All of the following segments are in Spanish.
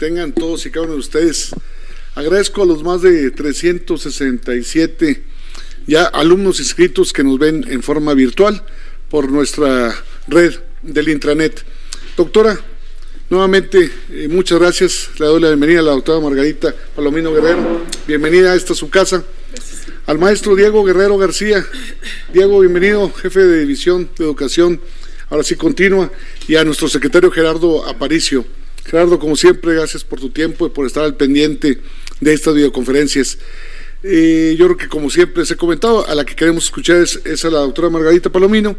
tengan todos y cada uno de ustedes. Agradezco a los más de 367 ya alumnos inscritos que nos ven en forma virtual por nuestra red del intranet. Doctora, nuevamente muchas gracias. Le doy la bienvenida a la doctora Margarita Palomino Guerrero. Bienvenida a esta su casa. Al maestro Diego Guerrero García. Diego, bienvenido, jefe de división de educación, ahora sí continua, y a nuestro secretario Gerardo Aparicio. Gerardo, como siempre, gracias por tu tiempo y por estar al pendiente de estas videoconferencias. Yo creo que, como siempre les he comentado, a la que queremos escuchar es a la doctora Margarita Palomino,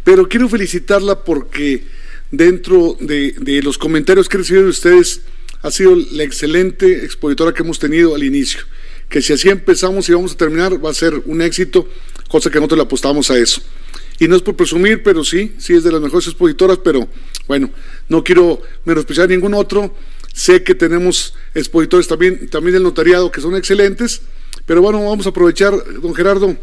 pero quiero felicitarla porque dentro de los comentarios que he recibido de ustedes ha sido la excelente expositora que hemos tenido al inicio, que si así empezamos y vamos a terminar va a ser un éxito, cosa que nosotros le apostamos a eso. Y no es por presumir, pero sí es de las mejores expositoras, pero bueno, no quiero menospreciar ningún otro. Sé que tenemos expositores también del notariado que son excelentes, pero bueno, vamos a aprovechar, don Gerardo,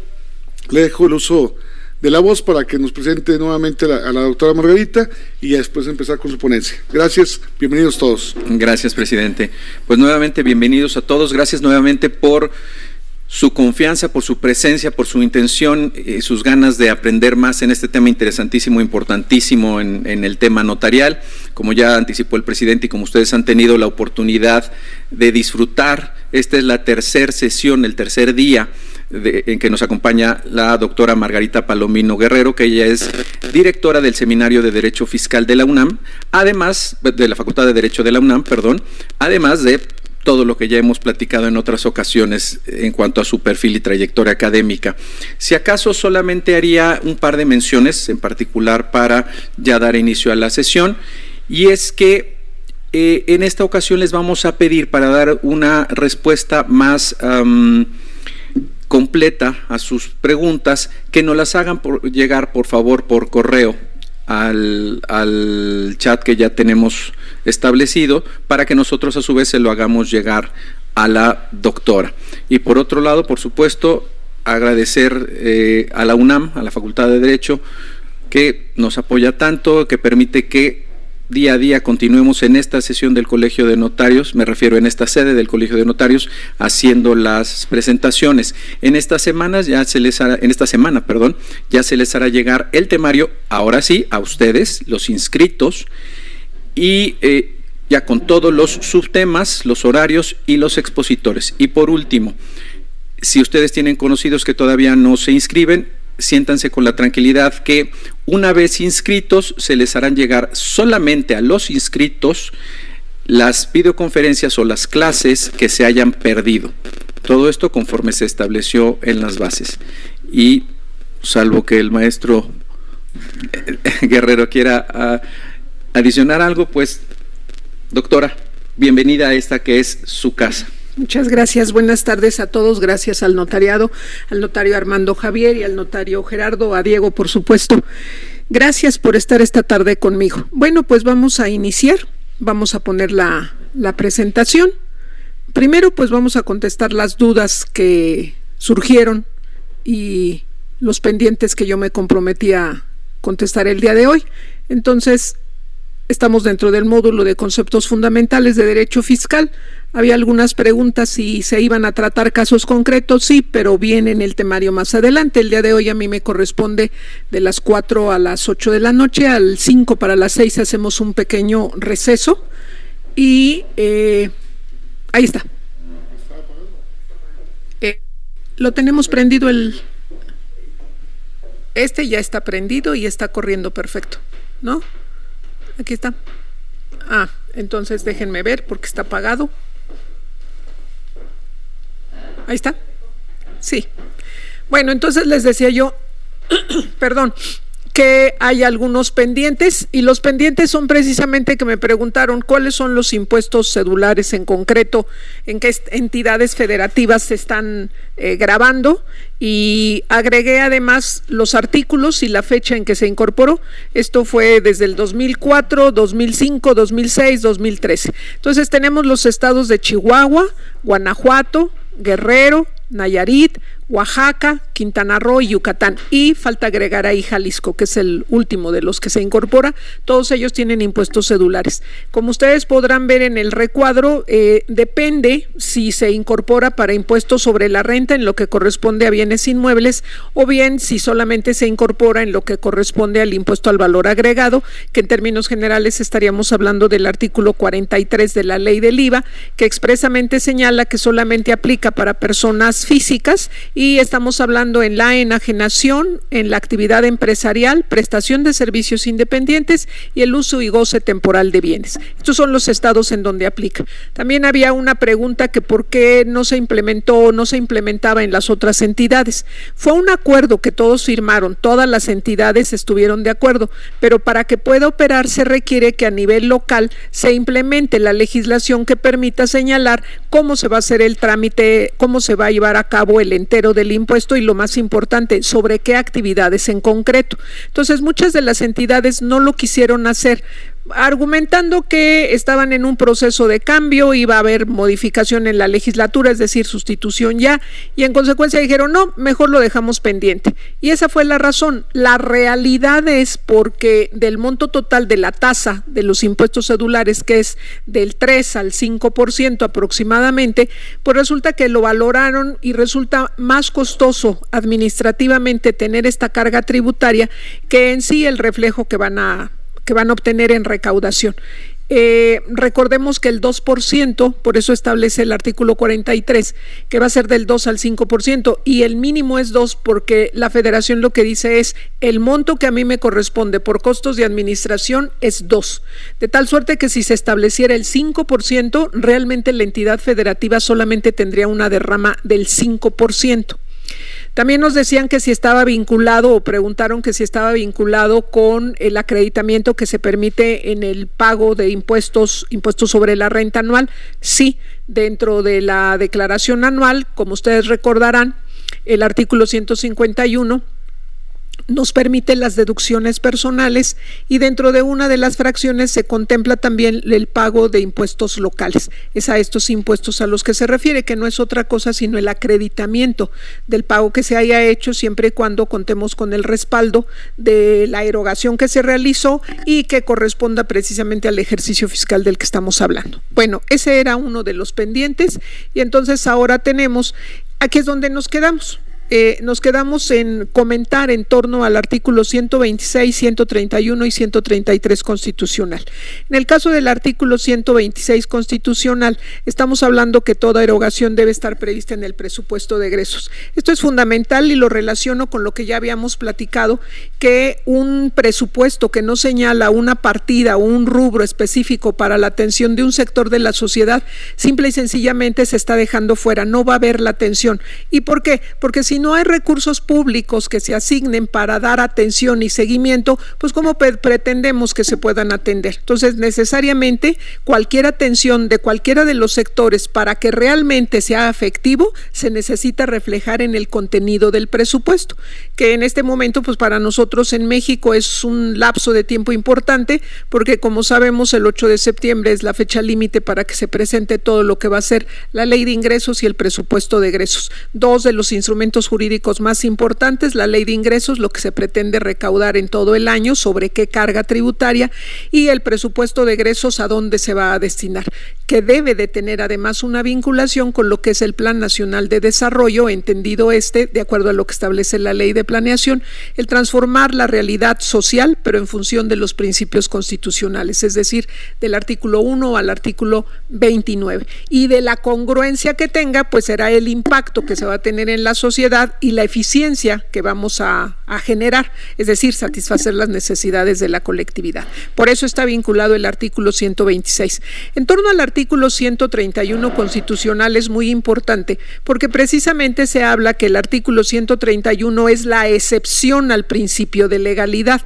le dejo el uso de la voz para que nos presente nuevamente a la doctora Margarita y ya después empezar con su ponencia. Gracias, bienvenidos todos. Gracias, presidente. Pues nuevamente bienvenidos a todos, gracias nuevamente por su confianza, por su presencia, por su intención, sus ganas de aprender más en este tema interesantísimo, importantísimo en el tema notarial. Como ya anticipó el presidente y como ustedes han tenido la oportunidad de disfrutar, esta es la tercera sesión, el tercer día en que nos acompaña la doctora Margarita Palomino Guerrero, que ella es directora del Seminario de Derecho Fiscal de la UNAM, además de la Facultad de Derecho de la UNAM, además de todo lo que ya hemos platicado en otras ocasiones en cuanto a su perfil y trayectoria académica. Si acaso solamente haría un par de menciones en particular para ya dar inicio a la sesión, y es que en esta ocasión les vamos a pedir, para dar una respuesta más completa a sus preguntas, que nos las hagan llegar por favor por correo al chat que ya tenemos establecido, para que nosotros a su vez se lo hagamos llegar a la doctora. Y por otro lado, por supuesto, agradecer a la UNAM, a la Facultad de Derecho, que nos apoya tanto, que permite que día a día continuemos en esta sesión del Colegio de Notarios, me refiero en esta sede del Colegio de Notarios, haciendo las presentaciones. En esta semana ya se les hará llegar el temario, ahora sí, a ustedes, los inscritos, y ya con todos los subtemas, los horarios y los expositores. Y por último, si ustedes tienen conocidos que todavía no se inscriben, siéntanse con la tranquilidad que una vez inscritos se les harán llegar solamente a los inscritos las videoconferencias o las clases que se hayan perdido. Todo esto conforme se estableció en las bases. Y salvo que el maestro Guerrero quiera adicionar algo, pues, doctora, bienvenida a esta que es su casa. Muchas gracias, buenas tardes a todos, gracias al notariado, al notario Armando Javier y al notario Gerardo, a Diego por supuesto. Gracias por estar esta tarde conmigo. Bueno, pues vamos a iniciar, vamos a poner la presentación. Primero pues vamos a contestar las dudas que surgieron y los pendientes que yo me comprometí a contestar el día de hoy. Entonces, estamos dentro del módulo de conceptos fundamentales de derecho fiscal. Había algunas preguntas si se iban a tratar casos concretos, sí, pero viene en el temario más adelante. El día de hoy a mí me corresponde de las 4 a las 8 de la noche, al 5 para las 6 hacemos un pequeño receso y ahí está. Lo tenemos prendido, este ya está prendido y está corriendo perfecto, ¿no? Aquí está. Entonces déjenme ver porque está apagado. Ahí está. Sí. Bueno, entonces les decía yo, perdón, que hay algunos pendientes y los pendientes son precisamente que me preguntaron cuáles son los impuestos cedulares en concreto, en qué entidades federativas se están grabando, y agregué además los artículos y la fecha en que se incorporó. Esto fue desde el 2004, 2005, 2006, 2013. Entonces tenemos los estados de Chihuahua, Guanajuato, Guerrero, Nayarit, Oaxaca, Quintana Roo y Yucatán. Y falta agregar ahí Jalisco, que es el último de los que se incorpora. Todos ellos tienen impuestos cedulares. Como ustedes podrán ver en el recuadro, depende si se incorpora para impuestos sobre la renta en lo que corresponde a bienes inmuebles, o bien si solamente se incorpora en lo que corresponde al impuesto al valor agregado, que en términos generales estaríamos hablando del artículo 43 de la ley del IVA, que expresamente señala que solamente aplica para personas físicas, y estamos hablando en la enajenación, en la actividad empresarial, prestación de servicios independientes y el uso y goce temporal de bienes. Estos son los estados en donde aplica. También había una pregunta que por qué no se implementó o no se implementaba en las otras entidades. Fue un acuerdo que todos firmaron, todas las entidades estuvieron de acuerdo, pero para que pueda operar se requiere que a nivel local se implemente la legislación que permita señalar cómo se va a hacer el trámite, cómo se va a llevar a cabo el entero del impuesto y, lo más importante, sobre qué actividades en concreto. Entonces, muchas de las entidades no lo quisieron hacer, argumentando que estaban en un proceso de cambio, iba a haber modificación en la legislatura, es decir, sustitución ya, y en consecuencia dijeron, no, mejor lo dejamos pendiente. Y esa fue la razón. La realidad es porque del monto total de la tasa de los impuestos cedulares, que es del 3 al 5% aproximadamente, pues resulta que lo valoraron y resulta más costoso administrativamente tener esta carga tributaria que en sí el reflejo que van a obtener en recaudación. Recordemos que el 2%, por eso establece el artículo 43, que va a ser del 2 al 5%, y el mínimo es 2 porque la Federación lo que dice es el monto que a mí me corresponde por costos de administración es 2, de tal suerte que si se estableciera el 5%, realmente la entidad federativa solamente tendría una derrama del 5%. También nos decían que si estaba vinculado, o preguntaron que si estaba vinculado con el acreditamiento que se permite en el pago de impuestos sobre la renta anual. Sí, dentro de la declaración anual, como ustedes recordarán, el artículo 151 nos permite las deducciones personales, y dentro de una de las fracciones se contempla también el pago de impuestos locales. Es a estos impuestos a los que se refiere, que no es otra cosa sino el acreditamiento del pago que se haya hecho, siempre y cuando contemos con el respaldo de la erogación que se realizó y que corresponda precisamente al ejercicio fiscal del que estamos hablando. Bueno, ese era uno de los pendientes, y entonces ahora tenemos, aquí es donde nos quedamos. Nos quedamos en comentar en torno al artículo 126, 131 y 133 constitucional. En el caso del artículo 126 constitucional, estamos hablando que toda erogación debe estar prevista en el presupuesto de egresos. Esto es fundamental y lo relaciono con lo que ya habíamos platicado, que un presupuesto que no señala una partida o un rubro específico para la atención de un sector de la sociedad, simple y sencillamente se está dejando fuera, no va a haber la atención. ¿Y por qué? Porque si no hay recursos públicos que se asignen para dar atención y seguimiento, pues ¿cómo pretendemos que se puedan atender? Entonces, necesariamente, cualquier atención de cualquiera de los sectores para que realmente sea efectivo, se necesita reflejar en el contenido del presupuesto, que en este momento, pues para nosotros en México es un lapso de tiempo importante, porque como sabemos, el 8 de septiembre es la fecha límite para que se presente todo lo que va a ser la ley de ingresos y el presupuesto de egresos. Dos de los instrumentos jurídicos más importantes, la ley de ingresos, lo que se pretende recaudar en todo el año, sobre qué carga tributaria, y el presupuesto de egresos, a dónde se va a destinar, que debe de tener además una vinculación con lo que es el Plan Nacional de Desarrollo, entendido de acuerdo a lo que establece la ley de planeación, el transformar la realidad social, pero en función de los principios constitucionales, es decir, del artículo 1 al artículo 29, y de la congruencia que tenga, pues será el impacto que se va a tener en la sociedad y la eficiencia que vamos a generar, es decir, satisfacer las necesidades de la colectividad. Por eso está vinculado el artículo 126. En torno al artículo 131 constitucional es muy importante, porque precisamente se habla que el artículo 131 es la excepción al principio de legalidad.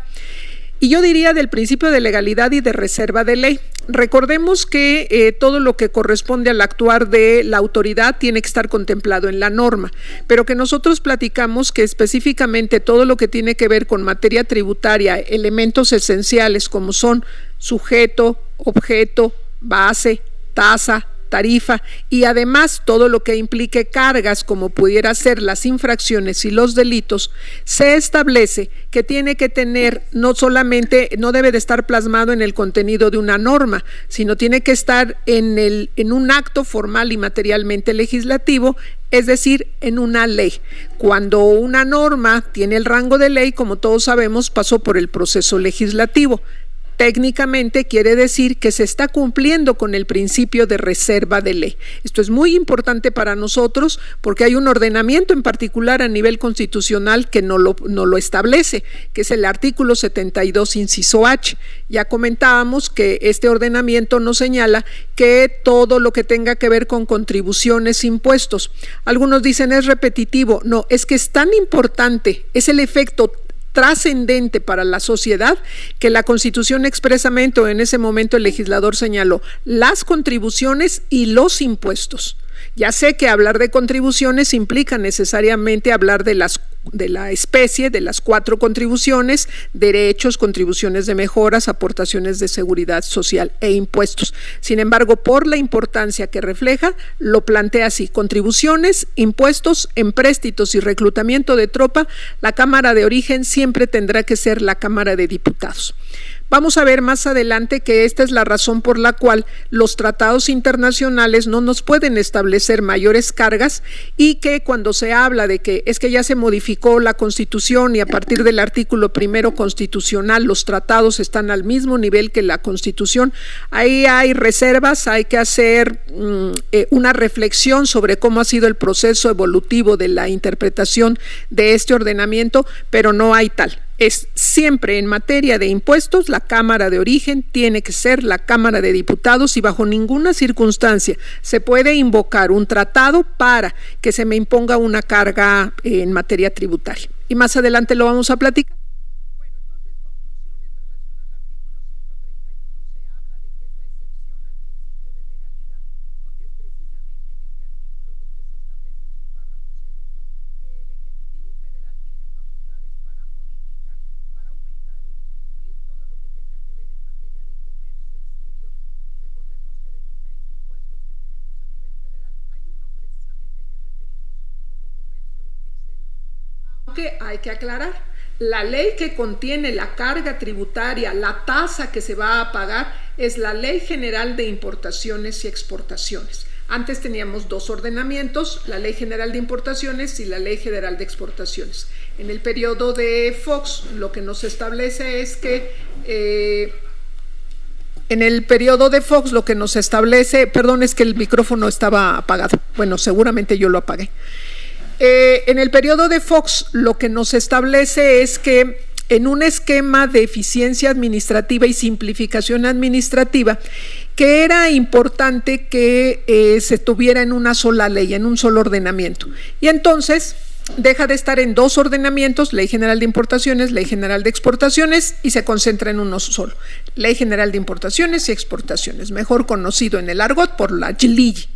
Y yo diría del principio de legalidad y de reserva de ley. Recordemos que todo lo que corresponde al actuar de la autoridad tiene que estar contemplado en la norma, pero que nosotros platicamos que específicamente todo lo que tiene que ver con materia tributaria, elementos esenciales como son sujeto, objeto, base, tasa, tarifa y además todo lo que implique cargas como pudiera ser las infracciones y los delitos, se establece que tiene que tener no debe de estar plasmado en el contenido de una norma, sino tiene que estar en un acto formal y materialmente legislativo, es decir, en una ley. Cuando una norma tiene el rango de ley, como todos sabemos, pasó por el proceso legislativo. Técnicamente quiere decir que se está cumpliendo con el principio de reserva de ley. Esto es muy importante para nosotros porque hay un ordenamiento en particular a nivel constitucional que no lo establece, que es el artículo 72, inciso H. Ya comentábamos que este ordenamiento nos señala que todo lo que tenga que ver con contribuciones, impuestos. Algunos dicen es repetitivo. No, es que es tan importante, es el efecto trascendente para la sociedad que la Constitución expresamente, o en ese momento el legislador señaló, las contribuciones y los impuestos. Ya sé que hablar de contribuciones implica necesariamente hablar de la especie, de las 4 contribuciones: derechos, contribuciones de mejoras, aportaciones de seguridad social e impuestos. Sin embargo, por la importancia que refleja, lo plantea así: contribuciones, impuestos, empréstitos y reclutamiento de tropa. La Cámara de Origen siempre tendrá que ser la Cámara de Diputados. Vamos a ver más adelante que esta es la razón por la cual los tratados internacionales no nos pueden establecer mayores cargas, y que cuando se habla de que es que ya se modificó la Constitución y a partir del artículo 1 constitucional los tratados están al mismo nivel que la Constitución, ahí hay reservas, hay que hacer una reflexión sobre cómo ha sido el proceso evolutivo de la interpretación de este ordenamiento, pero no hay tal. Es siempre en materia de impuestos, la Cámara de Origen tiene que ser la Cámara de Diputados, y bajo ninguna circunstancia se puede invocar un tratado para que se me imponga una carga en materia tributaria. Y más adelante lo vamos a platicar. Que hay que aclarar, la ley que contiene la carga tributaria, la tasa que se va a pagar, es la Ley General de Importaciones y Exportaciones. Antes teníamos 2 ordenamientos, la Ley General de Importaciones y la Ley General de Exportaciones. En el periodo de Fox lo que nos establece es que perdón, es que el micrófono estaba apagado. Bueno, seguramente yo lo apagué. En el periodo de Fox lo que nos establece es que en un esquema de eficiencia administrativa y simplificación administrativa, que era importante que se tuviera en una sola ley, en un solo ordenamiento. Y entonces deja de estar en 2 ordenamientos, Ley General de Importaciones, Ley General de Exportaciones, y se concentra en uno solo, Ley General de Importaciones y Exportaciones, mejor conocido en el argot por la GLI.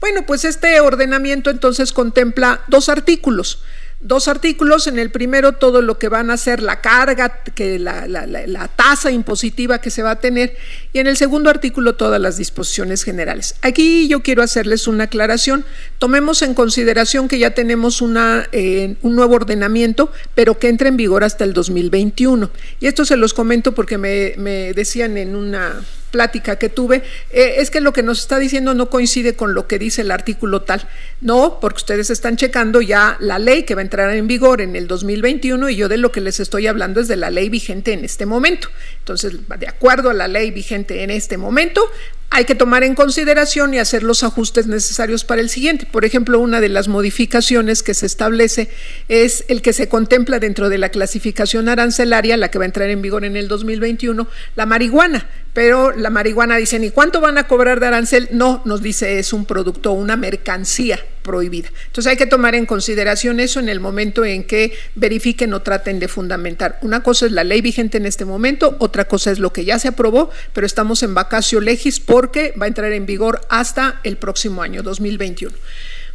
Bueno, pues este ordenamiento entonces contempla 2 artículos. 2 artículos, en el primero todo lo que van a ser la carga, que la tasa impositiva que se va a tener, y en el segundo artículo todas las disposiciones generales. Aquí yo quiero hacerles una aclaración. Tomemos en consideración que ya tenemos un nuevo ordenamiento, pero que entra en vigor hasta el 2021. Y esto se los comento porque me decían en una plática que tuve, es que lo que nos está diciendo no coincide con lo que dice el artículo tal. No, porque ustedes están checando ya la ley que va a entrar en vigor en el 2021, y yo de lo que les estoy hablando es de la ley vigente en este momento. Entonces, de acuerdo a la ley vigente en este momento, hay que tomar en consideración y hacer los ajustes necesarios para el siguiente. Por ejemplo, una de las modificaciones que se establece es el que se contempla dentro de la clasificación arancelaria, la que va a entrar en vigor en el 2021, la marihuana. Pero la marihuana dicen, ¿y cuánto van a cobrar de arancel? No, nos dice es un producto, una mercancía prohibida. Entonces hay que tomar en consideración eso en el momento en que verifiquen o traten de fundamentar. Una cosa es la ley vigente en este momento, otra cosa es lo que ya se aprobó, pero estamos en vacatio legis porque va a entrar en vigor hasta el próximo año, 2021.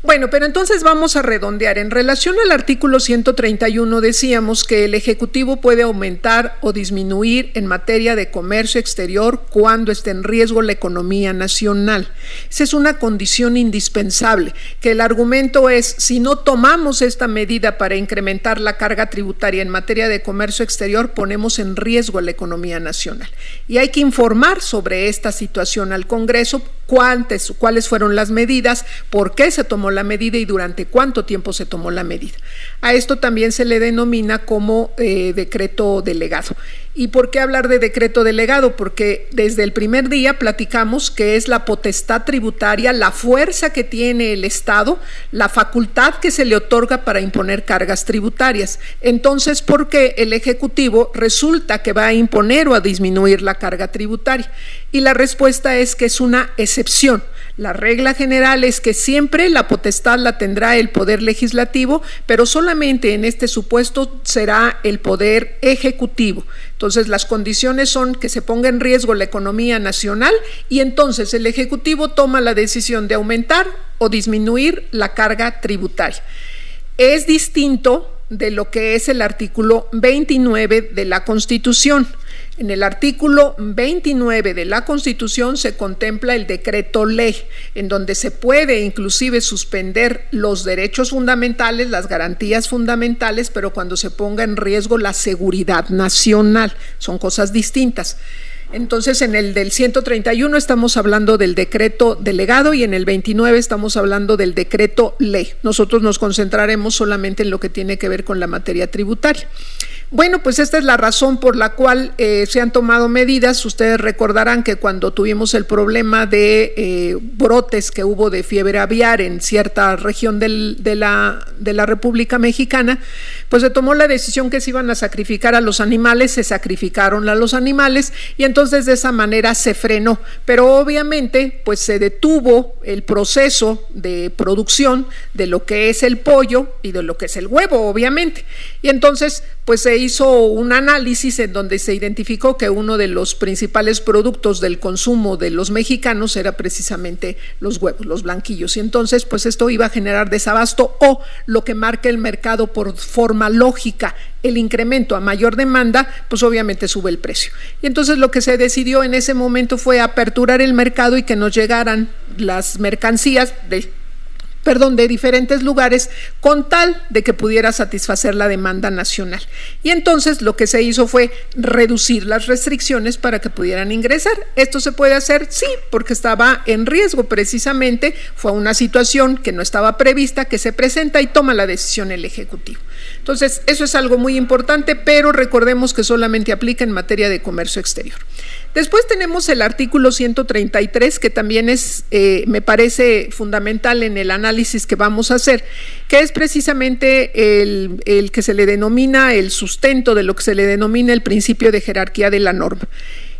Bueno, pero entonces vamos a redondear. En relación al artículo 131 decíamos que el Ejecutivo puede aumentar o disminuir en materia de comercio exterior cuando esté en riesgo la economía nacional. Esa es una condición indispensable, que el argumento es, si no tomamos esta medida para incrementar la carga tributaria en materia de comercio exterior, ponemos en riesgo a la economía nacional. Y hay que informar sobre esta situación al Congreso, cuáles fueron las medidas, por qué se tomó la medida y durante cuánto tiempo se tomó la medida. A esto también se le denomina como decreto delegado. ¿Y por qué hablar de decreto delegado? Porque desde el primer día platicamos que es la potestad tributaria, la fuerza que tiene el Estado, la facultad que se le otorga para imponer cargas tributarias. Entonces, ¿por qué el Ejecutivo resulta que va a imponer o a disminuir la carga tributaria? Y la respuesta es que es una excepción. La regla general es que siempre la potestad la tendrá el Poder Legislativo, pero solamente en este supuesto será el Poder Ejecutivo. Entonces, las condiciones son que se ponga en riesgo la economía nacional y entonces el Ejecutivo toma la decisión de aumentar o disminuir la carga tributaria. Es distinto de lo que es el artículo 29 de la Constitución. En el artículo 29 de la Constitución se contempla el decreto ley, en donde se puede inclusive suspender los derechos fundamentales, las garantías fundamentales, pero cuando se ponga en riesgo la seguridad nacional. Son cosas distintas. Entonces, en el del 131 estamos hablando del decreto delegado y en el 29 estamos hablando del decreto ley. Nosotros nos concentraremos solamente en lo que tiene que ver con la materia tributaria. Bueno, pues esta es la razón por la cual se han tomado medidas. Ustedes recordarán que cuando tuvimos el problema de brotes que hubo de fiebre aviar en cierta región de la República Mexicana, pues se tomó la decisión que se iban a sacrificar a los animales, se sacrificaron a los animales y entonces de esa manera se frenó. Pero obviamente pues se detuvo el proceso de producción de lo que es el pollo y de lo que es el huevo, obviamente. Y entonces pues se hizo un análisis en donde se identificó que uno de los principales productos del consumo de los mexicanos era precisamente los huevos, los blanquillos, y entonces pues esto iba a generar desabasto o lo que marca el mercado por forma lógica, el incremento a mayor demanda, pues obviamente sube el precio. Y entonces lo que se decidió en ese momento fue aperturar el mercado y que nos llegaran las mercancías de diferentes lugares con tal de que pudiera satisfacer la demanda nacional. Y entonces lo que se hizo fue reducir las restricciones para que pudieran ingresar. ¿Esto se puede hacer? Sí, porque estaba en riesgo precisamente, fue una situación que no estaba prevista, que se presenta y toma la decisión el Ejecutivo. Entonces, eso es algo muy importante, pero recordemos que solamente aplica en materia de comercio exterior. Después tenemos el artículo 133, que también es, me parece fundamental en el análisis que vamos a hacer, que es precisamente el que se le denomina el sustento de lo que se le denomina el principio de jerarquía de la norma.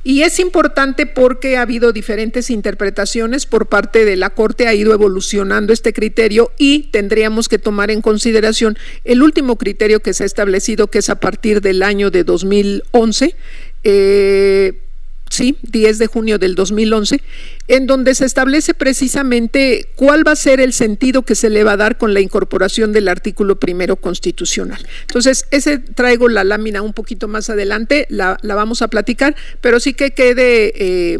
Y es importante porque ha habido diferentes interpretaciones por parte de la Corte, ha ido evolucionando este criterio y tendríamos que tomar en consideración el último criterio que se ha establecido, que es a partir del año de 2011, 10 de junio del 2011, en donde se establece precisamente cuál va a ser el sentido que se le va a dar con la incorporación del artículo primero constitucional. Entonces, traigo la lámina un poquito más adelante, la vamos a platicar, pero sí que quede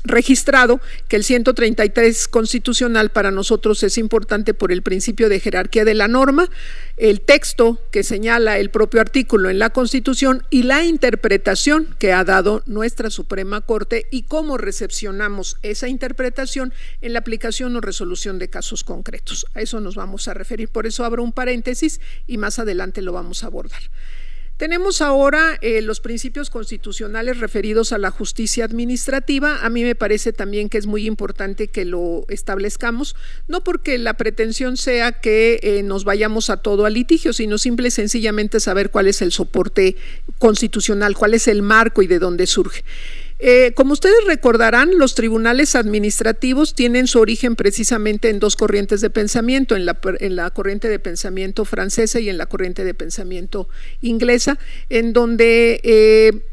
registrado que el 133 constitucional para nosotros es importante por el principio de jerarquía de la norma, el texto que señala el propio artículo en la Constitución y la interpretación que ha dado nuestra Suprema Corte y cómo recepcionamos esa interpretación en la aplicación o resolución de casos concretos. A eso nos vamos a referir, por eso abro un paréntesis y más adelante lo vamos a abordar. Tenemos ahora los principios constitucionales referidos a la justicia administrativa. A mí me parece también que es muy importante que lo establezcamos, no porque la pretensión sea que nos vayamos a todo al litigio, sino simple y sencillamente saber cuál es el soporte constitucional, cuál es el marco y de dónde surge. Como ustedes recordarán, los tribunales administrativos tienen su origen precisamente en dos corrientes de pensamiento, en la corriente de pensamiento francesa y en la corriente de pensamiento inglesa, en donde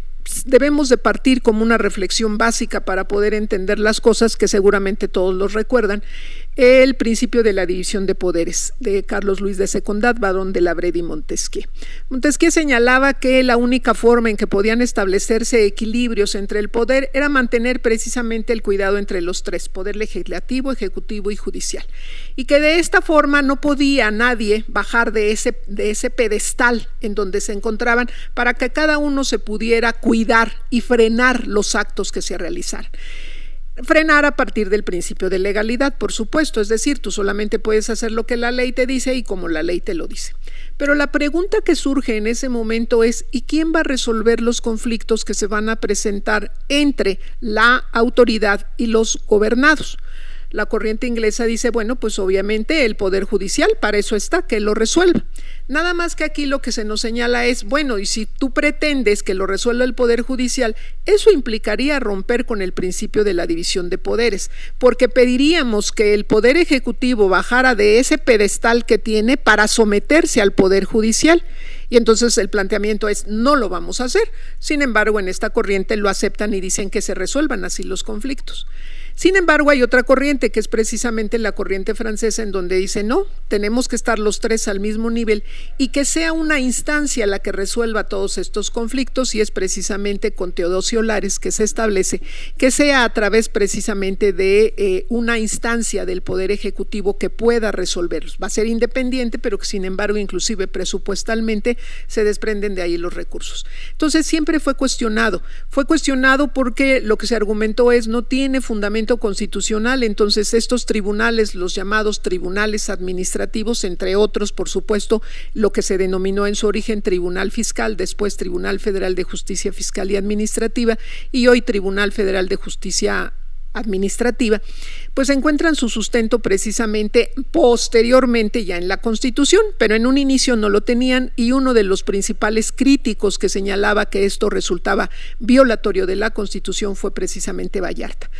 debemos de partir como una reflexión básica para poder entender las cosas, que seguramente todos los recuerdan. el principio de la división de poderes de Carlos Luis de Secondat, barón de Labrede y Montesquieu. Montesquieu señalaba que la única forma en que podían establecerse equilibrios entre el poder era mantener precisamente el cuidado entre los tres, poder legislativo, ejecutivo y judicial, y que de esta forma no podía nadie bajar de ese pedestal en donde se encontraban para que cada uno se pudiera cuidar y frenar los actos que se realizaran. Frenar a partir del principio de legalidad, por supuesto, es decir, tú solamente puedes hacer lo que la ley te dice y como la ley te lo dice. Pero la pregunta que surge en ese momento es, ¿y quién va a resolver los conflictos que se van a presentar entre la autoridad y los gobernados? La corriente inglesa dice, bueno, pues obviamente el Poder Judicial, para eso está, que lo resuelva. Nada más que aquí lo que se nos señala es, bueno, y si tú pretendes que lo resuelva el Poder Judicial, eso implicaría romper con el principio de la división de poderes, porque pediríamos que el Poder Ejecutivo bajara de ese pedestal que tiene para someterse al Poder Judicial. Y entonces el planteamiento es, no lo vamos a hacer. Sin embargo, en esta corriente lo aceptan y dicen que se resuelvan así los conflictos. Sin embargo, hay otra corriente que es precisamente la corriente francesa, en donde dice, no, tenemos que estar los tres al mismo nivel y que sea una instancia la que resuelva todos estos conflictos, y es precisamente con Teodosio Lares que se establece que sea a través precisamente de una instancia del Poder Ejecutivo que pueda resolverlos. Va a ser independiente, pero que sin embargo inclusive presupuestalmente se desprenden de ahí los recursos. Entonces siempre fue cuestionado porque lo que se argumentó es no tiene fundamento constitucional. Entonces estos tribunales, los llamados tribunales administrativos, entre otros por supuesto lo que se denominó en su origen Tribunal Fiscal, después Tribunal Federal de Justicia Fiscal y Administrativa y hoy Tribunal Federal de Justicia Administrativa, pues encuentran su sustento precisamente posteriormente ya en la Constitución, pero en un inicio no lo tenían, y uno de los principales críticos que señalaba que esto resultaba violatorio de la Constitución fue precisamente Vallarta.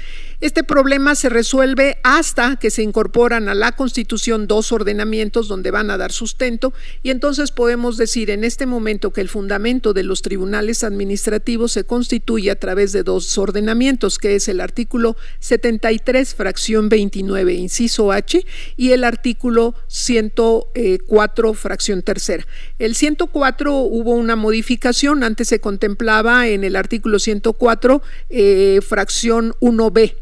Este problema se resuelve hasta que se incorporan a la Constitución dos ordenamientos donde van a dar sustento, y entonces podemos decir en este momento que el fundamento de los tribunales administrativos se constituye a través de dos ordenamientos, que es el artículo 73, fracción 29, inciso H, y el artículo 104, fracción tercera. El 104 hubo una modificación, antes se contemplaba en el artículo 104, fracción 1B.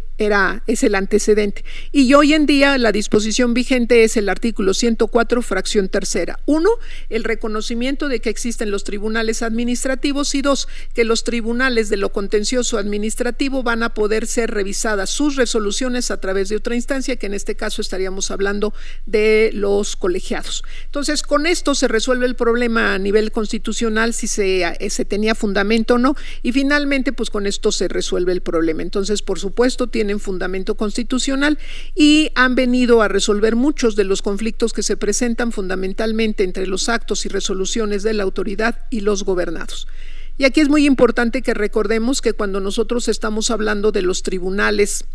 Es el antecedente, y hoy en día la disposición vigente es el artículo 104, fracción tercera. 1, el reconocimiento de que existen los tribunales administrativos, y 2, que los tribunales de lo contencioso administrativo van a poder ser revisadas sus resoluciones a través de otra instancia, que en este caso estaríamos hablando de los colegiados. Entonces con esto se resuelve el problema a nivel constitucional, si se tenía fundamento o no, y finalmente pues con esto se resuelve el problema. Entonces por supuesto tienen fundamento constitucional y han venido a resolver muchos de los conflictos que se presentan fundamentalmente entre los actos y resoluciones de la autoridad y los gobernados. Y aquí es muy importante que recordemos que cuando nosotros estamos hablando de los tribunales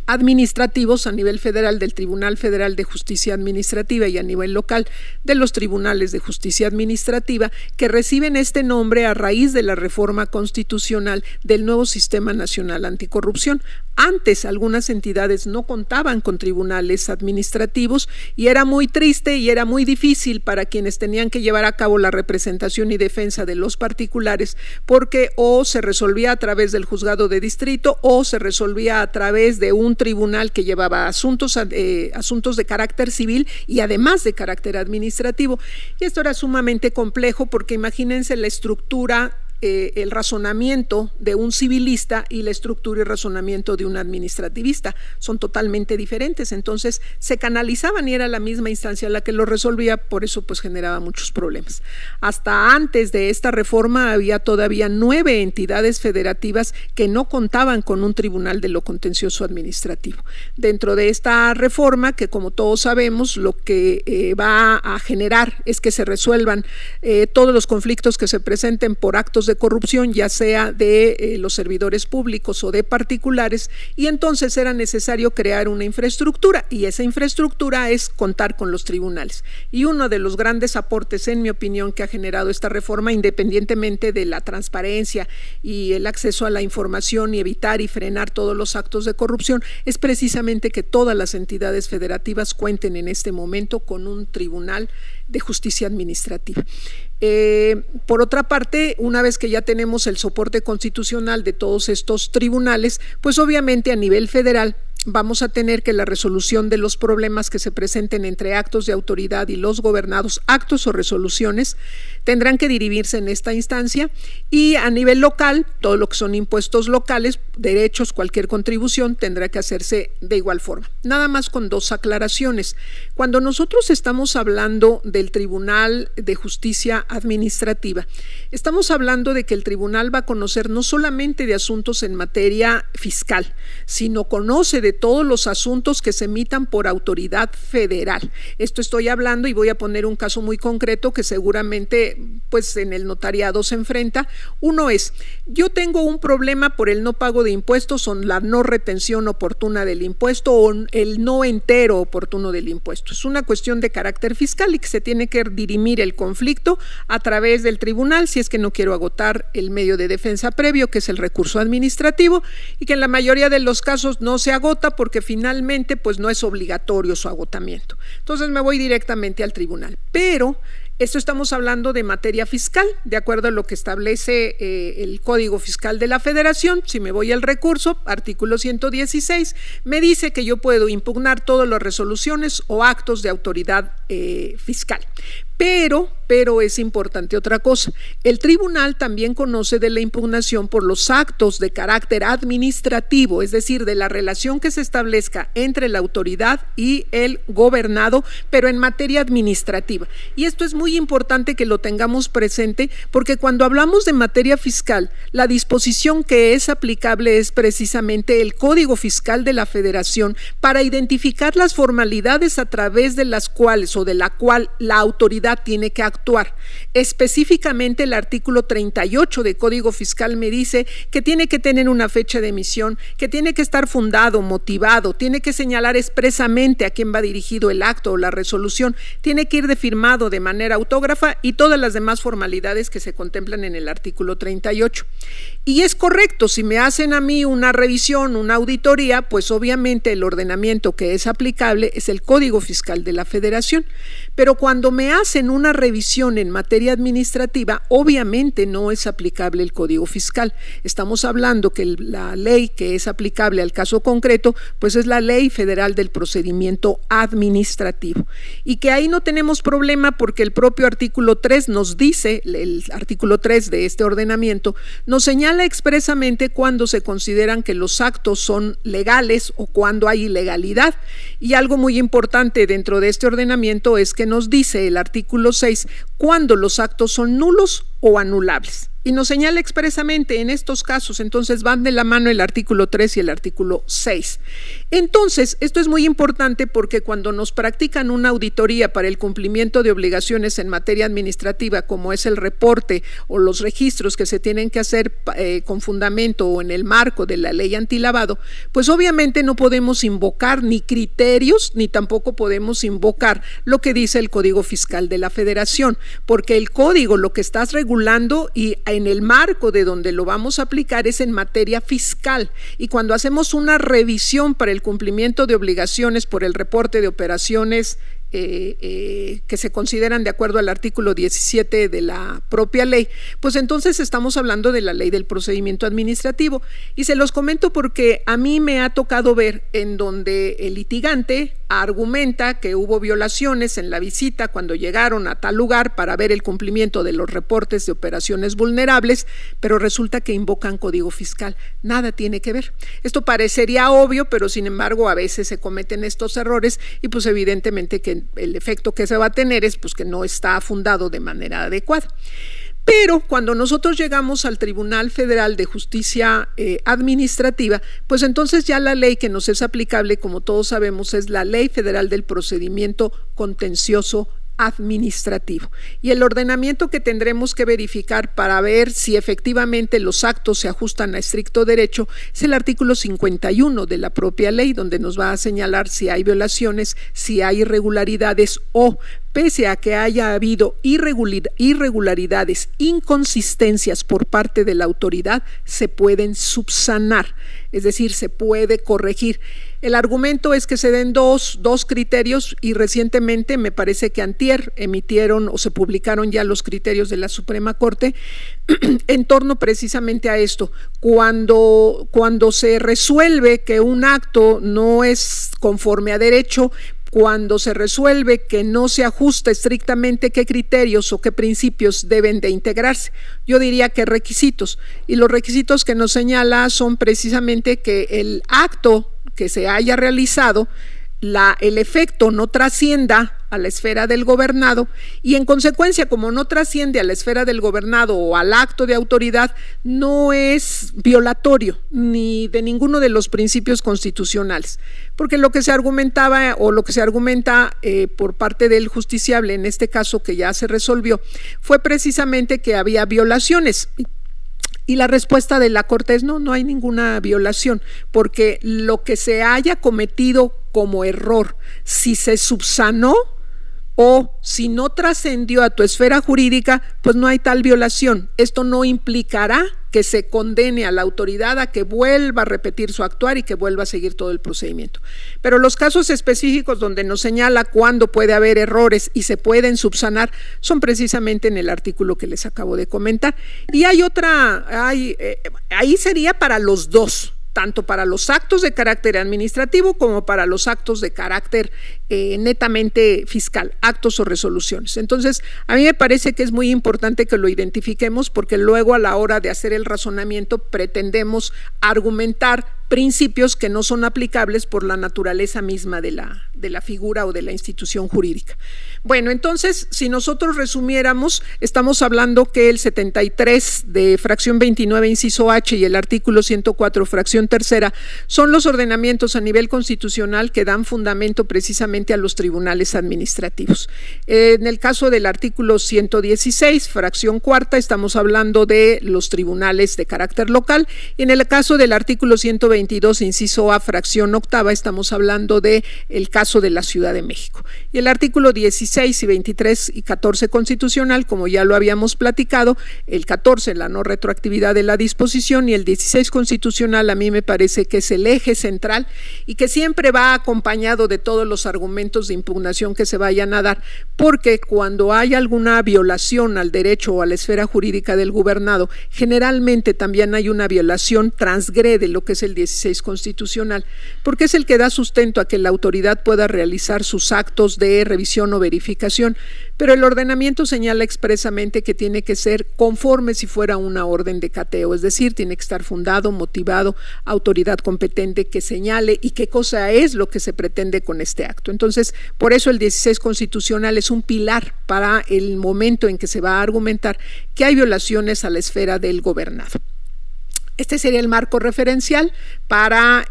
administrativos a nivel federal, del Tribunal Federal de Justicia Administrativa, y a nivel local de los Tribunales de Justicia Administrativa, que reciben este nombre a raíz de la reforma constitucional del nuevo Sistema Nacional Anticorrupción. Antes algunas entidades no contaban con tribunales administrativos y era muy triste y era muy difícil para quienes tenían que llevar a cabo la representación y defensa de los particulares, porque o se resolvía a través del juzgado de distrito o se resolvía a través de un tribunal que llevaba asuntos de carácter civil y además de carácter administrativo. Y esto era sumamente complejo porque imagínense la estructura, el razonamiento de un civilista y la estructura y razonamiento de un administrativista son totalmente diferentes. Entonces se canalizaban y era la misma instancia la que lo resolvía, por eso pues generaba muchos problemas. Hasta antes de esta reforma había todavía 9 entidades federativas que no contaban con un tribunal de lo contencioso administrativo. Dentro de esta reforma, que como todos sabemos lo que va a generar es que se resuelvan todos los conflictos que se presenten por actos actos de corrupción, ya sea de los servidores públicos o de particulares, y entonces era necesario crear una infraestructura, y esa infraestructura es contar con los tribunales. Y uno de los grandes aportes, en mi opinión, que ha generado esta reforma, independientemente de la transparencia y el acceso a la información y evitar y frenar todos los actos de corrupción, es precisamente que todas las entidades federativas cuenten en este momento con un tribunal de justicia administrativa. Por otra parte, una vez que ya tenemos el soporte constitucional de todos estos tribunales, pues obviamente a nivel federal vamos a tener que la resolución de los problemas que se presenten entre actos de autoridad y los gobernados, actos o resoluciones, tendrán que dirimirse en esta instancia, y a nivel local, todo lo que son impuestos locales, derechos, cualquier contribución, tendrá que hacerse de igual forma. Nada más con dos aclaraciones. Cuando nosotros estamos hablando del Tribunal de Justicia Administrativa, estamos hablando de que el tribunal va a conocer no solamente de asuntos en materia fiscal, sino conoce de todos los asuntos que se emitan por autoridad federal. Esto estoy hablando, y voy a poner un caso muy concreto que seguramente pues en el notariado se enfrenta. Uno es, yo tengo un problema por el no pago de impuestos, o la no retención oportuna del impuesto, o el no entero oportuno del impuesto. Es una cuestión de carácter fiscal y que se tiene que dirimir el conflicto a través del tribunal, si es que no quiero agotar el medio de defensa previo, que es el recurso administrativo, y que en la mayoría de los casos no se agota porque finalmente pues no es obligatorio su agotamiento. Entonces me voy directamente al tribunal. Pero esto estamos hablando de materia fiscal, de acuerdo a lo que establece el Código Fiscal de la Federación. Si me voy al recurso, artículo 116, me dice que yo puedo impugnar todas las resoluciones o actos de autoridad fiscal. Pero es importante otra cosa. El tribunal también conoce de la impugnación por los actos de carácter administrativo, es decir, de la relación que se establezca entre la autoridad y el gobernado, pero en materia administrativa. Y esto es muy importante que lo tengamos presente, porque cuando hablamos de materia fiscal, la disposición que es aplicable es precisamente el Código Fiscal de la Federación, para identificar las formalidades a través de las cuales o de la cual la autoridad tiene que actuar. Específicamente el artículo 38 de Código Fiscal me dice que tiene que tener una fecha de emisión, que tiene que estar fundado, motivado, tiene que señalar expresamente a quién va dirigido el acto o la resolución, tiene que ir firmado de manera autógrafa y todas las demás formalidades que se contemplan en el artículo 38. Y es correcto, si me hacen a mí una revisión, una auditoría, pues obviamente el ordenamiento que es aplicable es el Código Fiscal de la Federación. Pero cuando me hacen una revisión en materia administrativa, obviamente no es aplicable el Código Fiscal. Estamos hablando que la ley que es aplicable al caso concreto, pues es la Ley Federal del Procedimiento Administrativo. Y que ahí no tenemos problema, porque el propio artículo 3 nos dice, el artículo 3 de este ordenamiento, nos señala expresamente cuando se consideran que los actos son legales o cuando hay ilegalidad. Y algo muy importante dentro de este ordenamiento es que nos dice el artículo 6 cuando los actos son nulos o anulables. Y nos señala expresamente en estos casos, entonces van de la mano el artículo 3 y el artículo 6. Entonces, esto es muy importante porque cuando nos practican una auditoría para el cumplimiento de obligaciones en materia administrativa, como es el reporte o los registros que se tienen que hacer con fundamento o en el marco de la ley antilavado, pues obviamente no podemos invocar ni criterios, ni tampoco podemos invocar lo que dice el Código Fiscal de la Federación, porque el código lo que estás regulando y en el marco de donde lo vamos a aplicar es en materia fiscal, y cuando hacemos una revisión para el cumplimiento de obligaciones por el reporte de operaciones que se consideran de acuerdo al artículo 17 de la propia ley, pues entonces estamos hablando de la ley del procedimiento administrativo. Y se los comento porque a mí me ha tocado ver en donde el litigante argumenta que hubo violaciones en la visita cuando llegaron a tal lugar para ver el cumplimiento de los reportes de operaciones vulnerables, pero resulta que invocan Código Fiscal. Nada tiene que ver. Esto parecería obvio, pero sin embargo a veces se cometen estos errores, y pues evidentemente que el efecto que se va a tener es pues que no está fundado de manera adecuada. Pero cuando nosotros llegamos al Tribunal Federal de Justicia Administrativa, pues entonces ya la ley que nos es aplicable, como todos sabemos, es la Ley Federal del Procedimiento Contencioso administrativo. Y el ordenamiento que tendremos que verificar para ver si efectivamente los actos se ajustan a estricto derecho es el artículo 51 de la propia ley, donde nos va a señalar si hay violaciones, si hay irregularidades o, pese a que haya habido irregularidades, inconsistencias por parte de la autoridad, se pueden subsanar, es decir, se puede corregir. El argumento es que se den dos criterios y recientemente, me parece que antier, emitieron o se publicaron ya los criterios de la Suprema Corte en torno precisamente a esto. Cuando se resuelve que un acto no es conforme a derecho, cuando se resuelve que no se ajusta estrictamente qué criterios o qué principios deben de integrarse, yo diría que requisitos, y los requisitos que nos señala son precisamente que el acto que se haya realizado, el efecto no trascienda a la esfera del gobernado y en consecuencia, como no trasciende a la esfera del gobernado o al acto de autoridad, no es violatorio ni de ninguno de los principios constitucionales, porque lo que se argumentaba o lo que se argumenta por parte del justiciable, en este caso que ya se resolvió, fue precisamente que había violaciones. Y la respuesta de la Corte es no hay ninguna violación, porque lo que se haya cometido como error, si se subsanó o si no trascendió a tu esfera jurídica, pues no hay tal violación. Esto no implicará que se condene a la autoridad a que vuelva a repetir su actuar y que vuelva a seguir todo el procedimiento. Pero los casos específicos donde nos señala cuándo puede haber errores y se pueden subsanar son precisamente en el artículo que les acabo de comentar. Y hay ahí sería para los dos, tanto para los actos de carácter administrativo como para los actos de carácter netamente fiscal, actos o resoluciones. Entonces, a mí me parece que es muy importante que lo identifiquemos porque luego a la hora de hacer el razonamiento pretendemos argumentar principios que no son aplicables por la naturaleza misma de la figura o de la institución jurídica. Bueno, entonces, si nosotros resumiéramos, estamos hablando que el 73 de fracción 29, inciso H y el artículo 104, fracción tercera, son los ordenamientos a nivel constitucional que dan fundamento precisamente a los tribunales administrativos. En el caso del artículo 116, fracción cuarta, estamos hablando de los tribunales de carácter local, y en el caso del artículo 122, inciso A, fracción octava, estamos hablando de el caso de la Ciudad de México. Y el artículo 16 y 23 y 14 constitucional, como ya lo habíamos platicado, el 14, la no retroactividad de la disposición, y el 16 constitucional, a mí me parece que es el eje central y que siempre va acompañado de todos los argumentos de impugnación que se vayan a dar, porque cuando hay alguna violación al derecho o a la esfera jurídica del gobernado, generalmente también hay una violación, transgrede lo que es el 16 constitucional, porque es el que da sustento a que la autoridad pueda realizar sus actos de revisión o verificación, pero el ordenamiento señala expresamente que tiene que ser conforme si fuera una orden de cateo, es decir, tiene que estar fundado, motivado, autoridad competente que señale y qué cosa es lo que se pretende con este acto. Entonces, por eso el 16 constitucional es un pilar para el momento en que se va a argumentar que hay violaciones a la esfera del gobernado. Este sería el marco referencial para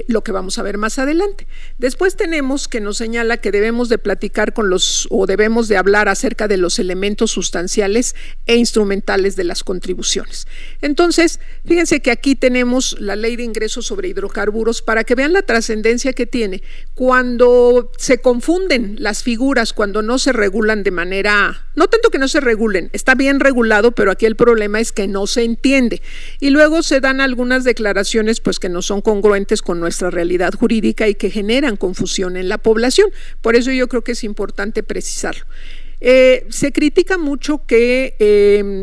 lo que vamos a ver más adelante. Después tenemos que nos señala que debemos de platicar debemos de hablar acerca de los elementos sustanciales e instrumentales de las contribuciones. Entonces, fíjense que aquí tenemos la Ley de Ingresos sobre Hidrocarburos para que vean la trascendencia que tiene. Cuando se confunden las figuras, cuando no se regulan de manera, no tanto que no se regulen, está bien regulado, pero aquí el problema es que no se entiende. Y luego se dan algunas declaraciones pues que no son congruentes con nuestra realidad jurídica y que generan confusión en la población. Por eso yo creo que es importante precisarlo. Se critica mucho que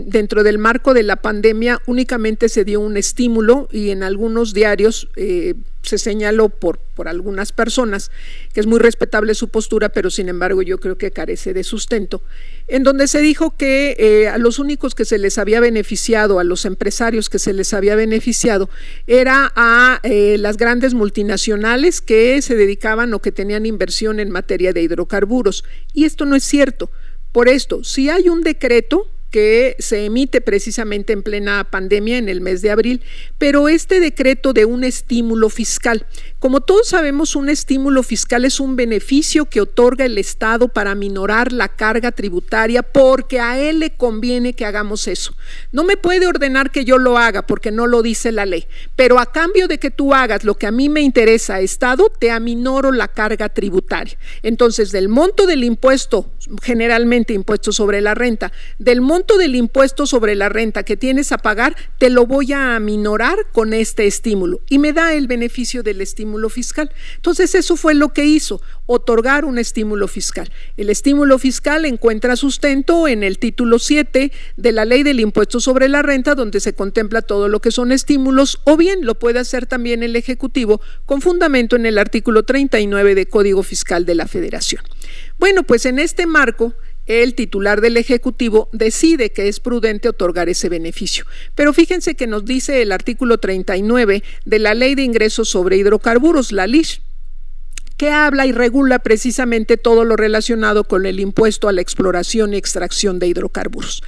dentro del marco de la pandemia únicamente se dio un estímulo y en algunos diarios se señaló por algunas personas, que es muy respetable su postura, pero sin embargo yo creo que carece de sustento, en donde se dijo que a los únicos que se les había beneficiado, a los empresarios que se les había beneficiado, era a las grandes multinacionales que se dedicaban o que tenían inversión en materia de hidrocarburos, y esto no es cierto. Por esto, si hay un decreto que se emite precisamente en plena pandemia en el mes de abril, pero este decreto de un estímulo fiscal, Como todos sabemos, un estímulo fiscal es un beneficio que otorga el Estado para minorar la carga tributaria porque a él le conviene que hagamos eso. No me puede ordenar que yo lo haga porque no lo dice la ley, pero a cambio de que tú hagas lo que a mí me interesa, Estado, te aminoro la carga tributaria. Entonces, del monto del impuesto, generalmente impuesto sobre la renta, del monto del impuesto sobre la renta que tienes a pagar, te lo voy a aminorar con este estímulo y me da el beneficio del estímulo fiscal. Entonces, eso fue lo que hizo, otorgar un estímulo fiscal. El estímulo fiscal encuentra sustento en el título 7 de la Ley del Impuesto sobre la Renta, donde se contempla todo lo que son estímulos, o bien lo puede hacer también el Ejecutivo con fundamento en el artículo 39 de Código Fiscal de la Federación. Bueno, pues en este marco, el titular del Ejecutivo decide que es prudente otorgar ese beneficio. Pero fíjense que nos dice el artículo 39 de la Ley de Ingresos sobre Hidrocarburos, la LIH, que habla y regula precisamente todo lo relacionado con el impuesto a la exploración y extracción de hidrocarburos.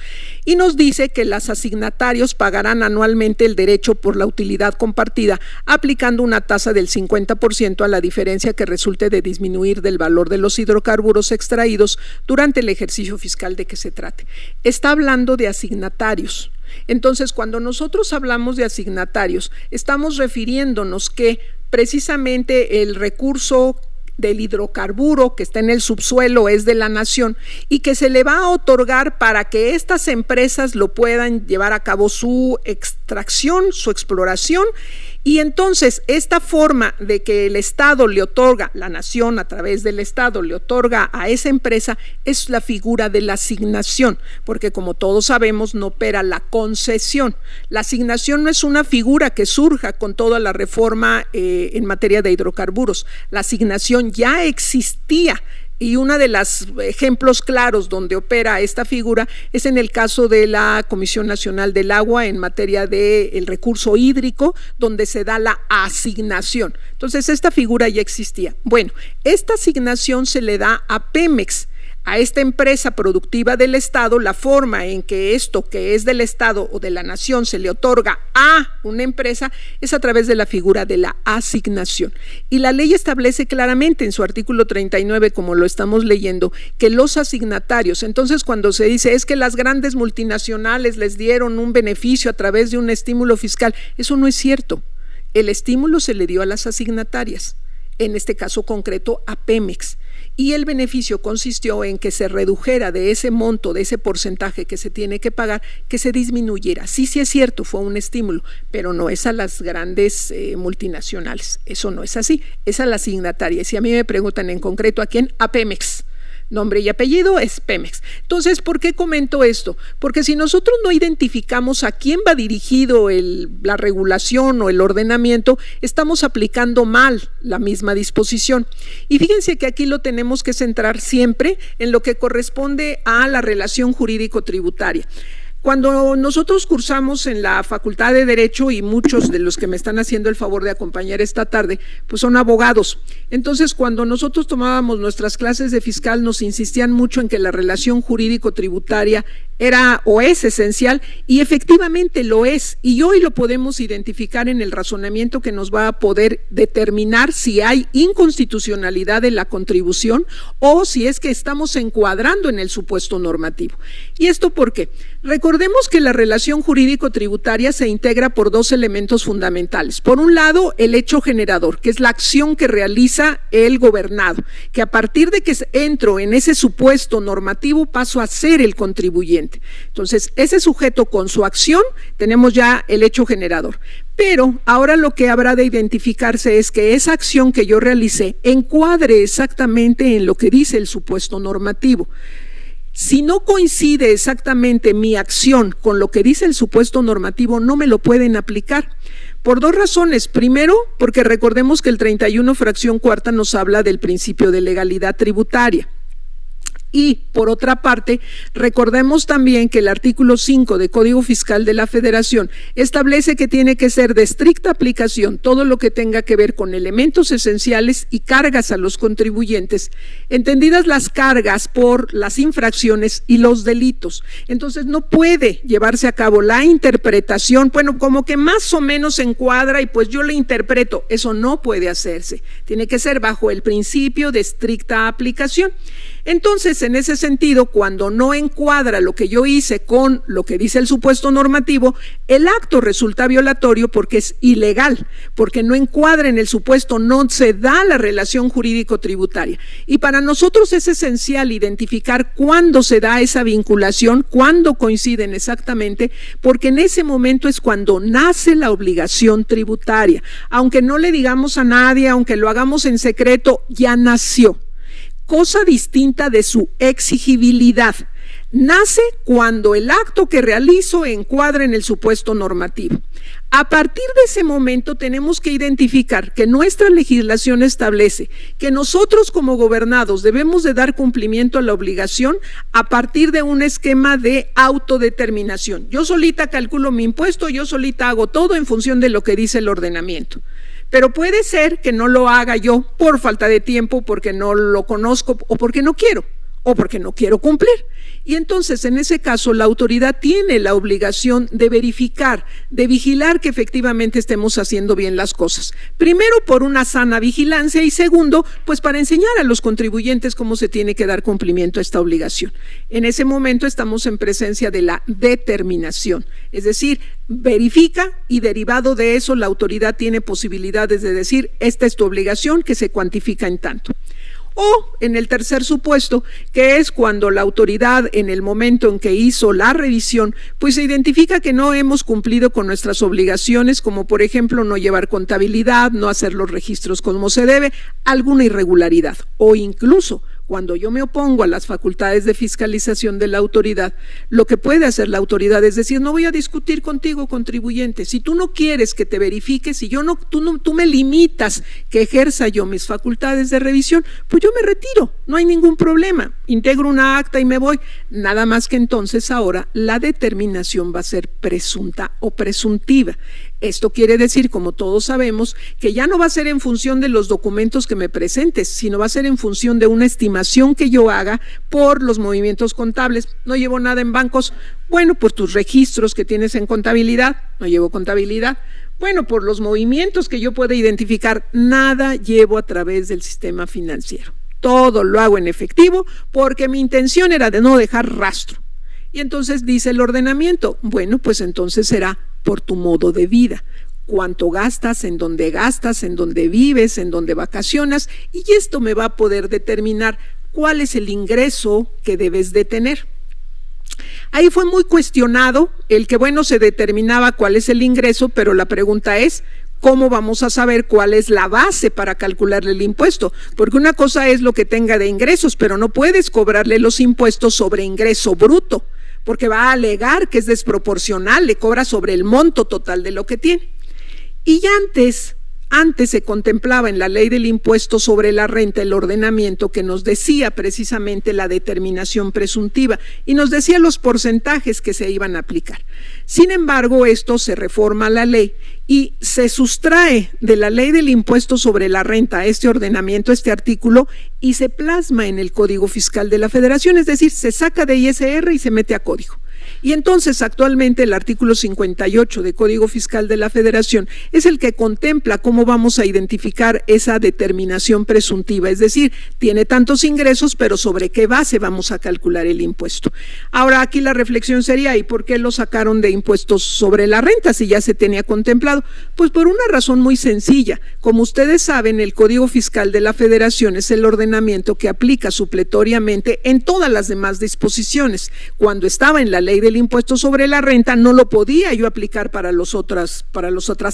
Y nos dice que los asignatarios pagarán anualmente el derecho por la utilidad compartida, aplicando una tasa del 50% a la diferencia que resulte de disminuir del valor de los hidrocarburos extraídos durante el ejercicio fiscal de que se trate. Está hablando de asignatarios. Entonces, cuando nosotros hablamos de asignatarios, estamos refiriéndonos que precisamente el recurso del hidrocarburo que está en el subsuelo es de la nación y que se le va a otorgar para que estas empresas lo puedan llevar a cabo su extracción, su exploración. Y entonces esta forma de que el Estado le otorga, la nación a través del Estado le otorga a esa empresa es la figura de la asignación, porque como todos sabemos no opera la concesión. La asignación no es una figura que surja con toda la reforma en materia de hidrocarburos. La asignación ya existía. Y uno de los ejemplos claros donde opera esta figura es en el caso de la Comisión Nacional del Agua en materia del recurso hídrico, donde se da la asignación. Entonces, esta figura ya existía. Bueno, esta asignación se le da a Pemex, a esta empresa productiva del Estado. La forma en que esto que es del Estado o de la nación se le otorga a una empresa es a través de la figura de la asignación. Y la ley establece claramente en su artículo 39, como lo estamos leyendo, que los asignatarios, entonces cuando se dice es que las grandes multinacionales les dieron un beneficio a través de un estímulo fiscal, eso no es cierto. El estímulo se le dio a las asignatarias, en este caso concreto a Pemex. Y el beneficio consistió en que se redujera de ese monto, de ese porcentaje que se tiene que pagar, que se disminuyera. Sí, sí es cierto, fue un estímulo, pero no es a las grandes multinacionales. Eso no es así, es a la asignataria. Y si a mí me preguntan en concreto a quién, a Pemex. Nombre y apellido es Pemex. Entonces, ¿por qué comento esto? Porque si nosotros no identificamos a quién va dirigido la regulación o el ordenamiento, estamos aplicando mal la misma disposición. Y fíjense que aquí lo tenemos que centrar siempre en lo que corresponde a la relación jurídico-tributaria. Cuando nosotros cursamos en la Facultad de Derecho, y muchos de los que me están haciendo el favor de acompañar esta tarde, pues son abogados. Entonces, cuando nosotros tomábamos nuestras clases de fiscal, nos insistían mucho en que la relación jurídico-tributaria era o es esencial, y efectivamente lo es, y hoy lo podemos identificar en el razonamiento que nos va a poder determinar si hay inconstitucionalidad de la contribución o si es que estamos encuadrando en el supuesto normativo. ¿Y esto por qué? Recordemos que la relación jurídico-tributaria se integra por dos elementos fundamentales. Por un lado, el hecho generador, que es la acción que realiza el gobernado, que a partir de que entro en ese supuesto normativo paso a ser el contribuyente. Entonces, ese sujeto con su acción, tenemos ya el hecho generador. Pero ahora lo que habrá de identificarse es que esa acción que yo realicé encuadre exactamente en lo que dice el supuesto normativo. Si no coincide exactamente mi acción con lo que dice el supuesto normativo, no me lo pueden aplicar. Por dos razones. Primero, porque recordemos que el 31 fracción cuarta nos habla del principio de legalidad tributaria. Y, por otra parte, recordemos también que el artículo 5 del Código Fiscal de la Federación establece que tiene que ser de estricta aplicación todo lo que tenga que ver con elementos esenciales y cargas a los contribuyentes, entendidas las cargas por las infracciones y los delitos. Entonces, no puede llevarse a cabo la interpretación, bueno, como que más o menos se encuadra y pues yo le interpreto. Eso no puede hacerse. Tiene que ser bajo el principio de estricta aplicación. Entonces, en ese sentido, cuando no encuadra lo que yo hice con lo que dice el supuesto normativo, el acto resulta violatorio porque es ilegal, porque no encuadra en el supuesto, no se da la relación jurídico-tributaria. Y para nosotros es esencial identificar cuándo se da esa vinculación, cuándo coinciden exactamente, porque en ese momento es cuando nace la obligación tributaria. Aunque no le digamos a nadie, aunque lo hagamos en secreto, ya nació. Cosa distinta de su exigibilidad. Nace cuando el acto que realizo encuadra en el supuesto normativo. A partir de ese momento tenemos que identificar que nuestra legislación establece que nosotros como gobernados debemos de dar cumplimiento a la obligación a partir de un esquema de autodeterminación. Yo solita calculo mi impuesto, yo solita hago todo en función de lo que dice el ordenamiento. Pero puede ser que no lo haga yo por falta de tiempo, porque no lo conozco o porque no quiero cumplir. Y entonces, en ese caso, la autoridad tiene la obligación de verificar, de vigilar que efectivamente estemos haciendo bien las cosas. Primero, por una sana vigilancia y segundo, pues para enseñar a los contribuyentes cómo se tiene que dar cumplimiento a esta obligación. En ese momento estamos en presencia de la determinación, es decir, verifica y derivado de eso la autoridad tiene posibilidades de decir, esta es tu obligación que se cuantifica en tanto. O en el tercer supuesto, que es cuando la autoridad en el momento en que hizo la revisión, pues se identifica que no hemos cumplido con nuestras obligaciones, como por ejemplo no llevar contabilidad, no hacer los registros como se debe, alguna irregularidad o incluso cuando yo me opongo a las facultades de fiscalización de la autoridad, lo que puede hacer la autoridad es decir, no voy a discutir contigo, contribuyente, si tú no quieres que te verifique, si tú me limitas que ejerza yo mis facultades de revisión, pues yo me retiro, no hay ningún problema, integro una acta y me voy, nada más que entonces ahora la determinación va a ser presunta o presuntiva. Esto quiere decir, como todos sabemos, que ya no va a ser en función de los documentos que me presentes, sino va a ser en función de una estimación que yo haga por los movimientos contables. No llevo nada en bancos, bueno, pues tus registros que tienes en contabilidad, no llevo contabilidad. Bueno, por los movimientos que yo pueda identificar, nada llevo a través del sistema financiero. Todo lo hago en efectivo porque mi intención era de no dejar rastro. Y entonces dice el ordenamiento, bueno, pues entonces será por tu modo de vida, cuánto gastas, en dónde vives, en dónde vacacionas, y esto me va a poder determinar cuál es el ingreso que debes de tener. Ahí fue muy cuestionado el que, bueno, se determinaba cuál es el ingreso, pero la pregunta es, ¿cómo vamos a saber cuál es la base para calcularle el impuesto? Porque una cosa es lo que tenga de ingresos, pero no puedes cobrarle los impuestos sobre ingreso bruto, porque va a alegar que es desproporcional, le cobra sobre el monto total de lo que tiene. Y ya antes se contemplaba en la ley del impuesto sobre la renta el ordenamiento que nos decía precisamente la determinación presuntiva y nos decía los porcentajes que se iban a aplicar. Sin embargo, esto se reforma la ley y se sustrae de la ley del impuesto sobre la renta este ordenamiento, este artículo, y se plasma en el Código Fiscal de la Federación, es decir, se saca de ISR y se mete a código. Y entonces actualmente el artículo 58 de Código Fiscal de la Federación es el que contempla cómo vamos a identificar esa determinación presuntiva, es decir, tiene tantos ingresos, pero ¿sobre qué base vamos a calcular el impuesto? Ahora aquí la reflexión sería, ¿y por qué lo sacaron de impuestos sobre la renta si ya se tenía contemplado? Pues por una razón muy sencilla. Como ustedes saben, el Código Fiscal de la Federación es el ordenamiento que aplica supletoriamente en todas las demás disposiciones. Cuando estaba en la ley del impuesto sobre la renta no lo podía yo aplicar para las otras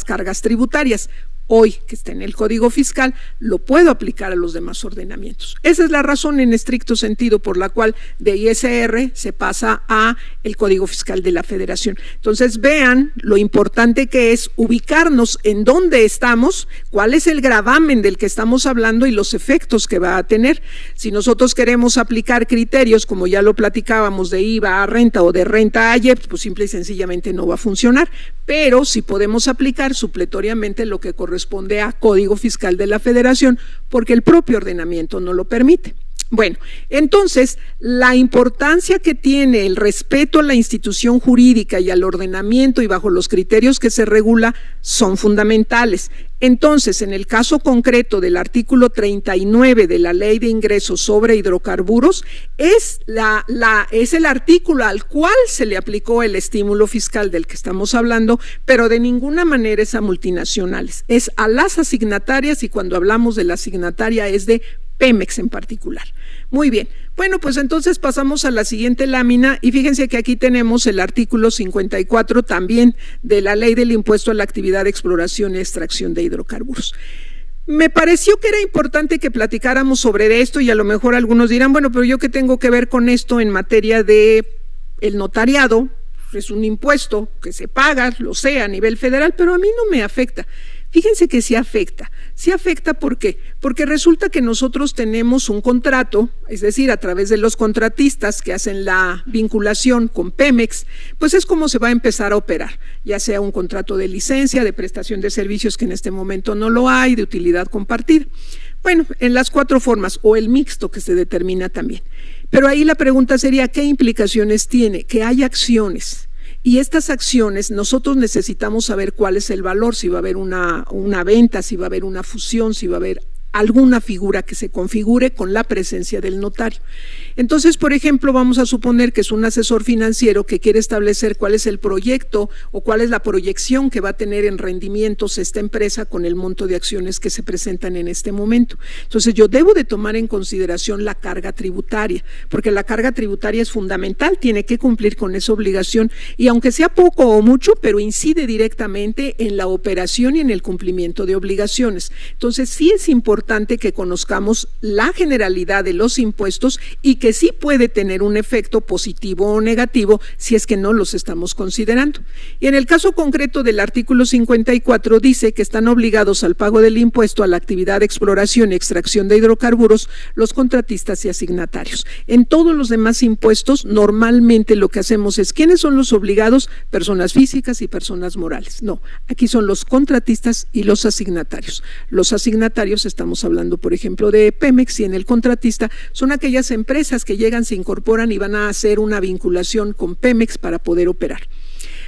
cargas tributarias. hoy que está en el Código Fiscal, lo puedo aplicar a los demás ordenamientos. Esa es la razón en estricto sentido por la cual de ISR se pasa a el Código Fiscal de la Federación. Entonces vean lo importante que es ubicarnos en dónde estamos, cuál es el gravamen del que estamos hablando y los efectos que va a tener. Si nosotros queremos aplicar criterios, como ya lo platicábamos, de IVA a renta o de renta a IEPS, pues simple y sencillamente no va a funcionar, pero si podemos aplicar supletoriamente lo que corresponde a Código Fiscal de la Federación, porque el propio ordenamiento no lo permite. Bueno, entonces, la importancia que tiene el respeto a la institución jurídica y al ordenamiento y bajo los criterios que se regula son fundamentales. Entonces, en el caso concreto del artículo 39 de la Ley de Ingresos sobre Hidrocarburos, es el artículo al cual se le aplicó el estímulo fiscal del que estamos hablando, pero de ninguna manera es a multinacionales, es a las asignatarias, y cuando hablamos de la asignataria es de Pemex en particular. Muy bien, bueno, pues entonces pasamos a la siguiente lámina y fíjense que aquí tenemos el artículo 54 también de la Ley del Impuesto a la Actividad de Exploración y Extracción de Hidrocarburos. Me pareció que era importante que platicáramos sobre esto y a lo mejor algunos dirán, bueno, pero yo qué tengo que ver con esto en materia de el notariado, es un impuesto que se paga, lo sé, a nivel federal, pero a mí no me afecta. Fíjense que sí afecta. Sí afecta, ¿por qué? Porque resulta que nosotros tenemos un contrato, es decir, a través de los contratistas que hacen la vinculación con Pemex, pues es como se va a empezar a operar, ya sea un contrato de licencia, de prestación de servicios que en este momento no lo hay, de utilidad compartida. Bueno, en las 4 formas, o el mixto que se determina también. Pero ahí la pregunta sería, ¿qué implicaciones tiene? Que hay acciones. Y estas acciones nosotros necesitamos saber cuál es el valor, si va a haber una venta, si va a haber una fusión, si va a haber alguna figura que se configure con la presencia del notario. Entonces, por ejemplo, vamos a suponer que es un asesor financiero que quiere establecer cuál es el proyecto o cuál es la proyección que va a tener en rendimientos esta empresa con el monto de acciones que se presentan en este momento. Entonces, yo debo de tomar en consideración la carga tributaria, porque la carga tributaria es fundamental, tiene que cumplir con esa obligación y aunque sea poco o mucho, pero incide directamente en la operación y en el cumplimiento de obligaciones. Entonces, sí es importante que conozcamos la generalidad de los impuestos y que sí puede tener un efecto positivo o negativo si es que no los estamos considerando. Y en el caso concreto del artículo 54 dice que están obligados al pago del impuesto a la actividad de exploración y extracción de hidrocarburos los contratistas y asignatarios. En todos los demás impuestos normalmente lo que hacemos es ¿quiénes son los obligados? Personas físicas y personas morales. No, aquí son los contratistas y los asignatarios. Los asignatarios estamos hablando, por ejemplo, de Pemex, y en el contratista son aquellas empresas que llegan, se incorporan y van a hacer una vinculación con Pemex para poder operar.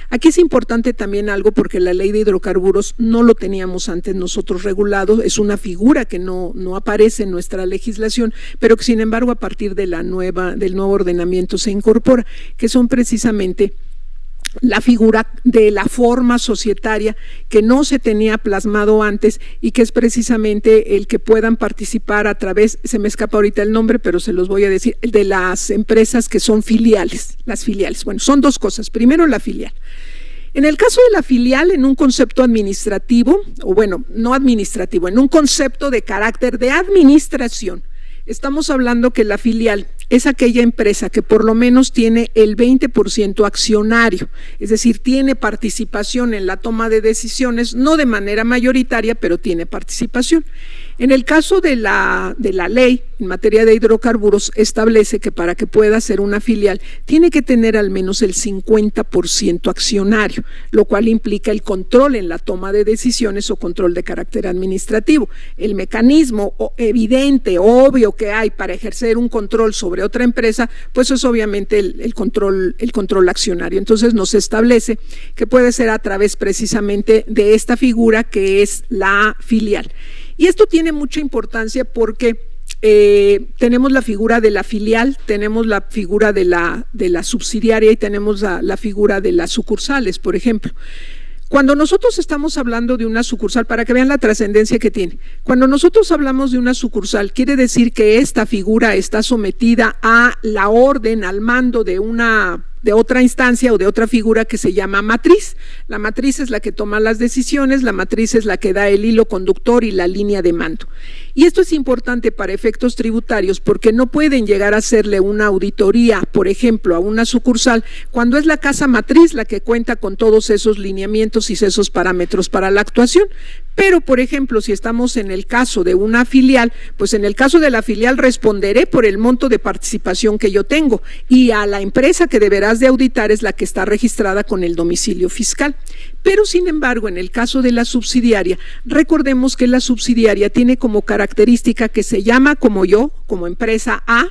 Aquí es importante también algo porque la ley de hidrocarburos no lo teníamos antes nosotros regulado, es una figura que no aparece en nuestra legislación, pero que sin embargo a partir de del nuevo ordenamiento se incorpora, que son precisamente la figura de la forma societaria que no se tenía plasmado antes y que es precisamente el que puedan participar a través, se me escapa ahorita el nombre, pero se los voy a decir, de las empresas que son filiales, las filiales. Bueno, son 2 cosas. Primero, la filial. En el caso de la filial, en un concepto administrativo, o bueno, no administrativo, en un concepto de carácter de administración, estamos hablando que la filial es aquella empresa que por lo menos tiene el 20% accionario, es decir, tiene participación en la toma de decisiones, no de manera mayoritaria, pero tiene participación. En el caso de la ley en materia de hidrocarburos establece que para que pueda ser una filial tiene que tener al menos el 50% accionario, lo cual implica el control en la toma de decisiones o control de carácter administrativo. El mecanismo evidente, obvio que hay para ejercer un control sobre otra empresa, pues es obviamente el control accionario. Entonces nos establece que puede ser a través precisamente de esta figura que es la filial. Y esto tiene mucha importancia porque tenemos la figura de la filial, tenemos la figura de la subsidiaria y tenemos la figura de las sucursales, por ejemplo. Cuando nosotros estamos hablando de una sucursal, para que vean la trascendencia que tiene, cuando nosotros hablamos de una sucursal, quiere decir que esta figura está sometida a la orden, al mando de una de otra instancia o de otra figura que se llama matriz. La matriz es la que toma las decisiones, la matriz es la que da el hilo conductor y la línea de mando. Y esto es importante para efectos tributarios porque no pueden llegar a hacerle una auditoría, por ejemplo, a una sucursal, cuando es la casa matriz la que cuenta con todos esos lineamientos y esos parámetros para la actuación. Pero, por ejemplo, si estamos en el caso de una filial, pues en el caso de la filial responderé por el monto de participación que yo tengo y a la empresa que deberás de auditar es la que está registrada con el domicilio fiscal. Pero, sin embargo, en el caso de la subsidiaria, recordemos que la subsidiaria tiene como característica que se llama como yo, como empresa A,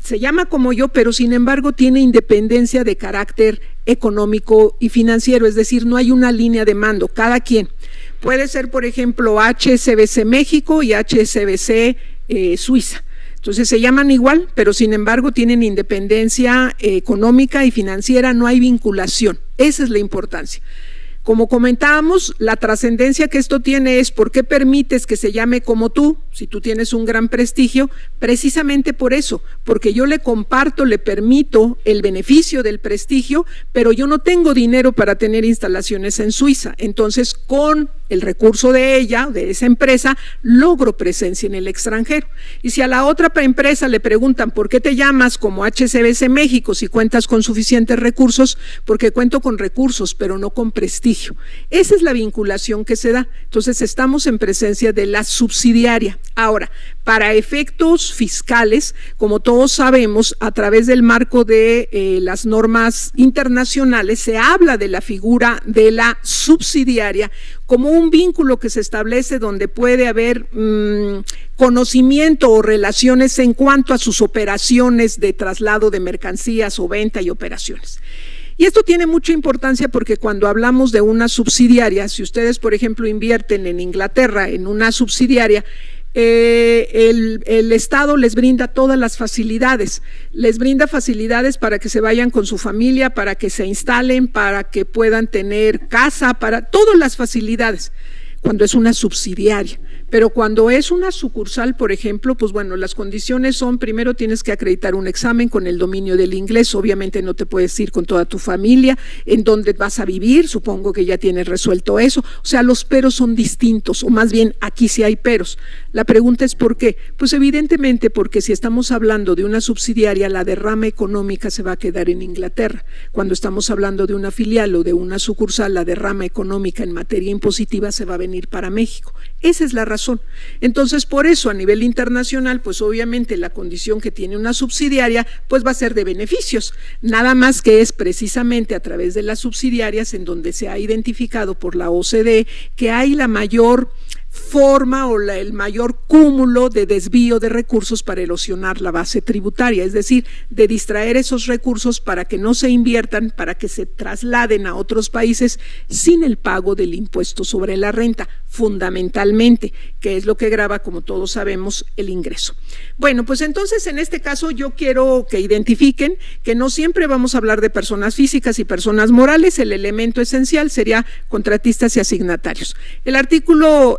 se llama como yo, pero sin embargo tiene independencia de carácter económico y financiero, es decir, no hay una línea de mando, cada quien. Puede ser, por ejemplo, HSBC México y HSBC Suiza. Entonces se llaman igual, pero sin embargo tienen independencia económica y financiera, no hay vinculación. Esa es la importancia. Como comentábamos, la trascendencia que esto tiene es por qué permites que se llame como tú, si tú tienes un gran prestigio, precisamente por eso, porque yo le comparto, le permito el beneficio del prestigio, pero yo no tengo dinero para tener instalaciones en Suiza. Entonces, con el recurso de ella, de esa empresa, logro presencia en el extranjero. Y si a la otra empresa le preguntan por qué te llamas como HSBC México si cuentas con suficientes recursos, porque cuento con recursos, pero no con prestigio. Esa es la vinculación que se da. Entonces, estamos en presencia de la subsidiaria. Ahora, para efectos fiscales, como todos sabemos, a través del marco de las normas internacionales, se habla de la figura de la subsidiaria como un vínculo que se establece donde puede haber conocimiento o relaciones en cuanto a sus operaciones de traslado de mercancías o venta y operaciones. Y esto tiene mucha importancia porque cuando hablamos de una subsidiaria, si ustedes, por ejemplo, invierten en Inglaterra en una subsidiaria, el Estado les brinda todas las facilidades, les brinda facilidades para que se vayan con su familia, para que se instalen, para que puedan tener casa, para todas las facilidades, cuando es una subsidiaria. Pero cuando es una sucursal, por ejemplo, pues bueno, las condiciones son, primero tienes que acreditar un examen con el dominio del inglés, obviamente no te puedes ir con toda tu familia, en dónde vas a vivir, supongo que ya tienes resuelto eso, o sea, los peros son distintos, o más bien aquí sí hay peros. La pregunta es ¿por qué? Pues evidentemente porque si estamos hablando de una subsidiaria, la derrama económica se va a quedar en Inglaterra. Cuando estamos hablando de una filial o de una sucursal, la derrama económica en materia impositiva se va a venir para México. Esa es la razón. Entonces, por eso, a nivel internacional, pues obviamente la condición que tiene una subsidiaria, pues va a ser de beneficios. Nada más que es precisamente a través de las subsidiarias en donde se ha identificado por la OCDE que hay la mayor forma o el mayor cúmulo de desvío de recursos para erosionar la base tributaria, es decir, de distraer esos recursos para que no se inviertan, para que se trasladen a otros países sin el pago del impuesto sobre la renta, fundamentalmente, que es lo que grava, como todos sabemos, el ingreso. Bueno, pues entonces en este caso yo quiero que identifiquen que no siempre vamos a hablar de personas físicas y personas morales, el elemento esencial sería contratistas y asignatarios. El artículo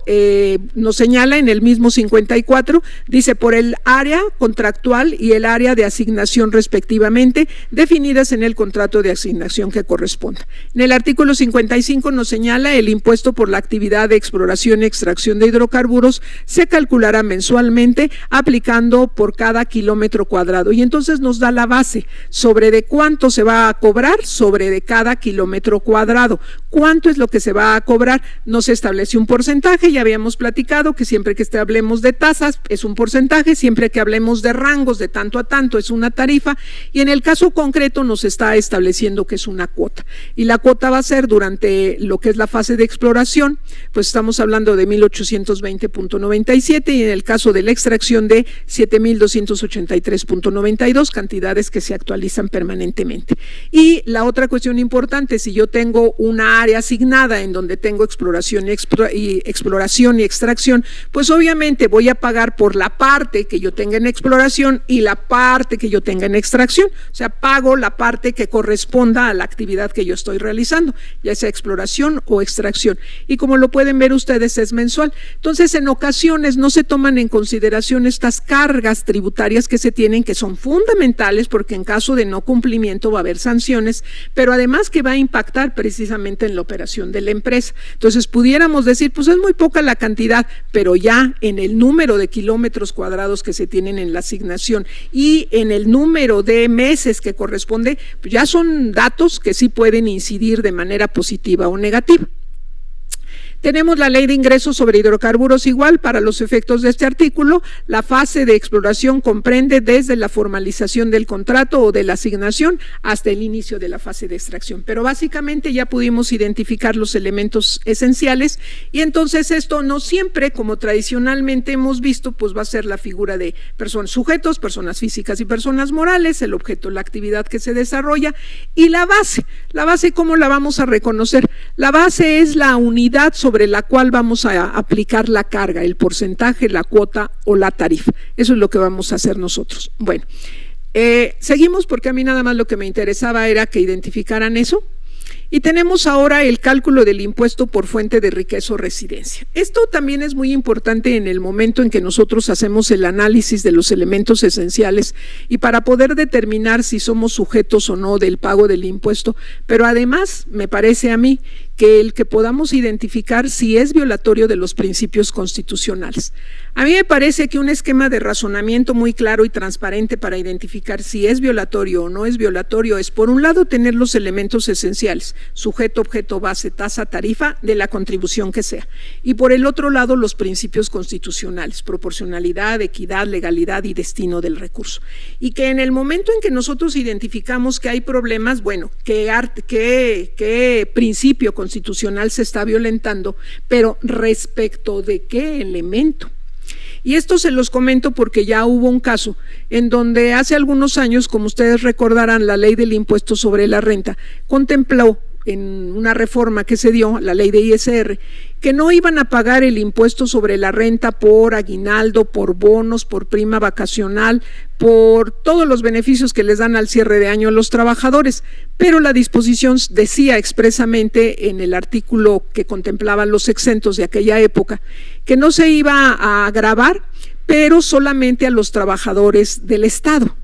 nos señala en el mismo 54, dice por el área contractual y el área de asignación respectivamente, definidas en el contrato de asignación que corresponda. En el artículo 55 nos señala el impuesto por la actividad de exploración y extracción de hidrocarburos se calculará mensualmente aplicando por cada kilómetro cuadrado y entonces nos da la base sobre de cuánto se va a cobrar sobre de cada kilómetro cuadrado. ¿Cuánto es lo que se va a cobrar? No se establece un porcentaje, ya habíamos platicado que siempre que hablemos de tasas es un porcentaje, siempre que hablemos de rangos de tanto a tanto es una tarifa y en el caso concreto nos está estableciendo que es una cuota y la cuota va a ser durante lo que es la fase de exploración, pues estamos hablando de 1820.97 y en el caso de la extracción de 7283.92, cantidades que se actualizan permanentemente. Y la otra cuestión importante, si yo tengo una área asignada en donde tengo exploración y extracción, pues obviamente voy a pagar por la parte que yo tenga en exploración y la parte que yo tenga en extracción, o sea, pago la parte que corresponda a la actividad que yo estoy realizando, ya sea exploración o extracción. Y como lo pueden ver ustedes es mensual. Entonces, en ocasiones no se toman en consideración estas cargas tributarias que se tienen, que son fundamentales porque en caso de no cumplimiento va a haber sanciones, pero además que va a impactar precisamente en la operación de la empresa. Entonces, pudiéramos decir, pues es muy poca la cantidad, pero ya en el número de kilómetros cuadrados que se tienen en la asignación y en el número de meses que corresponde, pues ya son datos que sí pueden incidir de manera positiva o negativa. Tenemos la ley de ingresos sobre hidrocarburos igual para los efectos de este artículo. La fase de exploración comprende desde la formalización del contrato o de la asignación hasta el inicio de la fase de extracción. Pero básicamente ya pudimos identificar los elementos esenciales y entonces esto no siempre, como tradicionalmente hemos visto, pues va a ser la figura de personas, sujetos, personas físicas y personas morales, el objeto, la actividad que se desarrolla y la base. La base, ¿cómo la vamos a reconocer? La base es la unidad sobre la cual vamos a aplicar la carga, el porcentaje, la cuota o la tarifa. Eso es lo que vamos a hacer nosotros. Bueno, seguimos porque a mí nada más lo que me interesaba era que identificaran eso. Y tenemos ahora el cálculo del impuesto por fuente de riqueza o residencia. Esto también es muy importante en el momento en que nosotros hacemos el análisis de los elementos esenciales y para poder determinar si somos sujetos o no del pago del impuesto, pero además me parece a mí que el que podamos identificar si es violatorio de los principios constitucionales. A mí me parece que un esquema de razonamiento muy claro y transparente para identificar si es violatorio o no es violatorio es, por un lado, tener los elementos esenciales, sujeto, objeto, base, tasa, tarifa, de la contribución que sea. Y por el otro lado, los principios constitucionales, proporcionalidad, equidad, legalidad y destino del recurso. Y que en el momento en que nosotros identificamos que hay problemas, bueno, ¿qué principio constitucional se está violentando? Pero ¿respecto de qué elemento? Y esto se los comento porque ya hubo un caso en donde hace algunos años, como ustedes recordarán, la ley del impuesto sobre la renta contempló en una reforma que se dio, la ley de ISR, que no iban a pagar el impuesto sobre la renta por aguinaldo, por bonos, por prima vacacional, por todos los beneficios que les dan al cierre de año a los trabajadores, pero la disposición decía expresamente en el artículo que contemplaba los exentos de aquella época, que no se iba a gravar, pero solamente a los trabajadores del Estado.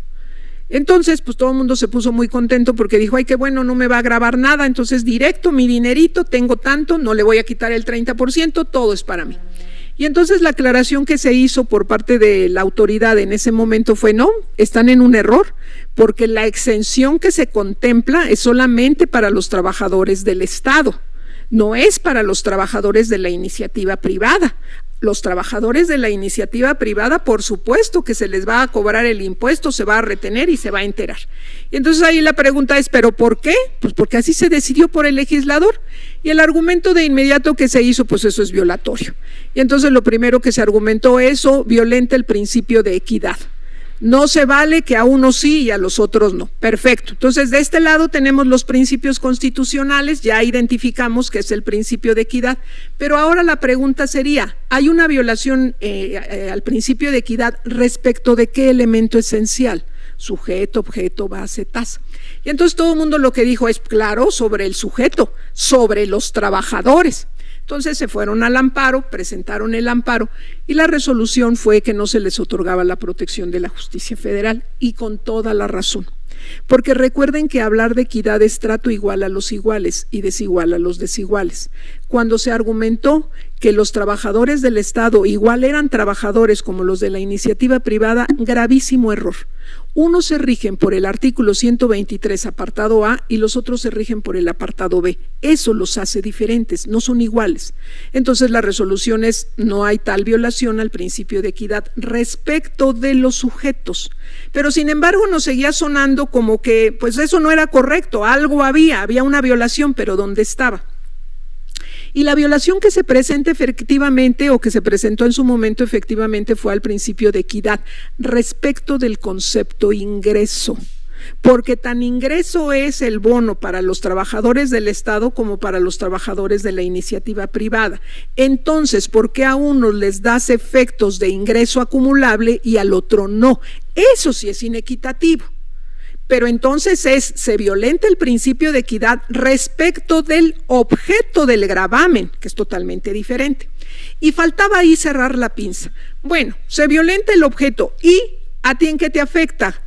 Entonces, pues todo el mundo se puso muy contento porque dijo, ay, qué bueno, no me va a grabar nada, entonces directo, mi dinerito, tengo tanto, no le voy a quitar el 30%, todo es para mí. Y entonces la aclaración que se hizo por parte de la autoridad en ese momento fue, no, están en un error, porque la exención que se contempla es solamente para los trabajadores del Estado, no es para los trabajadores de la iniciativa privada. Los trabajadores de la iniciativa privada, por supuesto que se les va a cobrar el impuesto, se va a retener y se va a enterar. Y entonces ahí la pregunta es, ¿pero por qué? Pues porque así se decidió por el legislador. Y el argumento de inmediato que se hizo, pues eso es violatorio. Y entonces lo primero que se argumentó, eso violenta el principio de equidad. No se vale que a unos sí y a los otros no. Perfecto. Entonces, de este lado tenemos los principios constitucionales, ya identificamos que es el principio de equidad, pero ahora la pregunta sería, ¿hay una violación al principio de equidad respecto de qué elemento esencial? Sujeto, objeto, base, tasa. Y entonces todo el mundo lo que dijo es, claro, sobre el sujeto, sobre los trabajadores. Entonces se fueron al amparo, presentaron el amparo y la resolución fue que no se les otorgaba la protección de la justicia federal y con toda la razón. Porque recuerden que hablar de equidad es trato igual a los iguales y desigual a los desiguales. Cuando se argumentó que los trabajadores del Estado igual eran trabajadores como los de la iniciativa privada, gravísimo error. Unos se rigen por el artículo 123 apartado A y los otros se rigen por el apartado B. Eso los hace diferentes, no son iguales. Entonces la resolución es, no hay tal violación al principio de equidad respecto de los sujetos. Pero sin embargo nos seguía sonando como que pues eso no era correcto, algo había una violación, pero ¿dónde estaba? Y la violación que se presenta efectivamente o que se presentó en su momento efectivamente fue al principio de equidad respecto del concepto ingreso, porque tan ingreso es el bono para los trabajadores del Estado como para los trabajadores de la iniciativa privada. Entonces, ¿por qué a uno les das efectos de ingreso acumulable y al otro no? Eso sí es inequitativo. pero entonces se violenta el principio de equidad respecto del objeto del gravamen, que es totalmente diferente. Y faltaba ahí cerrar la pinza. Bueno, se violenta el objeto y ¿a ti en qué te afecta?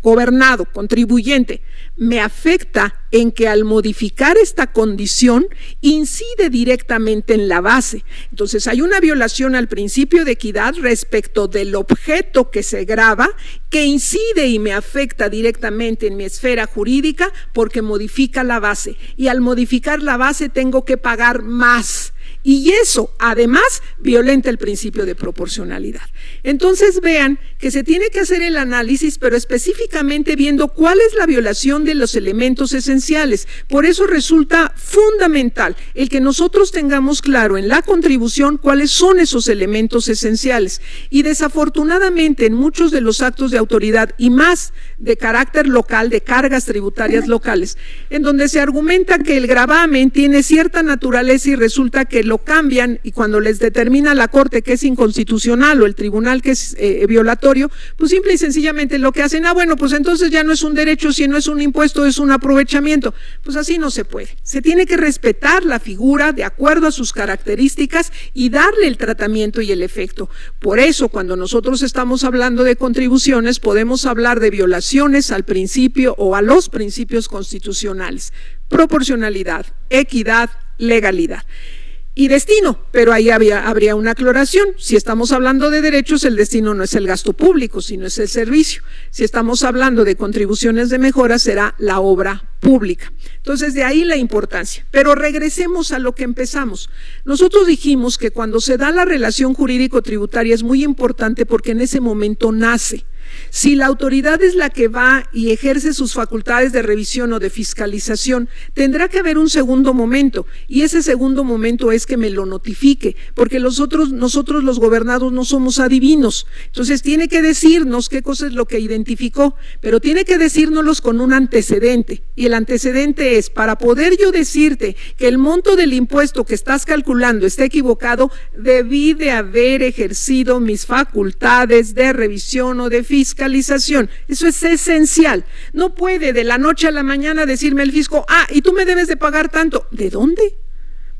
Gobernado, contribuyente, me afecta en que al modificar esta condición incide directamente en la base. Entonces hay una violación al principio de equidad respecto del objeto que se grava, que incide y me afecta directamente en mi esfera jurídica porque modifica la base. Y al modificar la base tengo que pagar más. Y eso, además, violenta el principio de proporcionalidad. Entonces vean que se tiene que hacer el análisis, pero específicamente viendo cuál es la violación de los elementos esenciales. Por eso resulta fundamental el que nosotros tengamos claro en la contribución cuáles son esos elementos esenciales. Y desafortunadamente en muchos de los actos de autoridad y más de carácter local, de cargas tributarias locales, en donde se argumenta que el gravamen tiene cierta naturaleza y resulta que lo cambian y cuando les determina la Corte que es inconstitucional o el tribunal que es violatorio, pues simple y sencillamente lo que hacen, bueno, pues entonces ya no es un derecho, si no es un impuesto, es un aprovechamiento. Pues así no se puede. Se tiene que respetar la figura de acuerdo a sus características y darle el tratamiento y el efecto. Por eso, cuando nosotros estamos hablando de contribuciones, podemos hablar de violaciones al principio o a los principios constitucionales. Proporcionalidad, equidad, legalidad. Y destino, pero ahí habría una aclaración. Si estamos hablando de derechos, el destino no es el gasto público, sino es el servicio. Si estamos hablando de contribuciones de mejora, será la obra pública. Entonces, de ahí la importancia. Pero regresemos a lo que empezamos. Nosotros dijimos que cuando se da la relación jurídico-tributaria es muy importante porque en ese momento nace. Si la autoridad es la que va y ejerce sus facultades de revisión o de fiscalización, tendrá que haber un segundo momento, y ese segundo momento es que me lo notifique, porque nosotros los gobernados no somos adivinos. Entonces tiene que decirnos qué cosa es lo que identificó, pero tiene que decírnoslos con un antecedente, y el antecedente es, para poder yo decirte que el monto del impuesto que estás calculando está equivocado, debí de haber ejercido mis facultades de revisión o de fiscalización. Eso es esencial. No puede de la noche a la mañana decirme el fisco, y tú me debes de pagar tanto. ¿De dónde?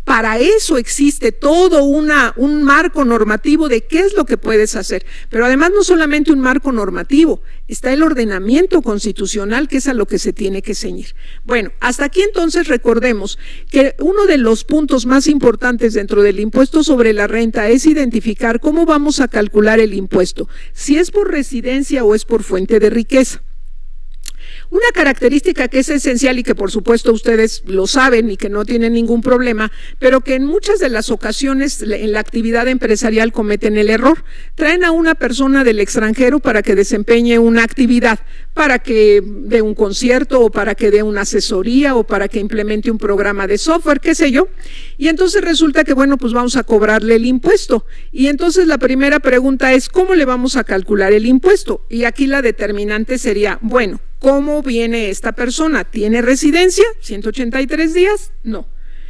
Para eso existe todo un marco normativo de qué es lo que puedes hacer. Pero además no solamente un marco normativo, está el ordenamiento constitucional, que es a lo que se tiene que ceñir. Bueno, hasta aquí entonces recordemos que uno de los puntos más importantes dentro del impuesto sobre la renta es identificar cómo vamos a calcular el impuesto, si es por residencia o es por fuente de riqueza. Una característica que es esencial y que por supuesto ustedes lo saben y que no tienen ningún problema, pero que en muchas de las ocasiones en la actividad empresarial cometen el error. Traen a una persona del extranjero para que desempeñe una actividad, para que dé un concierto o para que dé una asesoría o para que implemente un programa de software, qué sé yo. Y entonces resulta que bueno, pues vamos a cobrarle el impuesto. Y entonces la primera pregunta es, ¿cómo le vamos a calcular el impuesto? Y aquí la determinante sería, bueno, ¿cómo viene esta persona? ¿Tiene residencia? ¿183 días? No.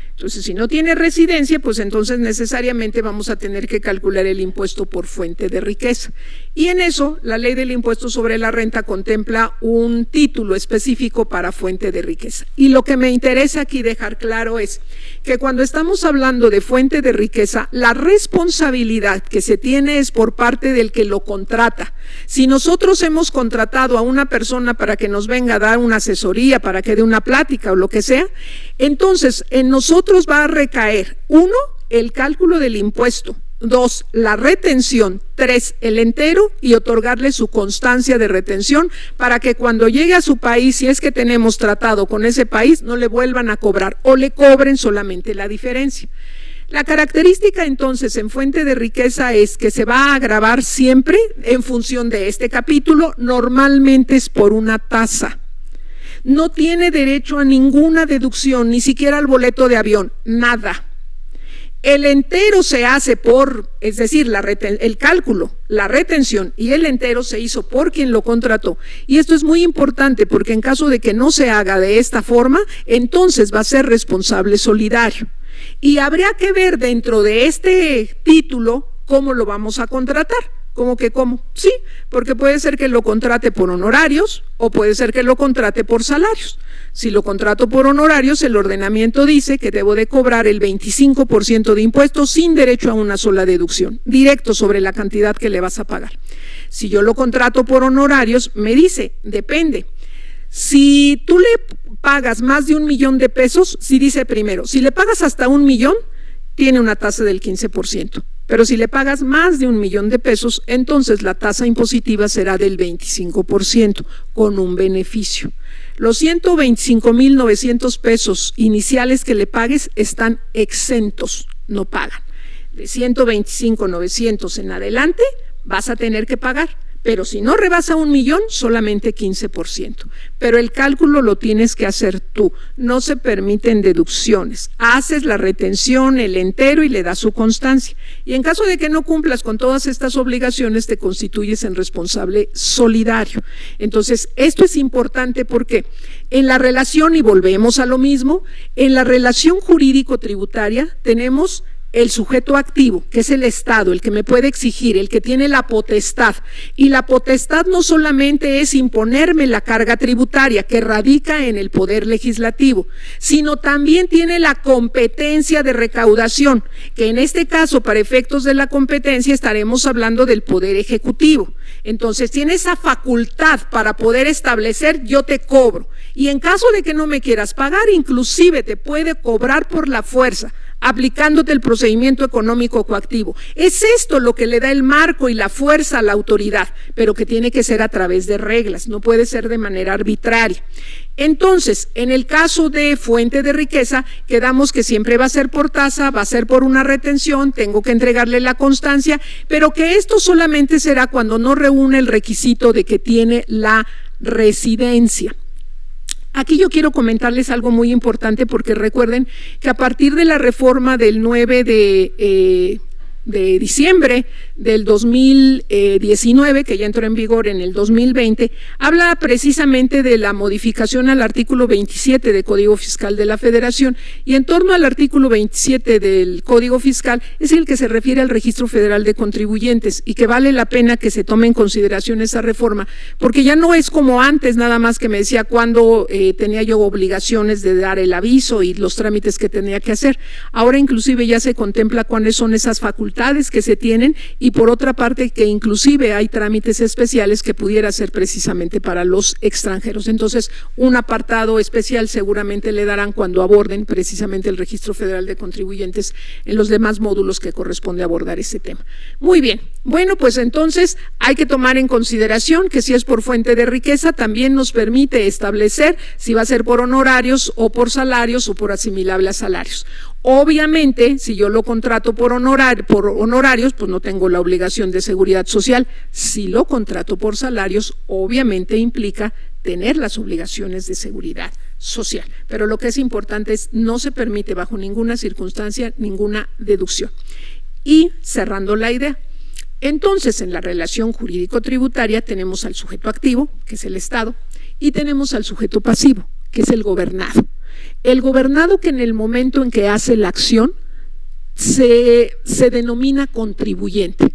Entonces, si no tiene residencia, pues entonces necesariamente vamos a tener que calcular el impuesto por fuente de riqueza. Y en eso, la ley del impuesto sobre la renta contempla un título específico para fuente de riqueza. Y lo que me interesa aquí dejar claro es que cuando estamos hablando de fuente de riqueza, la responsabilidad que se tiene es por parte del que lo contrata. Si nosotros hemos contratado a una persona para que nos venga a dar una asesoría, para que dé una plática o lo que sea, entonces en nosotros va a recaer, 1, el cálculo del impuesto, 2, la retención, 3, el entero y otorgarle su constancia de retención para que cuando llegue a su país, si es que tenemos tratado con ese país, no le vuelvan a cobrar o le cobren solamente la diferencia. La característica entonces en fuente de riqueza es que se va a gravar siempre en función de este capítulo, normalmente es por una tasa. No tiene derecho a ninguna deducción, ni siquiera al boleto de avión, nada. El entero se hace es decir, el cálculo, la retención y el entero se hizo por quien lo contrató. Y esto es muy importante porque en caso de que no se haga de esta forma, entonces va a ser responsable solidario. Y habría que ver dentro de este título cómo lo vamos a contratar. ¿Cómo que cómo? Sí, porque puede ser que lo contrate por honorarios o puede ser que lo contrate por salarios. Si lo contrato por honorarios, el ordenamiento dice que debo de cobrar el 25% de impuestos sin derecho a una sola deducción, directo sobre la cantidad que le vas a pagar. Si yo lo contrato por honorarios, me dice, depende. Si tú le pagas más de 1 millón de pesos, sí dice primero, si le pagas hasta 1 millón, tiene una tasa del 15%. Pero si le pagas más de 1 millón de pesos, entonces la tasa impositiva será del 25%, con un beneficio. Los 125,900 pesos iniciales que le pagues están exentos, no pagan. De 125,900 en adelante vas a tener que pagar. Pero si no rebasa 1 millón, solamente 15%. Pero el cálculo lo tienes que hacer tú, no se permiten deducciones. Haces la retención, el entero y le das su constancia. Y en caso de que no cumplas con todas estas obligaciones, te constituyes en responsable solidario. Entonces, esto es importante porque en la relación, y volvemos a lo mismo, en la relación jurídico-tributaria tenemos el sujeto activo, que es el Estado, el que me puede exigir, el que tiene la potestad. Y la potestad no solamente es imponerme la carga tributaria que radica en el Poder Legislativo, sino también tiene la competencia de recaudación, que en este caso, para efectos de la competencia, estaremos hablando del Poder Ejecutivo. Entonces, tiene esa facultad para poder establecer, yo te cobro. Y en caso de que no me quieras pagar, inclusive te puede cobrar por la fuerza, aplicándote el procedimiento económico coactivo. Es esto lo que le da el marco y la fuerza a la autoridad, pero que tiene que ser a través de reglas, no puede ser de manera arbitraria. Entonces, en el caso de fuente de riqueza, quedamos que siempre va a ser por tasa, va a ser por una retención, tengo que entregarle la constancia, pero que esto solamente será cuando no reúne el requisito de que tiene la residencia. Aquí yo quiero comentarles algo muy importante porque recuerden que a partir de la reforma del 9 de diciembre del 2019, que ya entró en vigor en el 2020, habla precisamente de la modificación al artículo 27 del Código Fiscal de la Federación, y en torno al artículo 27 del Código Fiscal es el que se refiere al Registro Federal de Contribuyentes, y que vale la pena que se tome en consideración esa reforma, porque ya no es como antes, nada más que me decía cuándo tenía yo obligaciones de dar el aviso y los trámites que tenía que hacer. Ahora inclusive ya se contempla cuáles son esas facultades que se tienen, y por otra parte que inclusive hay trámites especiales que pudiera ser precisamente para los extranjeros. Entonces, un apartado especial seguramente le darán cuando aborden precisamente el Registro Federal de Contribuyentes en los demás módulos que corresponde abordar ese tema. Muy bien, bueno, pues entonces hay que tomar en consideración que si es por fuente de riqueza, también nos permite establecer si va a ser por honorarios o por salarios o por asimilable a salarios. Obviamente, si yo lo contrato por honorarios, pues no tengo la obligación de seguridad social. Si lo contrato por salarios, obviamente implica tener las obligaciones de seguridad social. Pero lo que es importante es no se permite bajo ninguna circunstancia ninguna deducción. Y cerrando la idea, entonces en la relación jurídico-tributaria tenemos al sujeto activo, que es el Estado, y tenemos al sujeto pasivo, que es el gobernado. El gobernado, que en el momento en que hace la acción se denomina contribuyente.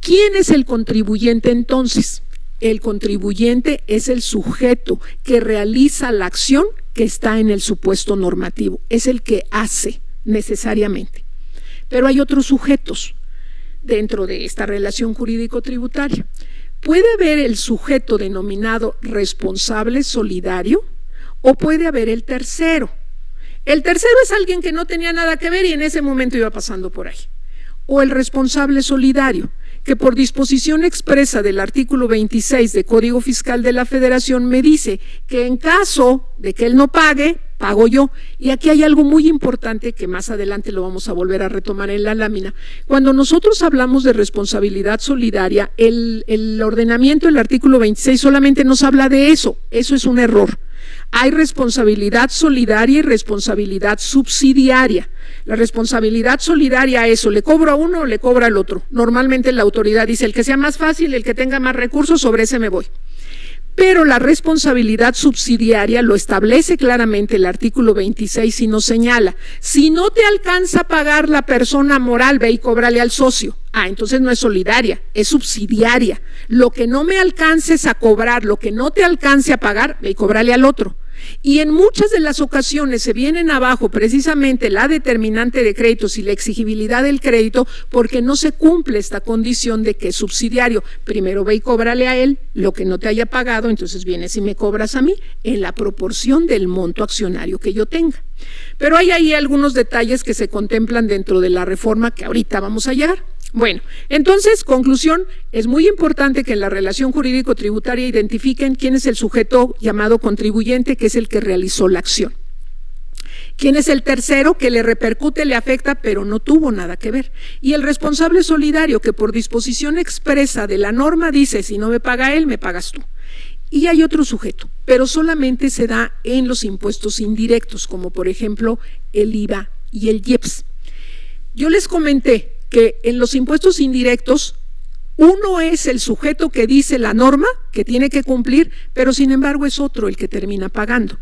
¿Quién es el contribuyente entonces? El contribuyente es el sujeto que realiza la acción que está en el supuesto normativo, es el que hace necesariamente. Pero hay otros sujetos dentro de esta relación jurídico-tributaria. Puede haber el sujeto denominado responsable solidario, o puede haber el tercero. El tercero es alguien que no tenía nada que ver y en ese momento iba pasando por ahí. O el responsable solidario, que por disposición expresa del artículo 26 del Código Fiscal de la Federación me dice que en caso de que él no pague, pago yo. Y aquí hay algo muy importante que más adelante lo vamos a volver a retomar en la lámina. Cuando nosotros hablamos de responsabilidad solidaria, el ordenamiento del artículo 26 solamente nos habla de eso. Eso es un error. Hay responsabilidad solidaria y responsabilidad subsidiaria. La responsabilidad solidaria es o le cobro a uno o le cobro al otro. Normalmente la autoridad dice el que sea más fácil, el que tenga más recursos, sobre ese me voy. Pero la responsabilidad subsidiaria lo establece claramente el artículo 26 y nos señala, si no te alcanza a pagar la persona moral, ve y cóbrale al socio. Ah, entonces no es solidaria, es subsidiaria. Lo que no me alcances a cobrar, lo que no te alcance a pagar, ve y cóbrale al otro. Y en muchas de las ocasiones se vienen abajo precisamente la determinante de créditos y la exigibilidad del crédito porque no se cumple esta condición de que es subsidiario. Primero ve y cóbrale a él lo que no te haya pagado, entonces vienes y me cobras a mí en la proporción del monto accionario que yo tenga. Pero hay ahí algunos detalles que se contemplan dentro de la reforma que ahorita vamos a llegar. Bueno, entonces, conclusión, es muy importante que en la relación jurídico-tributaria identifiquen quién es el sujeto llamado contribuyente, que es el que realizó la acción. ¿Quién es el tercero que le repercute, le afecta, pero no tuvo nada que ver? Y el responsable solidario, que por disposición expresa de la norma dice, si no me paga él, me pagas tú. Y hay otro sujeto, pero solamente se da en los impuestos indirectos, como por ejemplo el IVA y el IEPS. Yo les comenté que en los impuestos indirectos uno es el sujeto que dice la norma que tiene que cumplir, pero sin embargo es otro el que termina pagando.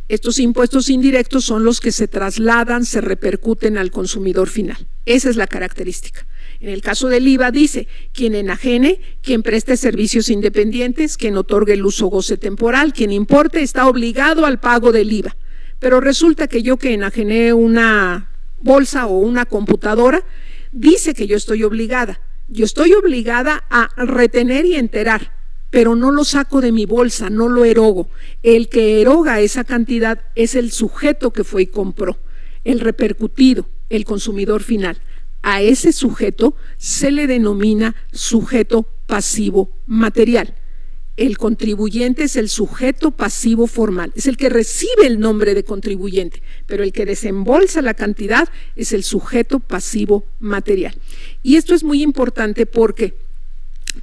Estos impuestos indirectos son los que se trasladan, se repercuten al consumidor final. Esa es la característica. En el caso del IVA dice, quien enajene, quien preste servicios independientes, quien otorgue el uso o goce temporal, quien importe, está obligado al pago del IVA. Pero resulta que yo que enajené una bolsa o una computadora, dice que yo estoy obligada. Yo estoy obligada a retener y enterar, pero no lo saco de mi bolsa, no lo erogo. El que eroga esa cantidad es el sujeto que fue y compró, el repercutido, el consumidor final. A ese sujeto se le denomina sujeto pasivo material. El contribuyente es el sujeto pasivo formal, es el que recibe el nombre de contribuyente, pero el que desembolsa la cantidad es el sujeto pasivo material. Y esto es muy importante porque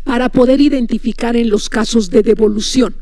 para poder identificar en los casos de devolución.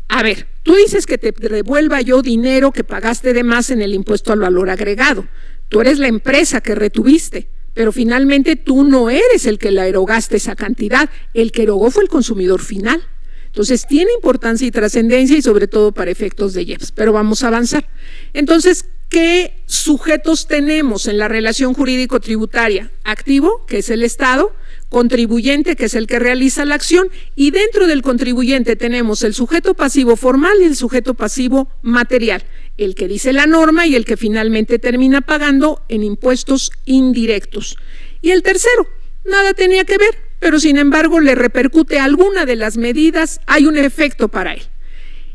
A ver, tú dices que te devuelva yo dinero que pagaste de más en el impuesto al valor agregado. Tú eres la empresa que retuviste, pero finalmente tú no eres el que la erogaste esa cantidad, el que erogó fue el consumidor final. Entonces tiene importancia y trascendencia y sobre todo para efectos de IEPS, pero vamos a avanzar. Entonces, ¿qué sujetos tenemos en la relación jurídico-tributaria? Activo, que es el Estado, contribuyente, que es el que realiza la acción, y dentro del contribuyente tenemos el sujeto pasivo formal y el sujeto pasivo material, el que dice la norma y el que finalmente termina pagando en impuestos indirectos. Y el tercero, nada tenía que ver, pero sin embargo le repercute alguna de las medidas, hay un efecto para él.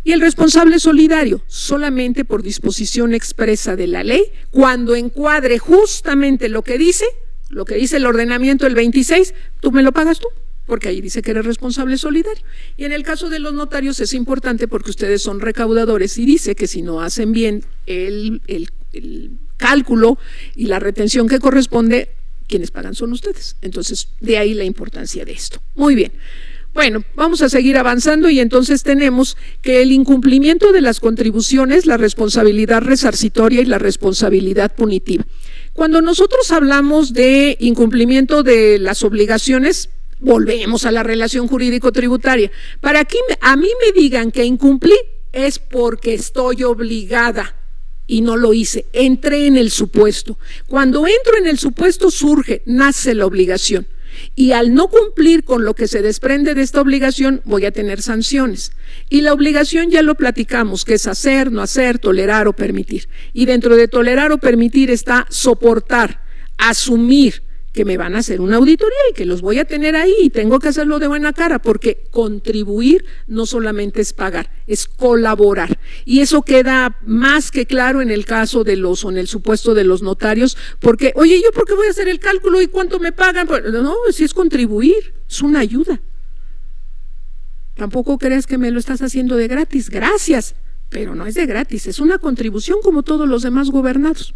Y el responsable solidario, solamente por disposición expresa de la ley, cuando encuadre justamente lo que dice el ordenamiento del 26, tú me lo pagas tú, porque ahí dice que eres responsable solidario. Y en el caso de los notarios es importante porque ustedes son recaudadores y dice que si no hacen bien el cálculo y la retención que corresponde, quienes pagan son ustedes. Entonces, de ahí la importancia de esto. Muy bien. Bueno, vamos a seguir avanzando y entonces tenemos que el incumplimiento de las contribuciones, la responsabilidad resarcitoria y la responsabilidad punitiva. Cuando nosotros hablamos de incumplimiento de las obligaciones, volvemos a la relación jurídico-tributaria. Para que a mí me digan que incumplí es porque estoy obligada. Y no lo hice, entré en el supuesto. Cuando entro en el supuesto nace la obligación. Y al no cumplir con lo que se desprende de esta obligación, voy a tener sanciones. Y la obligación ya lo platicamos, que es hacer, no hacer, tolerar o permitir. Y dentro de tolerar o permitir está soportar, asumir que me van a hacer una auditoría y que los voy a tener ahí y tengo que hacerlo de buena cara, porque contribuir no solamente es pagar, es colaborar. Y eso queda más que claro en el caso de o en el supuesto de los notarios, porque, oye, ¿yo por qué voy a hacer el cálculo y cuánto me pagan? No, si es contribuir, es una ayuda. Tampoco crees que me lo estás haciendo de gratis, gracias, pero no es de gratis, es una contribución como todos los demás gobernados.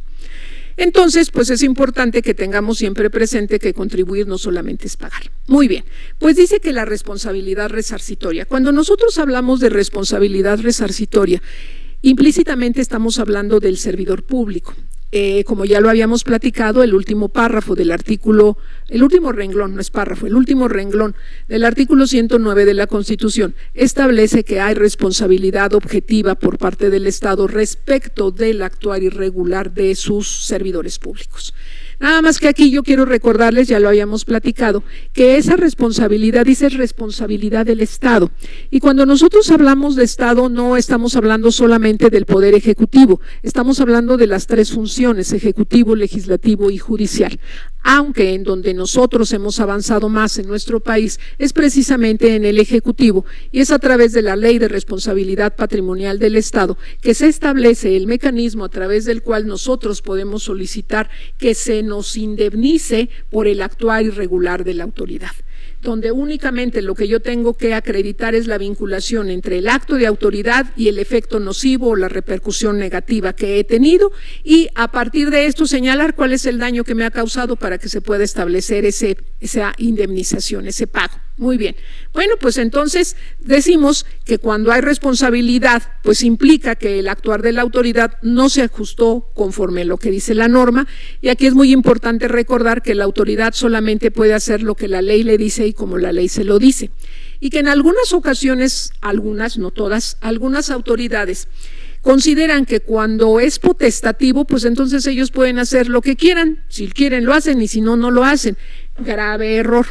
Entonces, pues es importante que tengamos siempre presente que contribuir no solamente es pagar. Muy bien, pues dice que la responsabilidad resarcitoria. Cuando nosotros hablamos de responsabilidad resarcitoria, implícitamente estamos hablando del servidor público. Como ya lo habíamos platicado, el último párrafo del artículo, el último renglón, no es párrafo, el último renglón del artículo 109 de la Constitución establece que hay responsabilidad objetiva por parte del Estado respecto del actuar irregular de sus servidores públicos. Nada más que aquí yo quiero recordarles, ya lo habíamos platicado, que esa responsabilidad dice responsabilidad del Estado. Y cuando nosotros hablamos de Estado no estamos hablando solamente del Poder Ejecutivo, estamos hablando de las tres funciones, ejecutivo, legislativo y judicial. Aunque en donde nosotros hemos avanzado más en nuestro país es precisamente en el Ejecutivo, y es a través de la Ley de Responsabilidad Patrimonial del Estado que se establece el mecanismo a través del cual nosotros podemos solicitar que se nos indemnice por el actuar irregular de la autoridad, donde únicamente lo que yo tengo que acreditar es la vinculación entre el acto de autoridad y el efecto nocivo o la repercusión negativa que he tenido, y a partir de esto señalar cuál es el daño que me ha causado para que se pueda establecer esa indemnización, ese pago. Muy bien. Bueno, pues entonces decimos que cuando hay responsabilidad, pues implica que el actuar de la autoridad no se ajustó conforme a lo que dice la norma, y aquí es muy importante recordar que la autoridad solamente puede hacer lo que la ley le dice y como la ley se lo dice, y que en algunas ocasiones, algunas, no todas, algunas autoridades consideran que cuando es potestativo, pues entonces ellos pueden hacer lo que quieran, si quieren lo hacen y si no, no lo hacen. Grave error.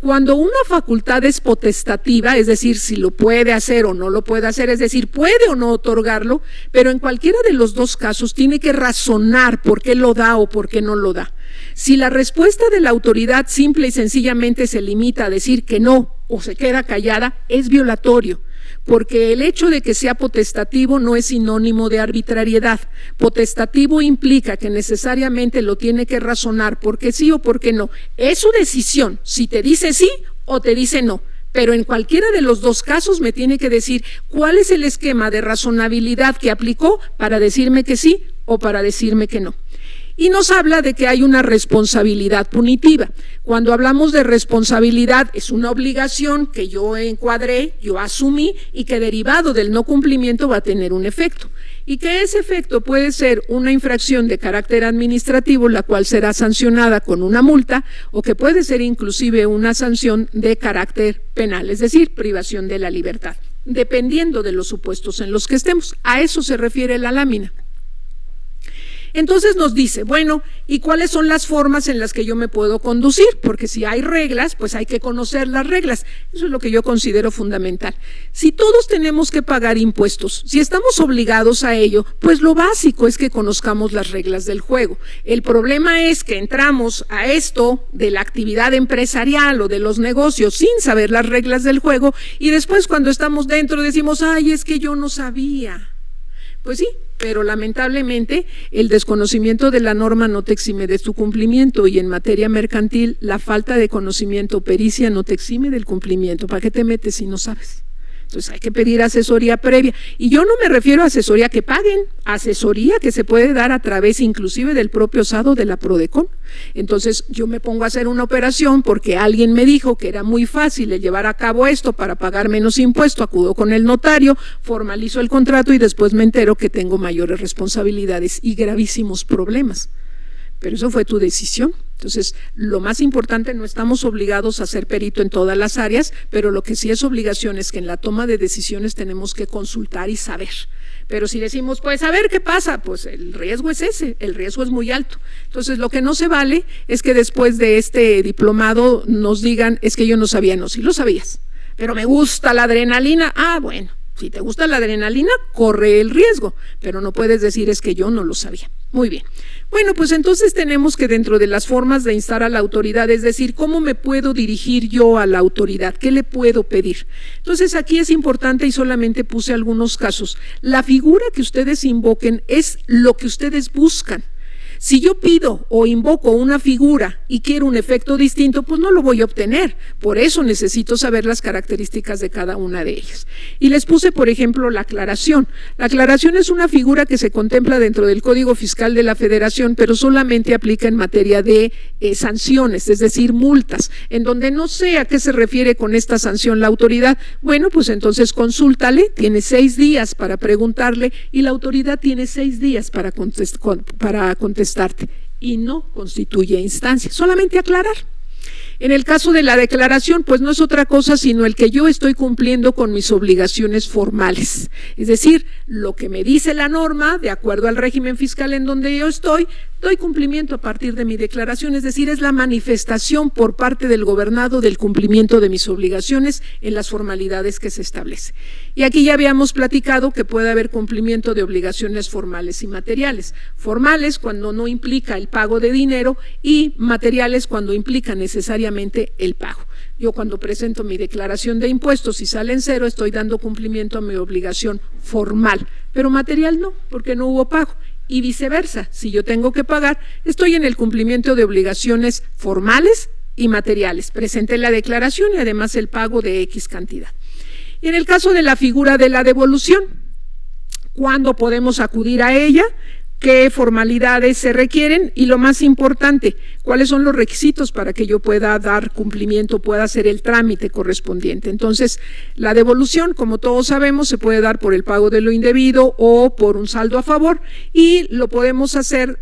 Cuando una facultad es potestativa, es decir, si lo puede hacer o no lo puede hacer, es decir, puede o no otorgarlo, pero en cualquiera de los dos casos tiene que razonar por qué lo da o por qué no lo da. Si la respuesta de la autoridad simple y sencillamente se limita a decir que no o se queda callada, es violatorio, porque el hecho de que sea potestativo no es sinónimo de arbitrariedad. Potestativo implica que necesariamente lo tiene que razonar porque sí o porque no. Es su decisión si te dice sí o te dice no, pero en cualquiera de los dos casos me tiene que decir cuál es el esquema de razonabilidad que aplicó para decirme que sí o para decirme que no. Y nos habla de que hay una responsabilidad punitiva. Cuando hablamos de responsabilidad, es una obligación que yo encuadré, yo asumí y que derivado del no cumplimiento va a tener un efecto. Y que ese efecto puede ser una infracción de carácter administrativo, la cual será sancionada con una multa, o que puede ser inclusive una sanción de carácter penal, es decir, privación de la libertad, dependiendo de los supuestos en los que estemos. A eso se refiere la lámina. Entonces nos dice, bueno, ¿y cuáles son las formas en las que yo me puedo conducir? Porque si hay reglas, pues hay que conocer las reglas. Eso es lo que yo considero fundamental. Si todos tenemos que pagar impuestos, si estamos obligados a ello, pues lo básico es que conozcamos las reglas del juego. El problema es que entramos a esto de la actividad empresarial o de los negocios sin saber las reglas del juego, y después cuando estamos dentro decimos, ay, es que yo no sabía. Pues sí, pero lamentablemente el desconocimiento de la norma no te exime de su cumplimiento, y en materia mercantil la falta de conocimiento o pericia no te exime del cumplimiento. ¿Para qué te metes si no sabes? Entonces hay que pedir asesoría previa, y yo no me refiero a asesoría que paguen, asesoría que se puede dar a través inclusive del propio SADO de la PRODECON. Entonces yo me pongo a hacer una operación porque alguien me dijo que era muy fácil el llevar a cabo esto para pagar menos impuesto, acudo con el notario, formalizo el contrato y después me entero que tengo mayores responsabilidades y gravísimos problemas. Pero eso fue tu decisión. Entonces, lo más importante, no estamos obligados a ser perito en todas las áreas, pero lo que sí es obligación es que en la toma de decisiones tenemos que consultar y saber. Pero si decimos, pues a ver qué pasa, pues el riesgo es ese, el riesgo es muy alto. Entonces, lo que no se vale es que después de este diplomado nos digan, es que yo no sabía. No, sí lo sabías, pero me gusta la adrenalina. Ah, bueno, si te gusta la adrenalina, corre el riesgo, pero no puedes decir es que yo no lo sabía. Muy bien. Bueno, pues entonces tenemos que dentro de las formas de instar a la autoridad, es decir, ¿cómo me puedo dirigir yo a la autoridad? ¿Qué le puedo pedir? Entonces aquí es importante, y solamente puse algunos casos, la figura que ustedes invoquen es lo que ustedes buscan. Si yo pido o invoco una figura y quiero un efecto distinto, pues no lo voy a obtener. Por eso necesito saber las características de cada una de ellas. Y les puse, por ejemplo, la aclaración. La aclaración es una figura que se contempla dentro del Código Fiscal de la Federación, pero solamente aplica en materia de sanciones, es decir, multas, en donde no sé a qué se refiere con esta sanción la autoridad. Bueno, pues entonces consúltale, tiene 6 días para preguntarle, y la autoridad tiene 6 días para contestarte, y no constituye instancia, solamente aclarar. En el caso de la declaración, pues no es otra cosa sino el que yo estoy cumpliendo con mis obligaciones formales. Es decir, lo que me dice la norma, de acuerdo al régimen fiscal en donde yo estoy, doy cumplimiento a partir de mi declaración, es decir, es la manifestación por parte del gobernado del cumplimiento de mis obligaciones en las formalidades que se establece. Y aquí ya habíamos platicado que puede haber cumplimiento de obligaciones formales y materiales. Formales cuando no implica el pago de dinero y materiales cuando implica necesariamente el pago. Yo cuando presento mi declaración de impuestos y sale en cero, estoy dando cumplimiento a mi obligación formal, pero material no, porque no hubo pago. Y viceversa, si yo tengo que pagar, estoy en el cumplimiento de obligaciones formales y materiales. Presenté la declaración y además el pago de X cantidad. Y en el caso de la figura de la devolución, ¿cuándo podemos acudir a ella? ¿Qué formalidades se requieren? Y lo más importante, ¿cuáles son los requisitos para que yo pueda dar cumplimiento, pueda hacer el trámite correspondiente? Entonces, la devolución, como todos sabemos, se puede dar por el pago de lo indebido o por un saldo a favor, y lo podemos hacer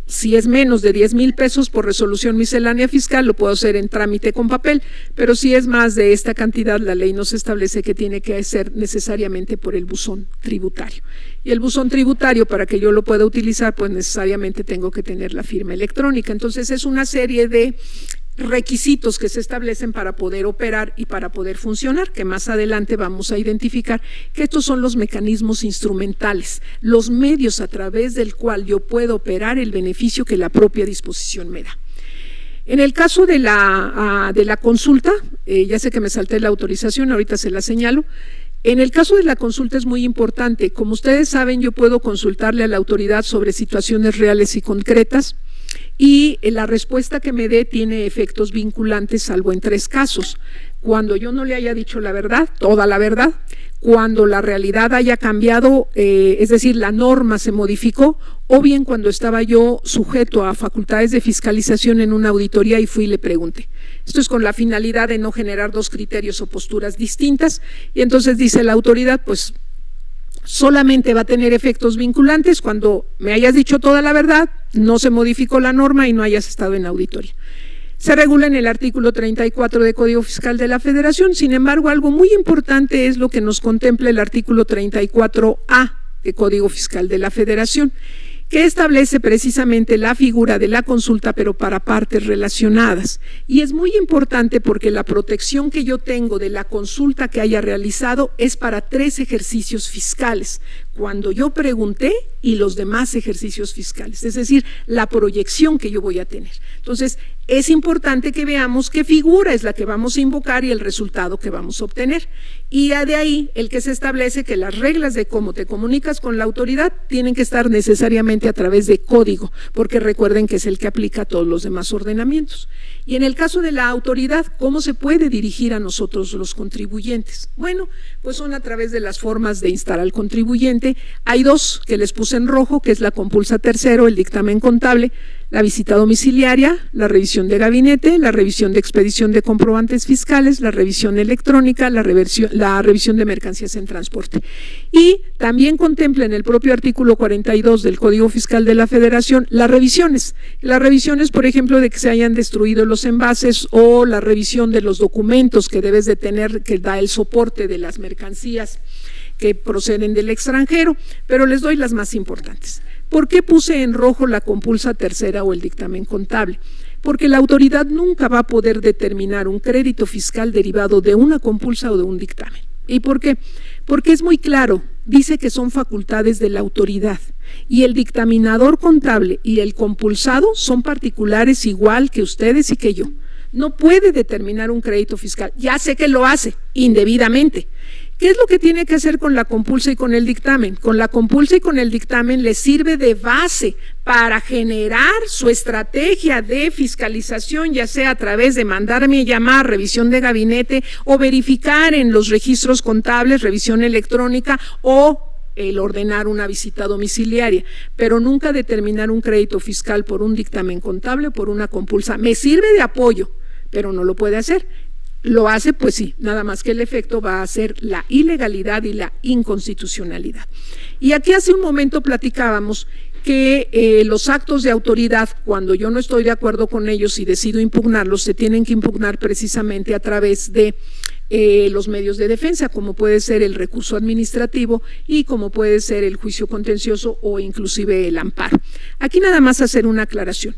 si es menos de 10,000 pesos por resolución miscelánea fiscal, lo puedo hacer en trámite con papel, pero si es más de esta cantidad, la ley nos establece que tiene que ser necesariamente por el buzón tributario. Y el buzón tributario, para que yo lo pueda utilizar, pues necesariamente tengo que tener la firma electrónica. Entonces es una serie de requisitos que se establecen para poder operar y para poder funcionar, que más adelante vamos a identificar que estos son los mecanismos instrumentales, los medios a través del cual yo puedo operar el beneficio que la propia disposición me da. En el caso de la consulta, ya sé que me salté la autorización, ahorita se la señalo. En el caso de la consulta es muy importante. Como ustedes saben, yo puedo consultarle a la autoridad sobre situaciones reales y concretas, y la respuesta que me dé tiene efectos vinculantes, salvo en 3 casos. Cuando yo no le haya dicho la verdad, toda la verdad, cuando la realidad haya cambiado, es decir, la norma se modificó, o bien cuando estaba yo sujeto a facultades de fiscalización en una auditoría y fui y le pregunté. Esto es con la finalidad de no generar 2 criterios o posturas distintas, y entonces dice la autoridad, pues solamente va a tener efectos vinculantes cuando me hayas dicho toda la verdad, no se modificó la norma y no hayas estado en auditoría. Se regula en el artículo 34 del Código Fiscal de la Federación. Sin embargo, algo muy importante es lo que nos contempla el artículo 34A del Código Fiscal de la Federación, que establece precisamente la figura de la consulta, pero para partes relacionadas. Y es muy importante porque la protección que yo tengo de la consulta que haya realizado es para 3 ejercicios fiscales, cuando yo pregunté y los demás ejercicios fiscales, es decir, la proyección que yo voy a tener. Entonces, es importante que veamos qué figura es la que vamos a invocar y el resultado que vamos a obtener. Y de ahí el que se establece que las reglas de cómo te comunicas con la autoridad tienen que estar necesariamente a través de código, porque recuerden que es el que aplica a todos los demás ordenamientos. Y en el caso de la autoridad, ¿cómo se puede dirigir a nosotros los contribuyentes? Bueno, pues son a través de las formas de instar al contribuyente. Hay 2 que les puse en rojo, que es la compulsa tercero, el dictamen contable, la visita domiciliaria, la revisión de gabinete, la revisión de expedición de comprobantes fiscales, la revisión electrónica, la revisión de mercancías en transporte. Y también contempla en el propio artículo 42 del Código Fiscal de la Federación las revisiones. Las revisiones, por ejemplo, de que se hayan destruido los envases, o la revisión de los documentos que debes de tener, que da el soporte de las mercancías que proceden del extranjero, pero les doy las más importantes. ¿Por qué puse en rojo la compulsa tercera o el dictamen contable? Porque la autoridad nunca va a poder determinar un crédito fiscal derivado de una compulsa o de un dictamen. ¿Y por qué? Porque es muy claro, dice que son facultades de la autoridad, y el dictaminador contable y el compulsado son particulares igual que ustedes y que yo. No puede determinar un crédito fiscal. Ya sé que lo hace indebidamente. ¿Qué es lo que tiene que hacer con la compulsa y con el dictamen? Con la compulsa y con el dictamen le sirve de base para generar su estrategia de fiscalización, ya sea a través de mandarme llamar, revisión de gabinete, o verificar en los registros contables, revisión electrónica, o el ordenar una visita domiciliaria, pero nunca determinar un crédito fiscal por un dictamen contable o por una compulsa. Me sirve de apoyo, pero no lo puede hacer. Lo hace, pues sí, nada más que el efecto va a ser la ilegalidad y la inconstitucionalidad. Y aquí hace un momento platicábamos que los actos de autoridad, cuando yo no estoy de acuerdo con ellos y decido impugnarlos, se tienen que impugnar precisamente a través de los medios de defensa, como puede ser el recurso administrativo y como puede ser el juicio contencioso o inclusive el amparo. Aquí nada más hacer una aclaración.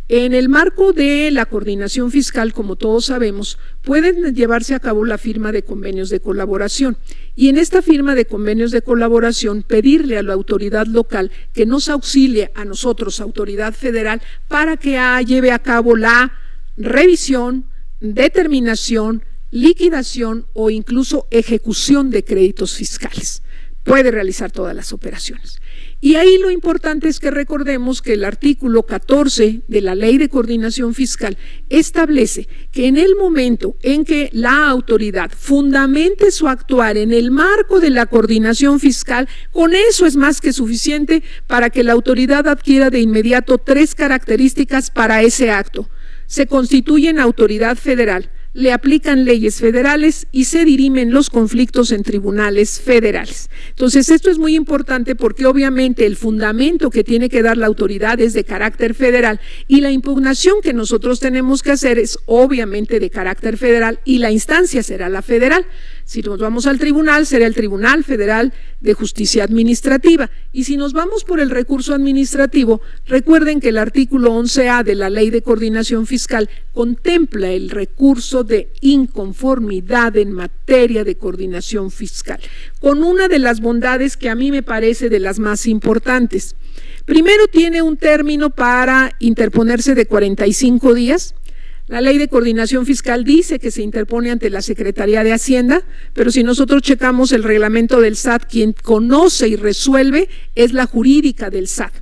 En el marco de la coordinación fiscal, como todos sabemos, pueden llevarse a cabo la firma de convenios de colaboración y en esta firma de convenios de colaboración pedirle a la autoridad local que nos auxilie a nosotros, autoridad federal, para que lleve a cabo la revisión, determinación, liquidación o incluso ejecución de créditos fiscales. Puede realizar todas las operaciones. Y ahí lo importante es que recordemos que el artículo 14 de la Ley de Coordinación Fiscal establece que en el momento en que la autoridad fundamente su actuar en el marco de la coordinación fiscal, con eso es más que suficiente para que la autoridad adquiera de inmediato 3 características para ese acto. Se constituye en autoridad federal, le aplican leyes federales y se dirimen los conflictos en tribunales federales. Entonces, esto es muy importante porque obviamente el fundamento que tiene que dar la autoridad es de carácter federal y la impugnación que nosotros tenemos que hacer es obviamente de carácter federal y la instancia será la federal. Si nos vamos al tribunal, será el Tribunal Federal de Justicia Administrativa. Y si nos vamos por el recurso administrativo, recuerden que el artículo 11A de la Ley de Coordinación Fiscal contempla el recurso de inconformidad en materia de coordinación fiscal, con una de las bondades que a mí me parece de las más importantes. Primero, tiene un término para interponerse de 45 días. La Ley de Coordinación Fiscal dice que se interpone ante la Secretaría de Hacienda, pero si nosotros checamos el reglamento del SAT, quien conoce y resuelve es la jurídica del SAT.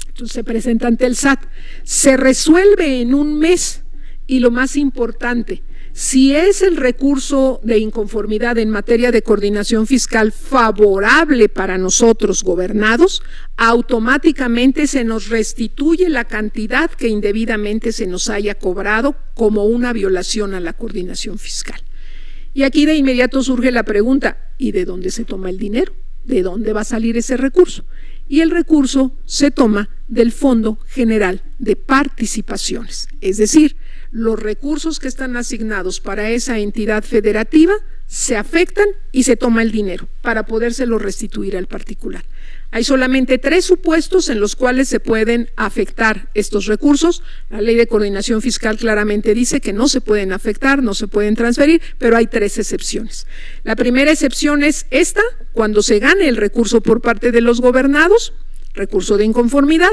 Entonces se presenta ante el SAT, se resuelve en un mes y lo más importante, si es el recurso de inconformidad en materia de coordinación fiscal favorable para nosotros gobernados, automáticamente se nos restituye la cantidad que indebidamente se nos haya cobrado como una violación a la coordinación fiscal. Y aquí de inmediato surge la pregunta, ¿y de dónde se toma el dinero? ¿De dónde va a salir ese recurso? Y el recurso se toma del Fondo General de Participaciones, es decir, los recursos que están asignados para esa entidad federativa se afectan y se toma el dinero para podérselo restituir al particular. Hay solamente 3 supuestos en los cuales se pueden afectar estos recursos. La Ley de Coordinación Fiscal claramente dice que no se pueden afectar, no se pueden transferir, pero hay 3 excepciones. La primera excepción es esta, cuando se gane el recurso por parte de los gobernados, recurso de inconformidad.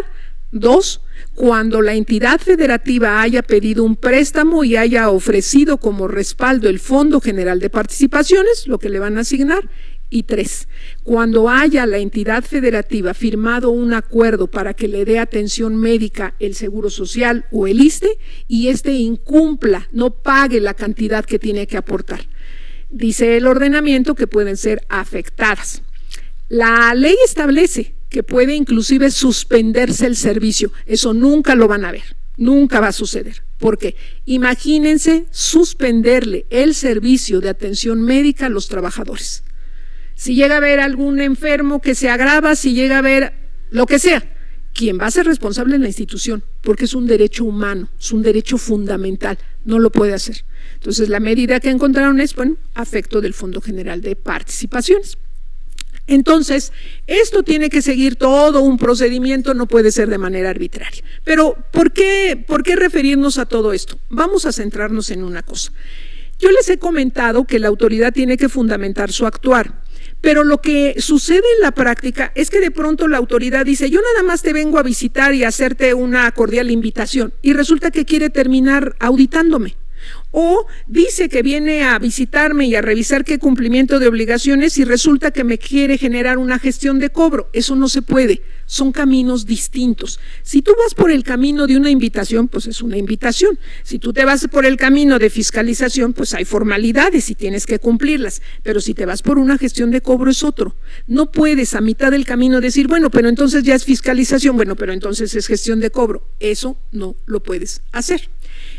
2, cuando la entidad federativa haya pedido un préstamo y haya ofrecido como respaldo el Fondo General de Participaciones, lo que le van a asignar. Y 3, cuando haya la entidad federativa firmado un acuerdo para que le dé atención médica el Seguro Social o el ISSSTE y éste incumpla, no pague la cantidad que tiene que aportar. Dice el ordenamiento que pueden ser afectadas. La ley establece que puede inclusive suspenderse el servicio. Eso nunca lo van a ver, nunca va a suceder. ¿Por qué? Imagínense suspenderle el servicio de atención médica a los trabajadores. Si llega a haber algún enfermo que se agrava, si llega a haber lo que sea, ¿quién va a ser responsable en la institución? Porque es un derecho humano, es un derecho fundamental, no lo puede hacer. Entonces la medida que encontraron es, bueno, afecto del Fondo General de Participaciones. Entonces, esto tiene que seguir todo un procedimiento, no puede ser de manera arbitraria. Pero, ¿por qué referirnos a todo esto? Vamos a centrarnos en una cosa. Yo les he comentado que la autoridad tiene que fundamentar su actuar, pero lo que sucede en la práctica es que de pronto la autoridad dice, yo nada más te vengo a visitar y a hacerte una cordial invitación, y resulta que quiere terminar auditándome. O dice que viene a visitarme y a revisar qué cumplimiento de obligaciones y resulta que me quiere generar una gestión de cobro. Eso no se puede, son caminos distintos. Si tú vas por el camino de una invitación, pues es una invitación. Si tú te vas por el camino de fiscalización, pues hay formalidades y tienes que cumplirlas. Pero si te vas por una gestión de cobro es otro. No puedes a mitad del camino decir, bueno, pero entonces ya es fiscalización, bueno, pero entonces es gestión de cobro. Eso no lo puedes hacer.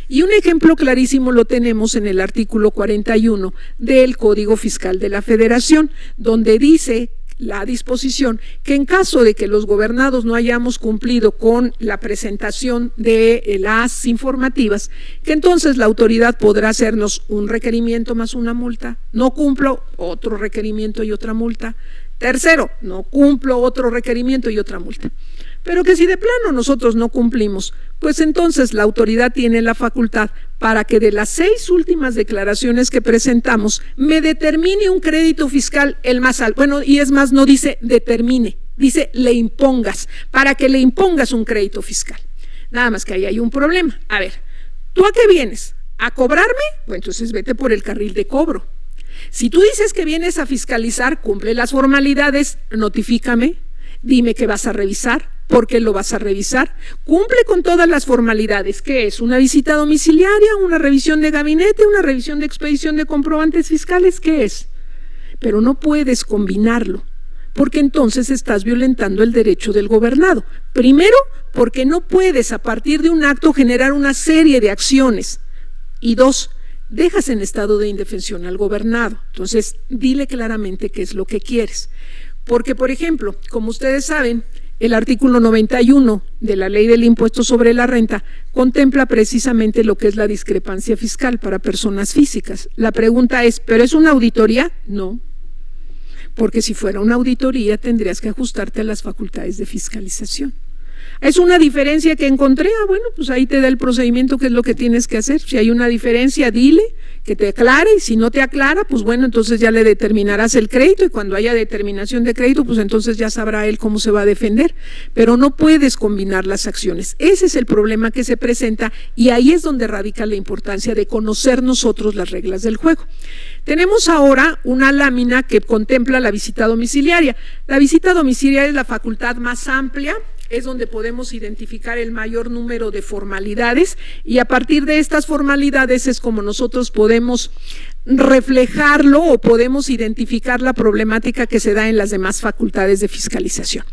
Y un ejemplo clarísimo lo tenemos en el artículo 41 del Código Fiscal de la Federación, donde dice la disposición que en caso de que los gobernados no hayamos cumplido con la presentación de las informativas, que entonces la autoridad podrá hacernos un requerimiento más una multa, no cumplo, otro requerimiento y otra multa, tercero, no cumplo, otro requerimiento y otra multa. Pero que si de plano nosotros no cumplimos, pues entonces la autoridad tiene la facultad para que de las 6 últimas declaraciones que presentamos me determine un crédito fiscal el más alto. Bueno, y es más, no dice determine, dice le impongas, para que le impongas un crédito fiscal. Nada más que ahí hay un problema. A ver, ¿tú a qué vienes? ¿A cobrarme? Pues entonces vete por el carril de cobro. Si tú dices que vienes a fiscalizar, cumple las formalidades, notifícame, dime que vas a revisar, por qué lo vas a revisar, cumple con todas las formalidades. ¿Qué es? ¿Una visita domiciliaria, una revisión de gabinete, una revisión de expedición de comprobantes fiscales? ¿Qué es? Pero no puedes combinarlo, porque entonces estás violentando el derecho del gobernado. Primero, porque no puedes a partir de un acto generar una serie de acciones. Y dos, dejas en estado de indefensión al gobernado. Entonces, dile claramente qué es lo que quieres. Porque, por ejemplo, como ustedes saben, el artículo 91 de la Ley del Impuesto sobre la Renta contempla precisamente lo que es la discrepancia fiscal para personas físicas. La pregunta es, ¿pero es una auditoría? No, porque si fuera una auditoría tendrías que ajustarte a las facultades de fiscalización. ¿Es una diferencia que encontré? Bueno, pues ahí te da el procedimiento, qué es lo que tienes que hacer. Si hay una diferencia, dile que te aclare, y si no te aclara, pues bueno, entonces ya le determinarás el crédito, y cuando haya determinación de crédito, pues entonces ya sabrá él cómo se va a defender. Pero no puedes combinar las acciones. Ese es el problema que se presenta, y ahí es donde radica la importancia de conocer nosotros las reglas del juego. Tenemos ahora una lámina que contempla la visita domiciliaria. La visita domiciliaria es la facultad más amplia, es donde podemos identificar el mayor número de formalidades, y a partir de estas formalidades es como nosotros podemos reflejarlo o podemos identificar la problemática que se da en las demás facultades de fiscalización.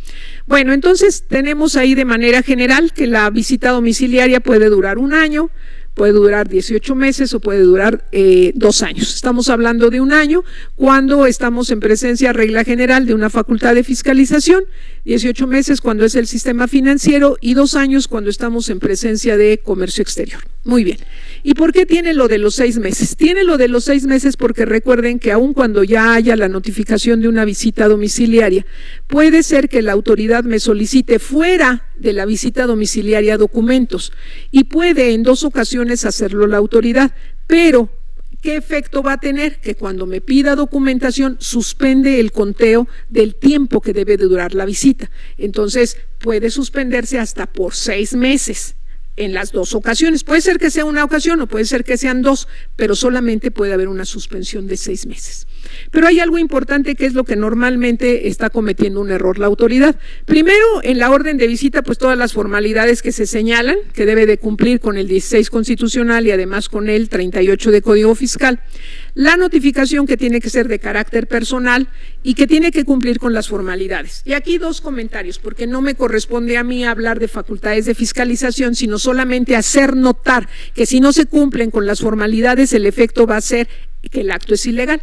Bueno, entonces tenemos ahí de manera general que la visita domiciliaria puede durar 1 año, puede durar 18 meses o puede durar 2 años. Estamos hablando de 1 año cuando estamos en presencia, regla general, de una facultad de fiscalización, 18 meses cuando es el sistema financiero y 2 años cuando estamos en presencia de comercio exterior. Muy bien. ¿Y por qué tiene lo de los 6 meses? Tiene lo de los 6 meses porque recuerden que aun cuando ya haya la notificación de una visita domiciliaria, puede ser que la autoridad me solicite fuera de la visita domiciliaria documentos, y puede en 2 ocasiones hacerlo la autoridad, pero ¿qué efecto va a tener? Que cuando me pida documentación suspende el conteo del tiempo que debe de durar la visita. Entonces puede suspenderse hasta por 6 meses. En las 2 ocasiones. Puede ser que sea 1 ocasión o puede ser que sean 2, pero solamente puede haber una suspensión de 6 meses. Pero hay algo importante que es lo que normalmente está cometiendo un error la autoridad. Primero, en la orden de visita, pues todas las formalidades que se señalan, que debe de cumplir con el 16 constitucional y además con el 38 de Código Fiscal. La notificación que tiene que ser de carácter personal y que tiene que cumplir con las formalidades. Y aquí 2 comentarios, porque no me corresponde a mí hablar de facultades de fiscalización, sino solamente hacer notar que si no se cumplen con las formalidades, el efecto va a ser que el acto es ilegal.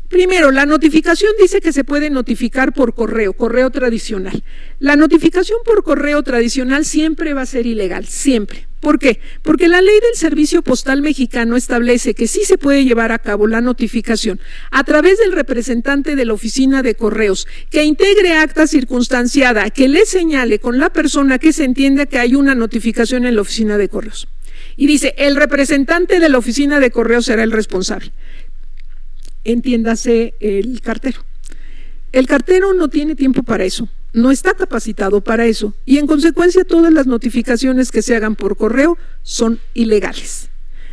Primero, la notificación dice que se puede notificar por correo tradicional. La notificación por correo tradicional siempre va a ser ilegal, siempre. ¿Por qué? Porque la ley del Servicio Postal Mexicano establece que sí se puede llevar a cabo la notificación a través del representante de la oficina de correos que integre acta circunstanciada que le señale con la persona que se entienda que hay una notificación en la oficina de correos. Y dice, el representante de la oficina de correos será el responsable. Entiéndase el cartero. El cartero no tiene tiempo para eso, no está capacitado para eso, y en consecuencia todas las notificaciones que se hagan por correo son ilegales.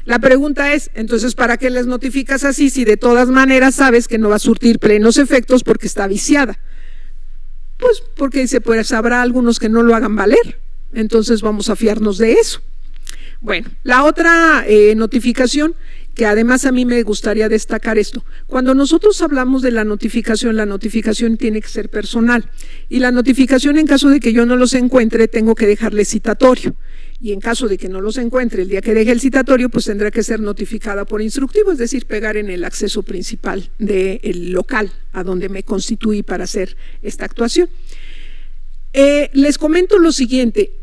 La pregunta es, entonces, ¿para qué les notificas así si de todas maneras sabes que no va a surtir plenos efectos porque está viciada? Pues porque dice, pues habrá algunos que no lo hagan valer, entonces vamos a fiarnos de eso. Bueno, la otra notificación, que además a mí me gustaría destacar esto. Cuando nosotros hablamos de la notificación tiene que ser personal. Y la notificación, en caso de que yo no los encuentre, tengo que dejarle citatorio. y en caso de que no los encuentre el día que deje el citatorio, pues tendrá que ser notificada por instructivo, es decir, pegar en el acceso principal del local a donde me constituí para hacer esta actuación. Les comento lo siguiente,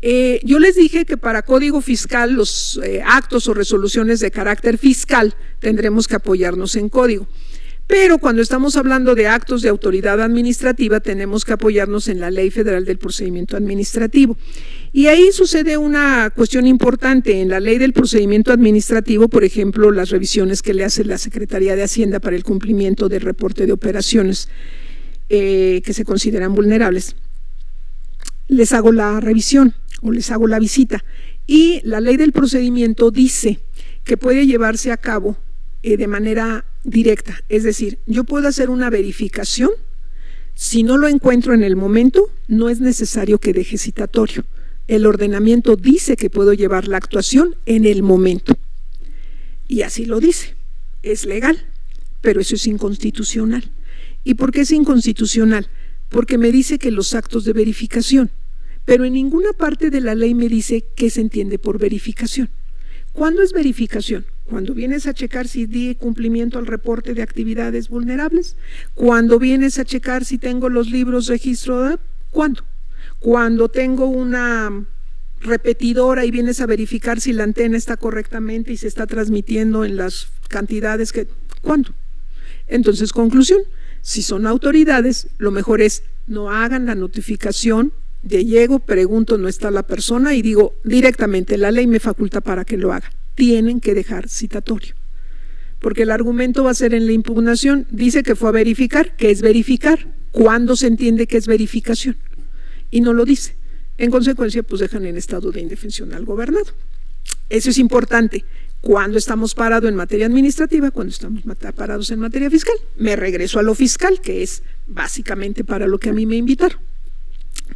yo les dije que para Código Fiscal los actos o resoluciones de carácter fiscal tendremos que apoyarnos en código, pero cuando estamos hablando de actos de autoridad administrativa tenemos que apoyarnos en la Ley Federal del Procedimiento Administrativo. Y ahí sucede una cuestión importante. En la Ley del Procedimiento Administrativo, por ejemplo, las revisiones que le hace la Secretaría de Hacienda para el cumplimiento del reporte de operaciones que se consideran vulnerables, les hago la revisión o les hago la visita, y la Ley del Procedimiento dice que puede llevarse a cabo de manera directa, es decir, yo puedo hacer una verificación, si no lo encuentro en el momento, no es necesario que deje citatorio. El ordenamiento dice que puedo llevar la actuación en el momento, y así lo dice, es legal, pero eso es inconstitucional. ¿Y por qué es inconstitucional? Porque me dice que los actos de verificación, pero en ninguna parte de la ley me dice qué se entiende por verificación. ¿Cuándo es verificación? Cuando vienes a checar si di cumplimiento al reporte de actividades vulnerables, cuando vienes a checar si tengo los libros registro, ¿cuándo? Cuando tengo una repetidora y vienes a verificar si la antena está correctamente y se está transmitiendo en las cantidades que, ¿cuándo? Entonces, conclusión, si son autoridades, lo mejor es no hagan la notificación de llego, pregunto, no está la persona y digo directamente, la ley me faculta para que lo haga. Tienen que dejar citatorio, porque el argumento va a ser en la impugnación, dice que fue a verificar, ¿qué es verificar? ¿Cuándo se entiende que es verificación? Y no lo dice. En consecuencia, pues dejan en estado de indefensión al gobernado. Eso es importante. Cuando estamos parados en materia administrativa, cuando estamos parados en materia fiscal, me regreso a lo fiscal, que es básicamente para lo que a mí me invitaron.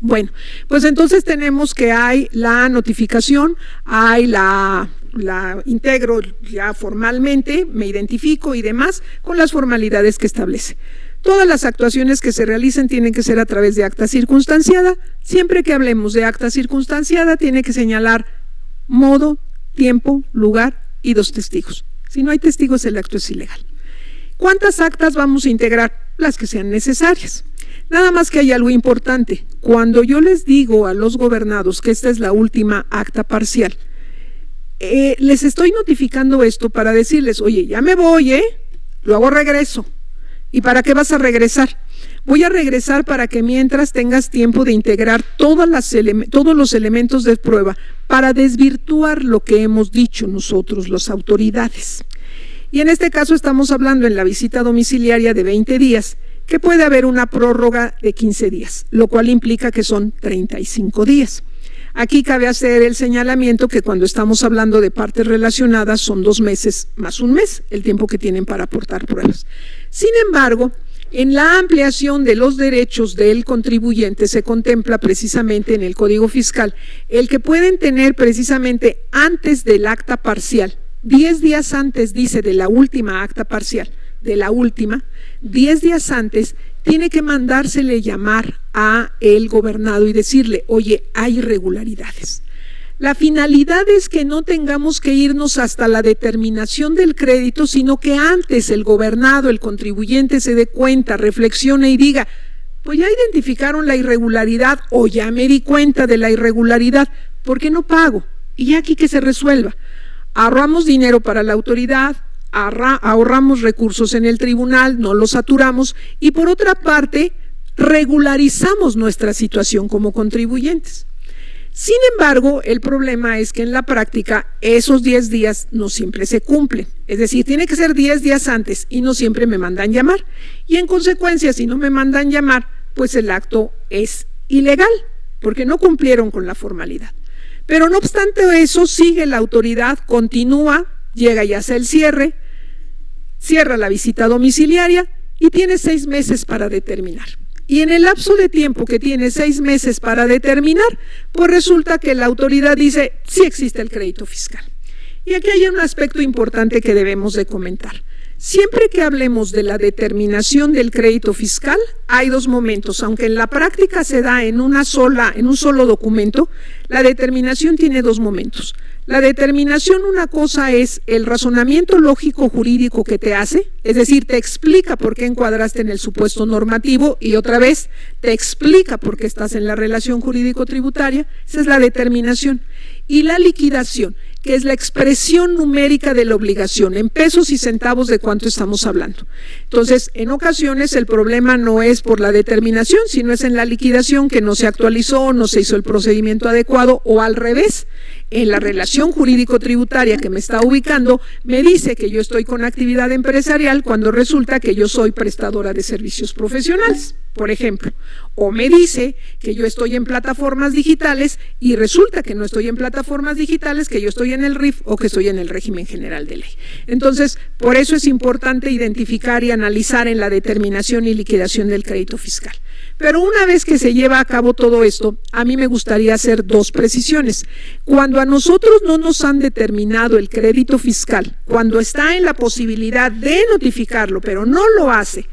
Bueno, pues entonces tenemos que hay la notificación, hay la integro ya formalmente, me identifico y demás con las formalidades que establece. Todas las actuaciones que se realicen tienen que ser a través de acta circunstanciada. Siempre que hablemos de acta circunstanciada tiene que señalar modo, tiempo, lugar y 2 testigos. Si no hay testigos, el acto es ilegal. ¿Cuántas actas vamos a integrar? Las que sean necesarias. Nada más que hay algo importante. Cuando yo les digo a los gobernados que esta es la última acta parcial, les estoy notificando esto para decirles, oye, ya me voy, luego regreso. ¿Y para qué vas a regresar? Voy a regresar para que mientras tengas tiempo de integrar todos los elementos de prueba para desvirtuar lo que hemos dicho nosotros, las autoridades. Y en este caso estamos hablando en la visita domiciliaria de 20 días, que puede haber una prórroga de 15 días, lo cual implica que son 35 días. Aquí cabe hacer el señalamiento que cuando estamos hablando de partes relacionadas son 2 meses más 1 mes, el tiempo que tienen para aportar pruebas. Sin embargo, en la ampliación de los derechos del contribuyente se contempla precisamente en el Código Fiscal el que pueden tener precisamente antes del acta parcial, 10 días antes, dice, de la última acta parcial, de la última, 10 días antes, tiene que mandársele llamar a el gobernado y decirle, oye, hay irregularidades. La finalidad es que no tengamos que irnos hasta la determinación del crédito, sino que antes el gobernado, el contribuyente se dé cuenta, reflexione y diga, pues ya identificaron la irregularidad o ya me di cuenta de la irregularidad, ¿por qué no pago? Y ya aquí que se resuelva. Ahorramos dinero para la autoridad, ahorramos recursos en el tribunal, no los saturamos y por otra parte regularizamos nuestra situación como contribuyentes. Sin embargo, el problema es que en la práctica esos 10 días no siempre se cumplen, es decir, tiene que ser 10 días antes y no siempre me mandan llamar y en consecuencia si no me mandan llamar, pues el acto es ilegal porque no cumplieron con la formalidad. Pero no obstante eso, sigue la autoridad, continúa, llega y hace el cierre, cierra la visita domiciliaria y tiene 6 meses para determinar. Y en el lapso de tiempo que tiene 6 meses para determinar, pues resulta que la autoridad dice, sí existe el crédito fiscal. Y aquí hay un aspecto importante que debemos de comentar. Siempre que hablemos de la determinación del crédito fiscal, hay dos momentos. Aunque en la práctica se da en un solo documento, la determinación tiene dos momentos. La determinación, una cosa es el razonamiento lógico jurídico que te hace, es decir, te explica por qué encuadraste en el supuesto normativo y otra vez te explica por qué estás en la relación jurídico-tributaria. Esa es la determinación. Y la liquidación, que es la expresión numérica de la obligación, en pesos y centavos de cuánto estamos hablando. Entonces, en ocasiones el problema no es por la determinación, sino es en la liquidación que no se actualizó, no se hizo el procedimiento adecuado o al revés. En la relación jurídico-tributaria que me está ubicando, me dice que yo estoy con actividad empresarial cuando resulta que yo soy prestadora de servicios profesionales, por ejemplo. O me dice que yo estoy en plataformas digitales y resulta que no estoy en plataformas digitales, que yo estoy en el RIF o que estoy en el régimen general de ley. Entonces, por eso es importante identificar y analizar en la determinación y liquidación del crédito fiscal. Pero una vez que se lleva a cabo todo esto, a mí me gustaría hacer dos precisiones. Cuando a nosotros no nos han determinado el crédito fiscal, cuando está en la posibilidad de notificarlo, pero no lo hace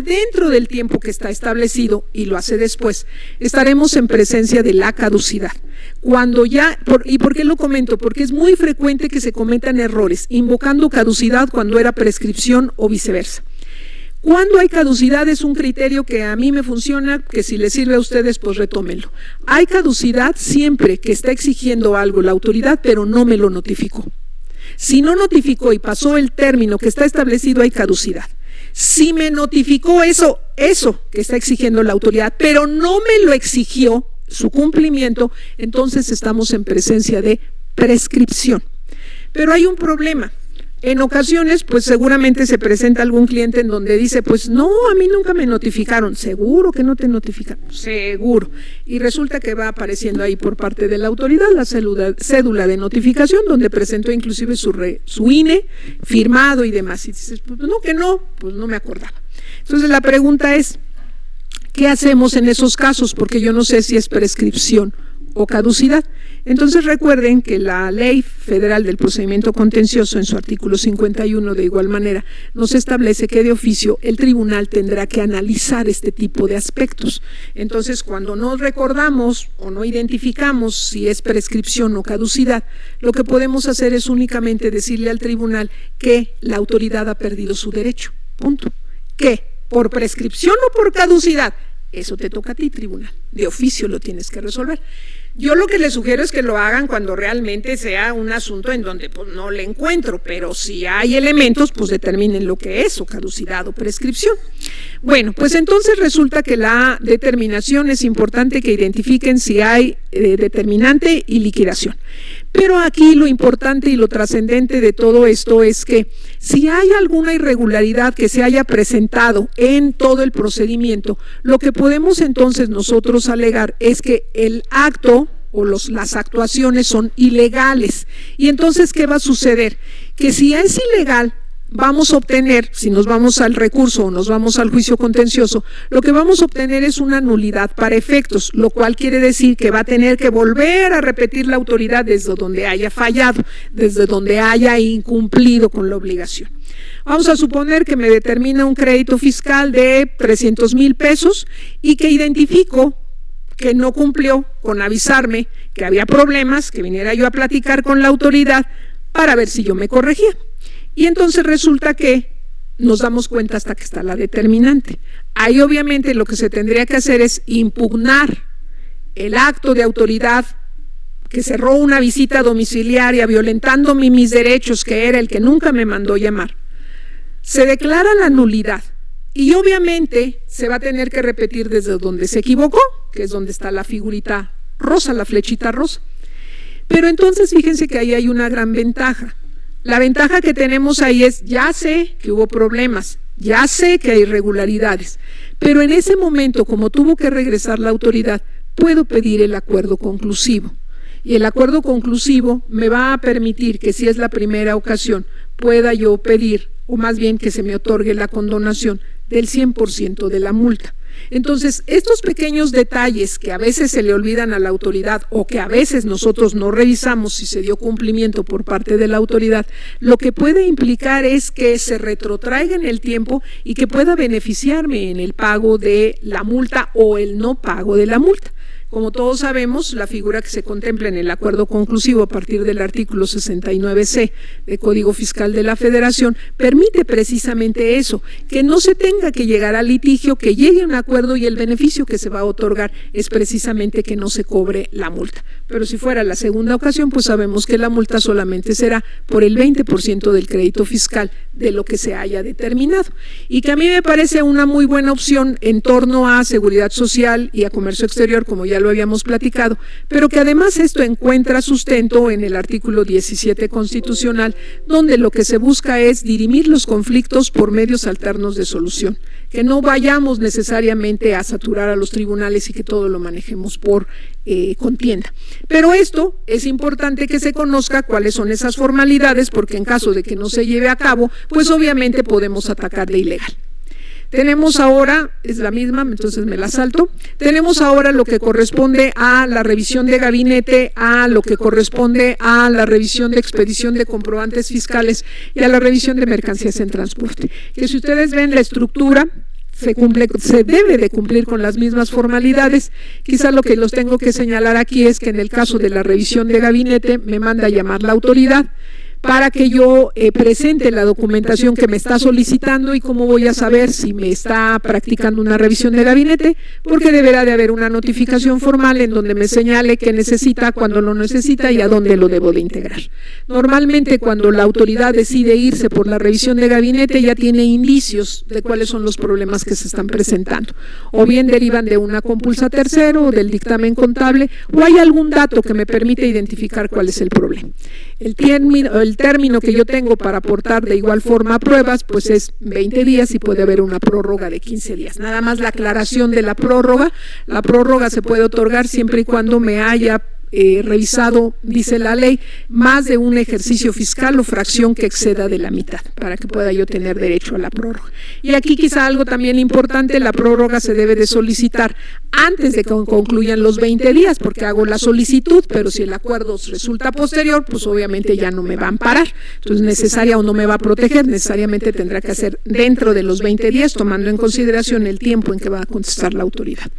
dentro del tiempo que está establecido y lo hace después, estaremos en presencia de la caducidad. ¿Y por qué lo comento? Porque es muy frecuente que se cometan errores, invocando caducidad cuando era prescripción o viceversa. Cuando hay caducidad es un criterio que a mí me funciona, que si les sirve a ustedes, pues retómenlo. Hay caducidad siempre que está exigiendo algo la autoridad, pero no me lo notificó. Si no notificó y pasó el término que está establecido, hay caducidad. Si me notificó eso que está exigiendo la autoridad, pero no me lo exigió su cumplimiento, entonces estamos en presencia de prescripción. Pero hay un problema. En ocasiones, pues seguramente se presenta algún cliente en donde dice, pues no, a mí nunca me notificaron. ¿Seguro que no te notificaron? Seguro. Y resulta que va apareciendo ahí por parte de la autoridad la cédula de notificación, donde presentó inclusive su INE, firmado y demás. Y dices, pues no, que no, pues no me acordaba. Entonces la pregunta es, ¿qué hacemos en esos casos? Porque yo no sé si es prescripción o caducidad. Entonces recuerden que la Ley Federal del Procedimiento Contencioso en su artículo 51 de igual manera nos establece que de oficio el tribunal tendrá que analizar este tipo de aspectos. Entonces cuando no recordamos o no identificamos si es prescripción o caducidad, lo que podemos hacer es únicamente decirle al tribunal que la autoridad ha perdido su derecho, punto. Que por prescripción o por caducidad, eso te toca a ti, tribunal, de oficio lo tienes que resolver. Yo lo que les sugiero es que lo hagan cuando realmente sea un asunto en donde pues no le encuentro, pero si hay elementos, pues determinen lo que es, o caducidad o prescripción. Bueno, pues entonces resulta que la determinación es importante que identifiquen si hay determinante y liquidación. Pero aquí lo importante y lo trascendente de todo esto es que si hay alguna irregularidad que se haya presentado en todo el procedimiento, lo que podemos entonces nosotros alegar es que el acto o las actuaciones son ilegales. Y entonces, ¿qué va a suceder? Que si es ilegal, vamos a obtener, si nos vamos al recurso o nos vamos al juicio contencioso, lo que vamos a obtener es una nulidad para efectos, lo cual quiere decir que va a tener que volver a repetir la autoridad desde donde haya fallado, desde donde haya incumplido con la obligación. Vamos a suponer que me determina un crédito fiscal de 300,000 pesos y que identifico que no cumplió con avisarme que había problemas, que viniera yo a platicar con la autoridad para ver si yo me corregía. Y entonces resulta que nos damos cuenta hasta que está la determinante. Ahí obviamente lo que se tendría que hacer es impugnar el acto de autoridad que cerró una visita domiciliaria violentando mis derechos, que era el que nunca me mandó llamar. Se declara la nulidad y obviamente se va a tener que repetir desde donde se equivocó, que es donde está la figurita rosa, la flechita rosa. Pero entonces fíjense que ahí hay una gran ventaja. La ventaja que tenemos ahí es, ya sé que hubo problemas, ya sé que hay irregularidades, pero en ese momento, como tuvo que regresar la autoridad, puedo pedir el acuerdo conclusivo. Y el acuerdo conclusivo me va a permitir que, si es la primera ocasión, pueda yo pedir, o más bien que se me otorgue la condonación del 100% de la multa. Entonces, estos pequeños detalles que a veces se le olvidan a la autoridad o que a veces nosotros no revisamos si se dio cumplimiento por parte de la autoridad, lo que puede implicar es que se retrotraiga en el tiempo y que pueda beneficiarme en el pago de la multa o el no pago de la multa. Como todos sabemos, la figura que se contempla en el acuerdo conclusivo a partir del artículo 69C del Código Fiscal de la Federación permite precisamente eso, que no se tenga que llegar al litigio, que llegue a un acuerdo y el beneficio que se va a otorgar es precisamente que no se cobre la multa. Pero si fuera la segunda ocasión, pues sabemos que la multa solamente será por el 20% del crédito fiscal de lo que se haya determinado. Y que a mí me parece una muy buena opción en torno a seguridad social y a comercio exterior, como ya lo habíamos platicado, pero que además esto encuentra sustento en el artículo 17 constitucional, donde lo que se busca es dirimir los conflictos por medios alternos de solución, que no vayamos necesariamente a saturar a los tribunales y que todo lo manejemos por contienda. Pero esto es importante que se conozca cuáles son esas formalidades, porque en caso de que no se lleve a cabo, pues obviamente podemos atacar de ilegal. Tenemos ahora, es la misma, entonces me la salto, tenemos ahora lo que corresponde a la revisión de gabinete, a lo que corresponde a la revisión de expedición de comprobantes fiscales y a la revisión de mercancías en transporte. Que si ustedes ven la estructura, se debe de cumplir con las mismas formalidades. Quizá lo que los tengo que señalar aquí es que en el caso de la revisión de gabinete me manda a llamar la autoridad para que yo presente la documentación que me está solicitando. ¿Y cómo voy a saber si me está practicando una revisión de gabinete? Porque deberá de haber una notificación formal en donde me señale qué necesita, cuándo lo necesita y a dónde lo debo de integrar. Normalmente cuando la autoridad decide irse por la revisión de gabinete ya tiene indicios de cuáles son los problemas que se están presentando. O bien derivan de una compulsa tercero o del dictamen contable, o hay algún dato que me permite identificar cuál es el problema. El término que yo tengo para aportar de igual forma pruebas, pues es 20 días y puede haber una prórroga de 15 días. Nada más la aclaración de la prórroga se puede otorgar siempre y cuando me haya revisado, dice la ley, más de un ejercicio fiscal o fracción que exceda de la mitad, para que pueda yo tener derecho a la prórroga. Y aquí quizá algo también importante, la prórroga se debe de solicitar antes de que concluyan los 20 días, porque hago la solicitud, pero si el acuerdo resulta posterior, pues obviamente ya no me va a amparar, entonces necesaria o no me va a proteger, necesariamente tendrá que hacer dentro de los 20 días, tomando en consideración el tiempo en que va a contestar la autoridad.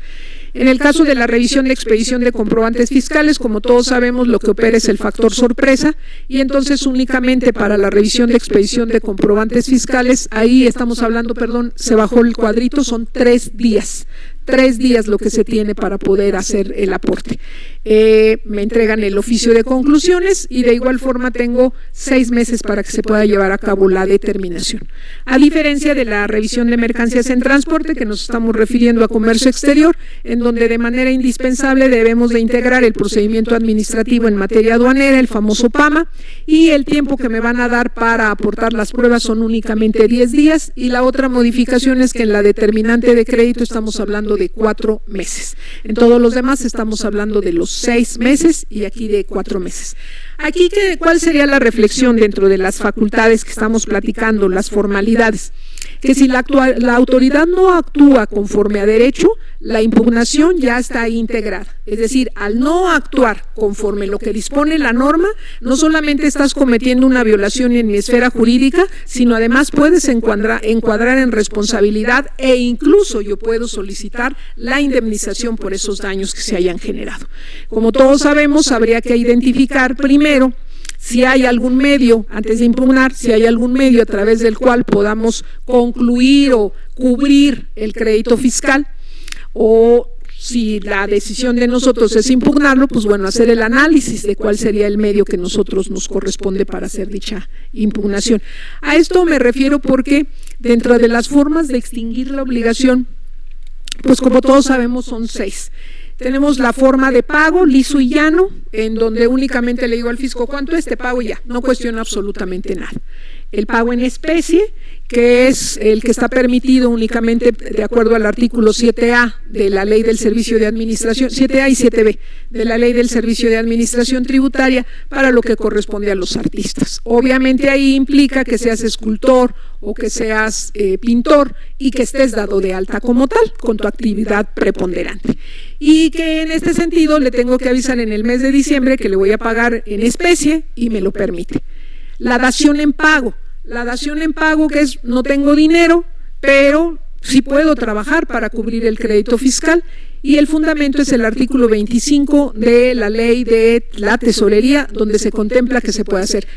En el caso de la revisión de expedición de comprobantes fiscales, como todos sabemos, lo que opera es el factor sorpresa y entonces únicamente para la revisión de expedición de comprobantes fiscales, ahí estamos hablando, se bajó el cuadrito, son 3 días. 3 días lo que se tiene para poder hacer el aporte. Me entregan el oficio de conclusiones y de igual forma tengo 6 meses para que se pueda llevar a cabo la determinación. A diferencia de la revisión de mercancías en transporte, que nos estamos refiriendo a comercio exterior, en donde de manera indispensable debemos de integrar el procedimiento administrativo en materia aduanera, el famoso PAMA, y el tiempo que me van a dar para aportar las pruebas son únicamente 10 días, y la otra modificación es que en la determinante de crédito estamos hablando de 4 meses. En todos los demás estamos hablando de los 6 meses y aquí de 4 meses. Aquí, ¿cuál sería la reflexión dentro de las facultades que estamos platicando, las formalidades? Que si la autoridad no actúa conforme a derecho, la impugnación ya está integrada. Es decir, al no actuar conforme lo que dispone la norma, no solamente estás cometiendo una violación en mi esfera jurídica, sino además puedes encuadrar en responsabilidad e incluso yo puedo solicitar la indemnización por esos daños que se hayan generado. Como todos sabemos, habría que identificar primero si hay algún medio, antes de impugnar, si hay algún medio a través del cual podamos concluir o cubrir el crédito fiscal, o si la decisión de nosotros es impugnarlo, pues bueno, hacer el análisis de cuál sería el medio que nosotros nos corresponde para hacer dicha impugnación. A esto me refiero porque dentro de las formas de extinguir la obligación, pues como todos sabemos son 6. Tenemos la forma de pago, liso y llano, en donde únicamente le digo al fisco cuánto es, te pago y ya, no cuestiono absolutamente nada. el pago en especie, que es el que está permitido únicamente de acuerdo al artículo 7A de la Ley del Servicio de Administración, 7A y 7B de la Ley del Servicio de Administración Tributaria, para lo que corresponde a los artistas. Obviamente ahí implica que seas escultor o que seas pintor y que estés dado de alta como tal, con tu actividad preponderante. Y que en este sentido le tengo que avisar en el mes de diciembre que le voy a pagar en especie y me lo permite. La dación en pago. La dación en pago, que es no tengo dinero, pero sí puedo trabajar para cubrir el crédito fiscal, y el fundamento es el artículo 25 de la Ley de la Tesorería, donde se contempla que se puede hacer.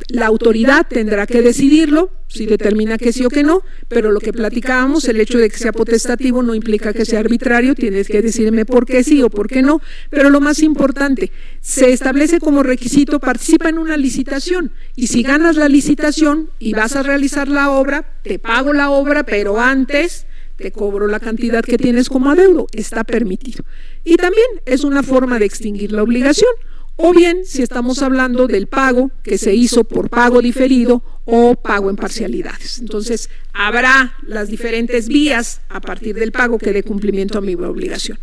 La autoridad tendrá que decidirlo, si determina que sí o que no, pero lo que platicábamos, el hecho de que sea potestativo no implica que sea arbitrario, tienes que decirme por qué sí o por qué no, pero lo más importante, se establece como requisito, participa en una licitación, y si ganas la licitación y vas a realizar la obra, te pago la obra, pero antes te cobro la cantidad que tienes como adeudo, está permitido. Y también es una forma de extinguir la obligación. O bien, si estamos hablando del pago que se hizo por pago diferido o pago en parcialidades. Entonces, habrá las diferentes vías a partir del pago que dé cumplimiento a mi obligación.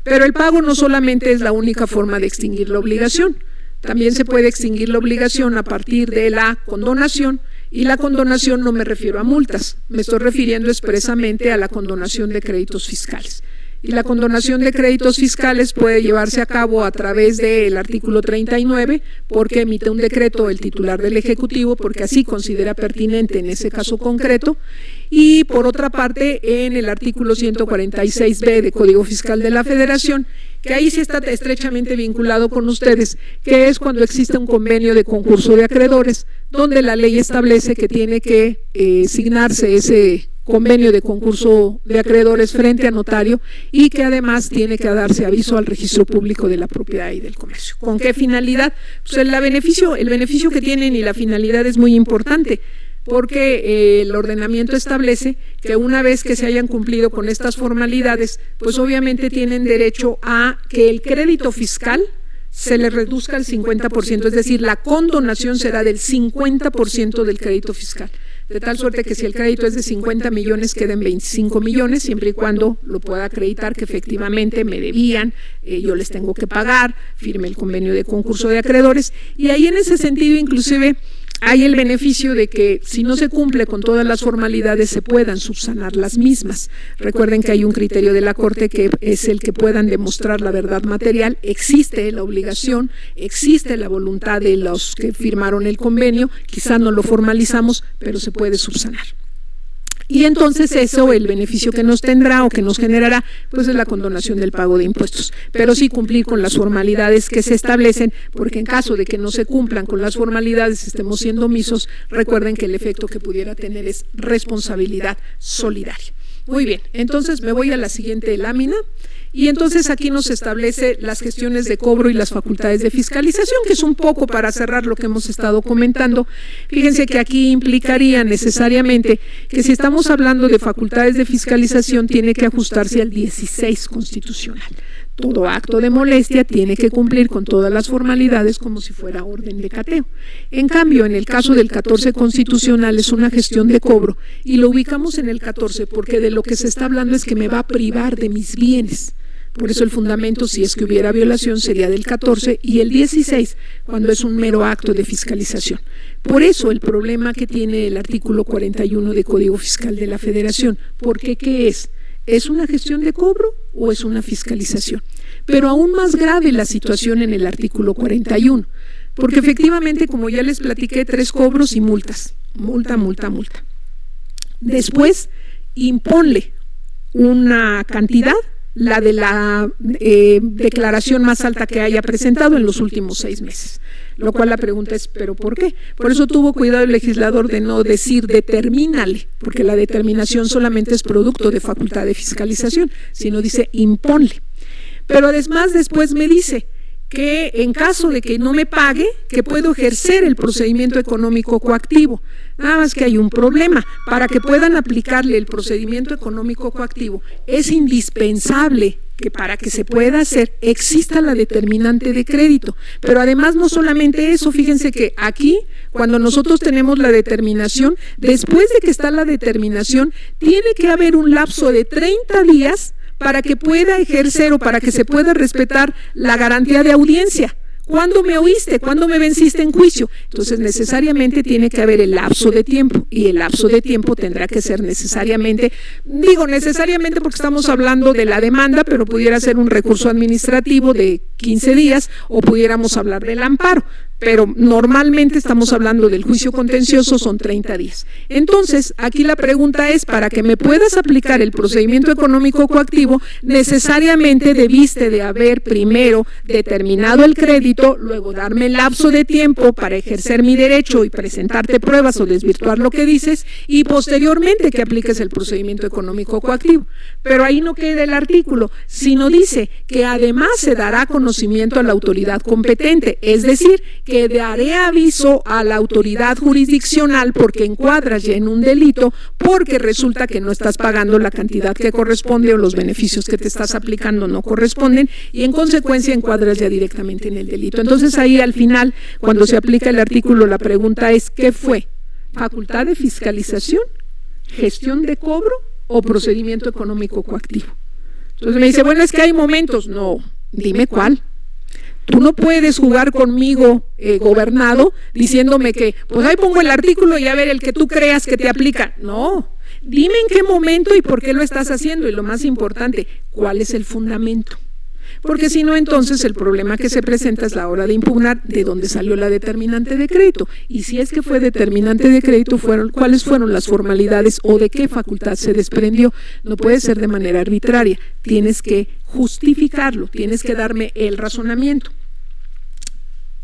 Pero el pago no solamente es la única forma de extinguir la obligación. También se puede extinguir la obligación a partir de la condonación, y la condonación no me refiero a multas, me estoy refiriendo expresamente a la condonación de créditos fiscales. Y la condonación de créditos fiscales puede llevarse a cabo a través del artículo 39, porque emite un decreto el titular del Ejecutivo, porque así considera pertinente en ese caso concreto, y por otra parte en el artículo 146B de Código Fiscal de la Federación, que ahí sí está estrechamente vinculado con ustedes, que es cuando existe un convenio de concurso de acreedores, donde la ley establece que tiene que signarse ese convenio de concurso de acreedores frente a notario, y que además tiene que darse aviso al Registro Público de la Propiedad y del Comercio. ¿Con qué finalidad? Pues el beneficio que tienen y la finalidad es muy importante, porque el ordenamiento establece que una vez que se hayan cumplido con estas formalidades, pues obviamente tienen derecho a que el crédito fiscal se le reduzca al 50%, es decir, la condonación será del 50% del crédito fiscal, de tal suerte que si el crédito es de 50 millones, queden 25 millones, siempre y cuando lo pueda acreditar que efectivamente me debían, yo les tengo que pagar, firme el convenio de concurso de acreedores, y ahí en ese sentido inclusive hay el beneficio de que si no se cumple con todas las formalidades se puedan subsanar las mismas. Recuerden que hay un criterio de la Corte que es el que puedan demostrar la verdad material. Existe la obligación, existe la voluntad de los que firmaron el convenio, quizá no lo formalizamos, pero se puede subsanar. Y entonces eso, el beneficio que nos tendrá o que nos generará, pues es la condonación del pago de impuestos. Pero sí cumplir con las formalidades que se establecen, porque en caso de que no se cumplan con las formalidades, estemos siendo omisos, recuerden que el efecto que pudiera tener es responsabilidad solidaria. Muy bien, entonces me voy a la siguiente lámina. Y entonces aquí nos establece las gestiones de cobro y las facultades de fiscalización, que es un poco para cerrar lo que hemos estado comentando. Fíjense que aquí implicaría necesariamente que si estamos hablando de facultades de fiscalización tiene que ajustarse al 16 constitucional. Todo acto de molestia tiene que cumplir con todas las formalidades como si fuera orden de cateo. En cambio, en el caso del 14 constitucional es una gestión de cobro y lo ubicamos en el 14 porque de lo que se está hablando es que me va a privar de mis bienes. Por eso el fundamento, si es que hubiera violación, sería del 14 y el 16 cuando es un mero acto de fiscalización. Por eso el problema que tiene el artículo 41 de Código Fiscal de la Federación. ¿Por qué? ¿Qué es? ¿Es una gestión de cobro o es una fiscalización? Pero aún más grave la situación en el artículo 41, porque efectivamente, como ya les platiqué, 3 cobros y multas. Multa, multa, multa. Después, imponle una cantidad, la de la declaración más alta que haya presentado en los últimos 6 meses. Lo cual la pregunta es, ¿pero por qué? Por eso tuvo cuidado el legislador de no decir determínale, porque la determinación solamente es producto de facultad de fiscalización, sino dice imponle. Pero además después me dice, que en caso de que no me pague, que puedo ejercer el procedimiento económico coactivo. Nada más que hay un problema. Para que puedan aplicarle el procedimiento económico coactivo, es indispensable que para que se pueda hacer exista la determinante de crédito. Pero además no solamente eso, fíjense que aquí, cuando nosotros tenemos la determinación, después de que está la determinación, tiene que haber un lapso de 30 días para que pueda ejercer o para que se pueda respetar la garantía de audiencia. ¿Cuándo me oíste? ¿Cuándo me venciste en juicio? Entonces necesariamente tiene que haber el lapso de tiempo, y el lapso de tiempo tendrá que ser necesariamente, digo necesariamente porque estamos hablando de la demanda, pero pudiera ser un recurso administrativo de 15 días o pudiéramos hablar del amparo, pero normalmente estamos hablando del juicio contencioso, son 30 días. Entonces, aquí la pregunta es, para que me puedas aplicar el procedimiento económico coactivo, necesariamente debiste de haber primero determinado el crédito, luego darme el lapso de tiempo para ejercer mi derecho y presentarte pruebas o desvirtuar lo que dices, y posteriormente que apliques el procedimiento económico coactivo. Pero ahí no queda el artículo, sino dice que además se dará conocimiento a la autoridad competente, es decir, que daré aviso a la autoridad jurisdiccional porque encuadras ya en un delito, porque resulta que no estás pagando la cantidad que corresponde o los beneficios que te estás aplicando no corresponden, y en consecuencia encuadras ya directamente en el delito. Entonces ahí al final, cuando se aplica el artículo, la pregunta es, ¿qué fue? ¿Facultad de fiscalización, gestión de cobro o procedimiento económico coactivo? Entonces me dice, bueno, es que hay momentos. No, dime cuál. Tú no puedes jugar conmigo, gobernado, diciéndome que, pues ahí pongo el artículo y a ver el que tú creas que te aplica. No, dime en qué momento y por qué lo estás haciendo, y lo más importante, ¿cuál es el fundamento? Porque si no, entonces el problema que se presenta es la hora de impugnar de dónde salió la determinante de crédito, y si es que fue determinante de crédito, ¿cuáles fueron las formalidades o de qué facultad se desprendió? No puede ser de manera arbitraria, tienes que justificarlo, tienes que darme el razonamiento.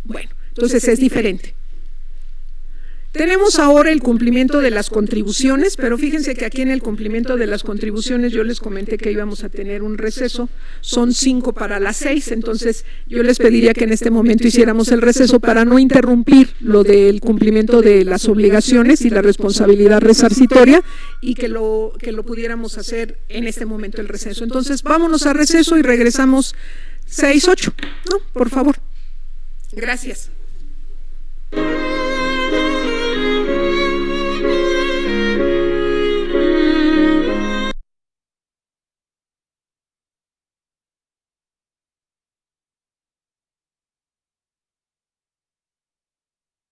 Bueno, entonces es diferente. Tenemos ahora el cumplimiento de las contribuciones, pero fíjense que aquí en el cumplimiento de las contribuciones yo les comenté que íbamos a tener un receso, son 5 para las 6, entonces yo les pediría que en este momento hiciéramos el receso para no interrumpir lo del cumplimiento de las obligaciones y la responsabilidad resarcitoria, y que lo pudiéramos hacer en este momento el receso. Entonces vámonos a receso y regresamos 6:08, ¿no? Por favor. Gracias.